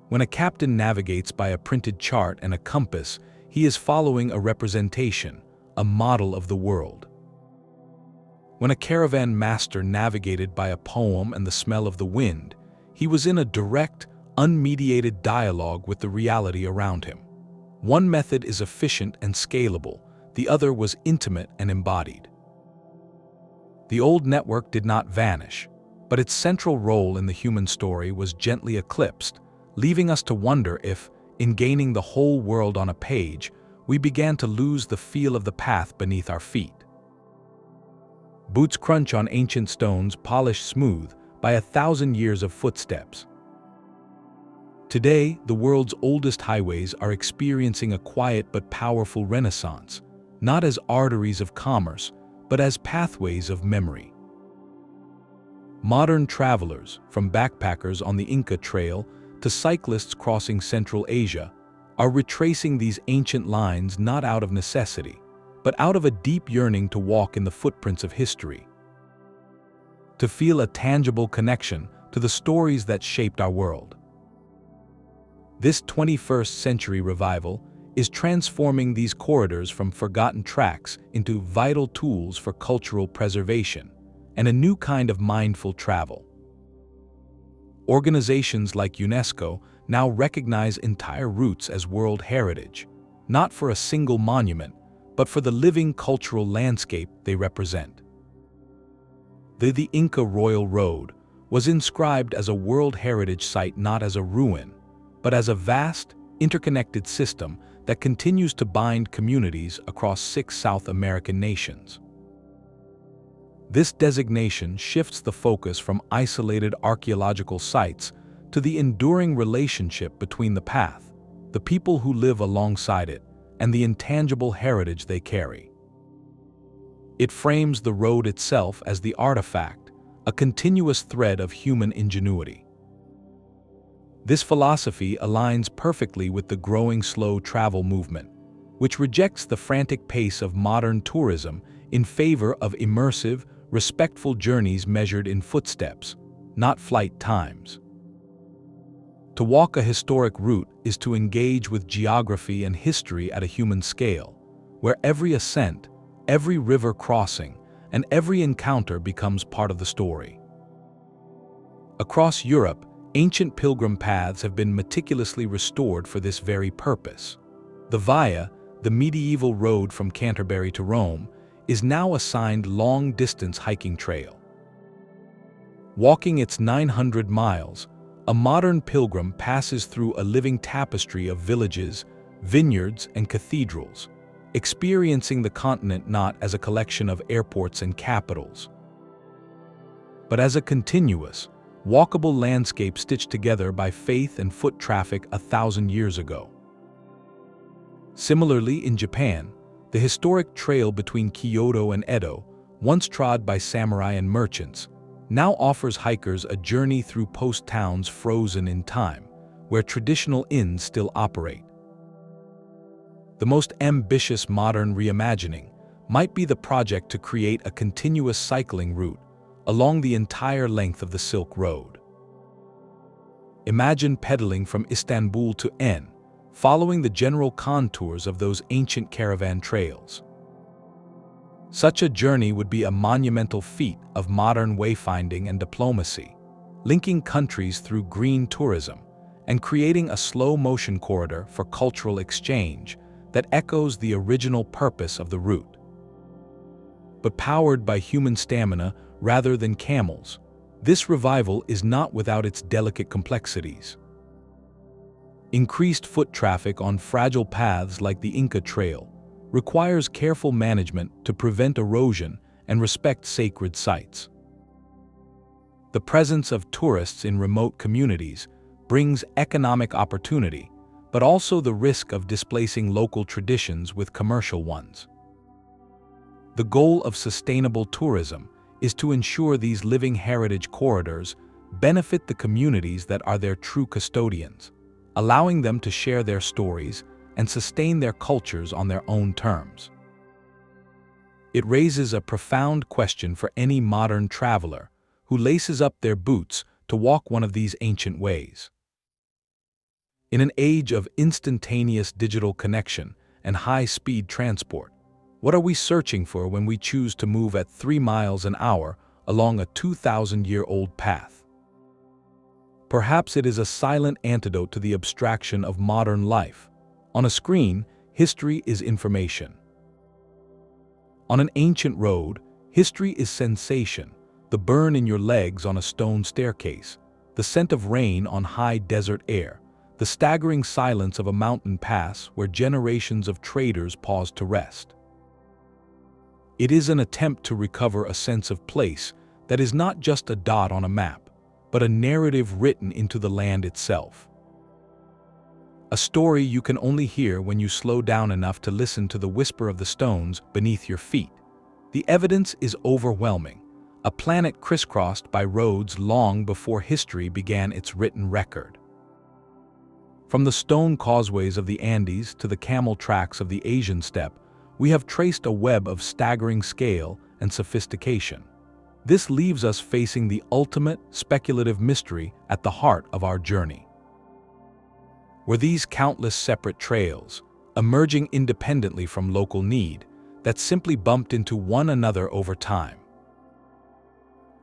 When a captain navigates by a printed chart and a compass, he is following a representation, a model of the world. When a caravan master navigated by a poem and the smell of the wind, he was in a direct, unmediated dialogue with the reality around him. One method is efficient and scalable, the other was intimate and embodied. The old network did not vanish, but its central role in the human story was gently eclipsed, leaving us to wonder if, in gaining the whole world on a page, we began to lose the feel of the path beneath our feet. Boots crunch on ancient stones polished smooth by 1,000 years of footsteps. Today, the world's oldest highways are experiencing a quiet but powerful renaissance, not as arteries of commerce, but as pathways of memory. Modern travelers, from backpackers on the Inca Trail to cyclists crossing Central Asia, are retracing these ancient lines not out of necessity, but out of a deep yearning to walk in the footprints of history, to feel a tangible connection to the stories that shaped our world. This 21st century revival is transforming these corridors from forgotten tracks into vital tools for cultural preservation and a new kind of mindful travel. Organizations like UNESCO now recognize entire routes as World Heritage, not for a single monument, but for the living cultural landscape they represent. The Inca Royal Road was inscribed as a World Heritage Site not as a ruin, but as a vast, interconnected system that continues to bind communities across 6 South American nations. This designation shifts the focus from isolated archaeological sites to the enduring relationship between the path, the people who live alongside it, and the intangible heritage they carry. It frames the road itself as the artifact, a continuous thread of human ingenuity. This philosophy aligns perfectly with the growing slow travel movement, which rejects the frantic pace of modern tourism in favor of immersive, respectful journeys measured in footsteps, not flight times. To walk a historic route is to engage with geography and history at a human scale, where every ascent, every river crossing, and every encounter becomes part of the story. Across Europe, ancient pilgrim paths have been meticulously restored for this very purpose. The Via, the medieval road from Canterbury to Rome, is now assigned long-distance hiking trail. Walking its 900 miles, a modern pilgrim passes through a living tapestry of villages, vineyards, and cathedrals, experiencing the continent not as a collection of airports and capitals, but as a continuous, walkable landscape stitched together by faith and foot traffic 1,000 years ago. Similarly, in Japan, the historic trail between Kyoto and Edo, once trod by samurai and merchants, now offers hikers a journey through post-towns frozen in time, where traditional inns still operate. The most ambitious modern reimagining might be the project to create a continuous cycling route along the entire length of the Silk Road. Imagine pedaling from Istanbul to N, following the general contours of those ancient caravan trails. Such a journey would be a monumental feat of modern wayfinding and diplomacy, linking countries through green tourism and creating a slow-motion corridor for cultural exchange that echoes the original purpose of the route. But powered by human stamina rather than camels, this revival is not without its delicate complexities. Increased foot traffic on fragile paths like the Inca Trail requires careful management to prevent erosion and respect sacred sites. The presence of tourists in remote communities brings economic opportunity, but also the risk of displacing local traditions with commercial ones. The goal of sustainable tourism is to ensure these living heritage corridors benefit the communities that are their true custodians, allowing them to share their stories and sustain their cultures on their own terms. It raises a profound question for any modern traveler who laces up their boots to walk one of these ancient ways. In an age of instantaneous digital connection and high-speed transport, what are we searching for when we choose to move at 3 miles an hour along a 2,000-year-old path? Perhaps it is a silent antidote to the abstraction of modern life. On a screen, history is information. On an ancient road, history is sensation, the burn in your legs on a stone staircase, the scent of rain on high desert air, the staggering silence of a mountain pass where generations of traders paused to rest. It is an attempt to recover a sense of place that is not just a dot on a map, but a narrative written into the land itself. A story you can only hear when you slow down enough to listen to the whisper of the stones beneath your feet. The evidence is overwhelming, a planet crisscrossed by roads long before history began its written record. From the stone causeways of the Andes to the camel tracks of the Asian steppe, we have traced a web of staggering scale and sophistication. This leaves us facing the ultimate speculative mystery at the heart of our journey. Were these countless separate trails, emerging independently from local need, that simply bumped into one another over time?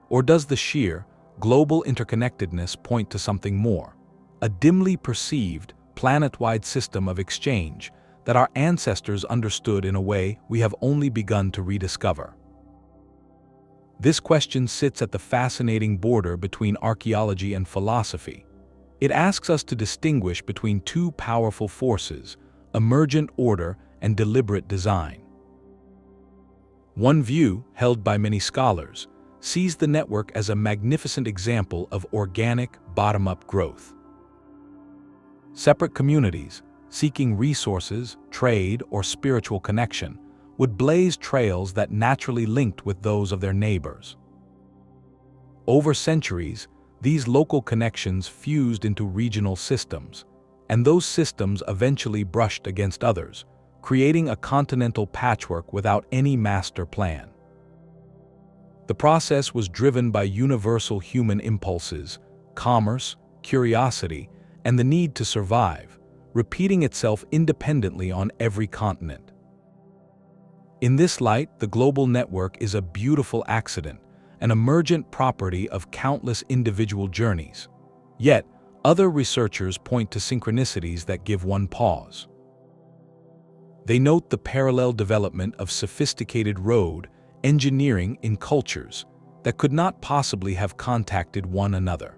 Or does the sheer, global interconnectedness point to something more, a dimly perceived, planet-wide system of exchange that our ancestors understood in a way we have only begun to rediscover? This question sits at the fascinating border between archaeology and philosophy. It asks us to distinguish between two powerful forces, emergent order and deliberate design. One view, held by many scholars, sees the network as a magnificent example of organic, bottom-up growth. Separate communities, seeking resources, trade, or spiritual connection, would blaze trails that naturally linked with those of their neighbors. Over centuries, these local connections fused into regional systems, and those systems eventually brushed against others, creating a continental patchwork without any master plan. The process was driven by universal human impulses, commerce, curiosity, and the need to survive, repeating itself independently on every continent. In this light, the global network is a beautiful accident, an emergent property of countless individual journeys. Yet, other researchers point to synchronicities that give one pause. They note the parallel development of sophisticated road engineering in cultures that could not possibly have contacted one another.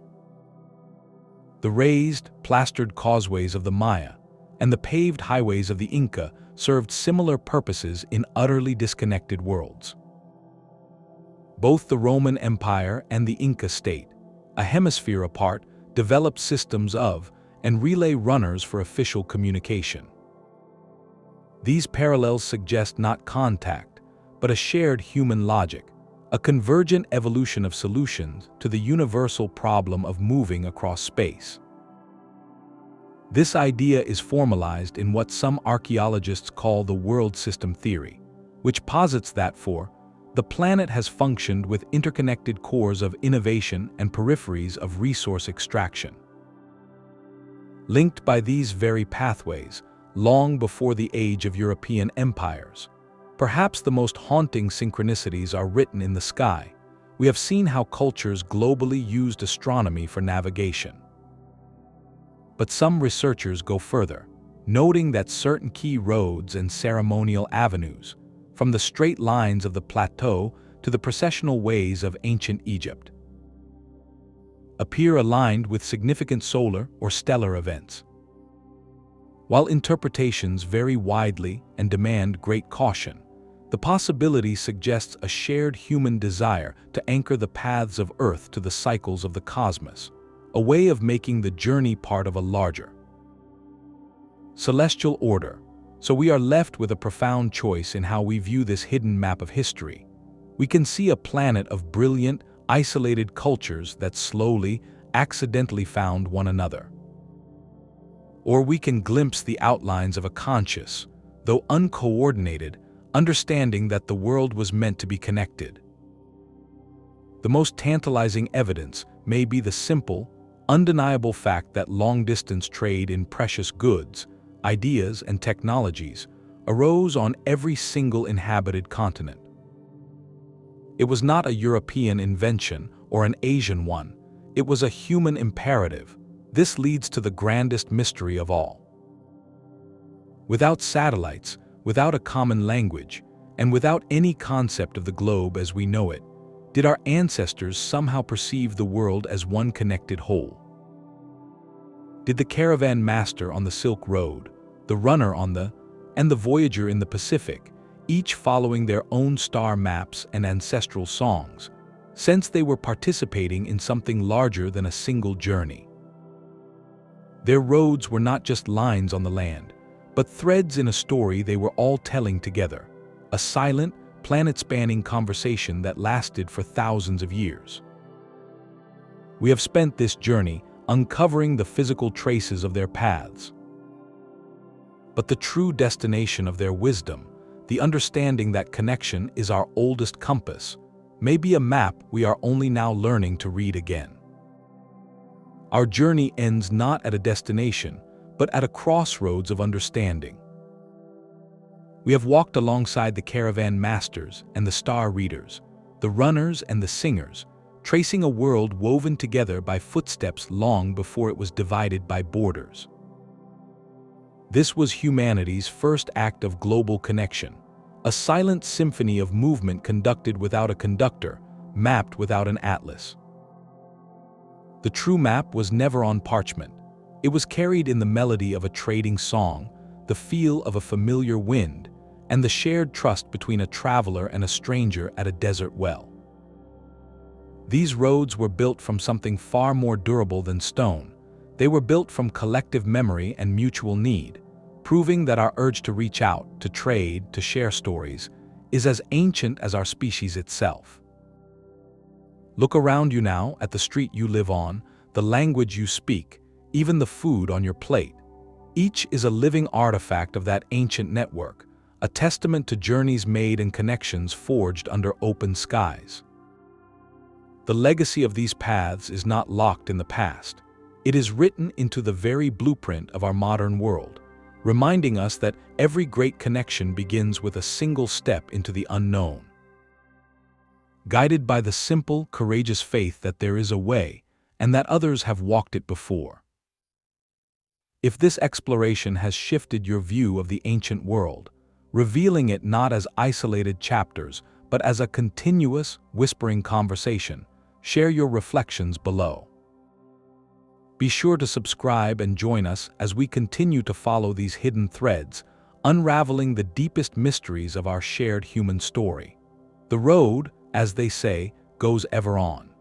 The raised, plastered causeways of the Maya and the paved highways of the Inca served similar purposes in utterly disconnected worlds. Both the Roman Empire and the Inca state, a hemisphere apart, developed systems of and relay runners for official communication. These parallels suggest not contact, but a shared human logic, a convergent evolution of solutions to the universal problem of moving across space. This idea is formalized in what some archaeologists call the world system theory, which posits that the planet has functioned with interconnected cores of innovation and peripheries of resource extraction. Linked by these very pathways, long before the age of European empires, perhaps the most haunting synchronicities are written in the sky. We have seen how cultures globally used astronomy for navigation. But some researchers go further, noting that certain key roads and ceremonial avenues, from the straight lines of the plateau to the processional ways of ancient Egypt, appear aligned with significant solar or stellar events. While interpretations vary widely and demand great caution, the possibility suggests a shared human desire to anchor the paths of Earth to the cycles of the cosmos, a way of making the journey part of a larger celestial order. So we are left with a profound choice in how we view this hidden map of history. We can see a planet of brilliant, isolated cultures that slowly, accidentally found one another. Or we can glimpse the outlines of a conscious, though uncoordinated, understanding that the world was meant to be connected. The most tantalizing evidence may be the simple, undeniable fact that long-distance trade in precious goods, ideas, and technologies arose on every single inhabited continent. It was not a European invention or an Asian one. It was a human imperative. This leads to the grandest mystery of all. Without satellites, without a common language, and without any concept of the globe as we know it, did our ancestors somehow perceive the world as one connected whole? Did the caravan master on the Silk Road, the runner and the voyager in the Pacific, each following their own star maps and ancestral songs, sense they were participating in something larger than a single journey? Their roads were not just lines on the land, but threads in a story they were all telling together, a silent, planet-spanning conversation that lasted for thousands of years. We have spent this journey uncovering the physical traces of their paths. But the true destination of their wisdom, the understanding that connection is our oldest compass, may be a map we are only now learning to read again. Our journey ends not at a destination, but at a crossroads of understanding. We have walked alongside the caravan masters and the star readers, the runners and the singers, tracing a world woven together by footsteps long before it was divided by borders. This was humanity's first act of global connection, a silent symphony of movement conducted without a conductor, mapped without an atlas. The true map was never on parchment. It was carried in the melody of a trading song, the feel of a familiar wind, and the shared trust between a traveler and a stranger at a desert well. These roads were built from something far more durable than stone. They were built from collective memory and mutual need, proving that our urge to reach out, to trade, to share stories, is as ancient as our species itself. Look around you now at the street you live on, the language you speak, even the food on your plate. Each is a living artifact of that ancient network, a testament to journeys made and connections forged under open skies. The legacy of these paths is not locked in the past. It is written into the very blueprint of our modern world, reminding us that every great connection begins with a single step into the unknown. Guided by the simple, courageous faith that there is a way, and that others have walked it before. If this exploration has shifted your view of the ancient world, revealing it not as isolated chapters, but as a continuous, whispering conversation, share your reflections below. Be sure to subscribe and join us as we continue to follow these hidden threads, unraveling the deepest mysteries of our shared human story. The road, as they say, goes ever on.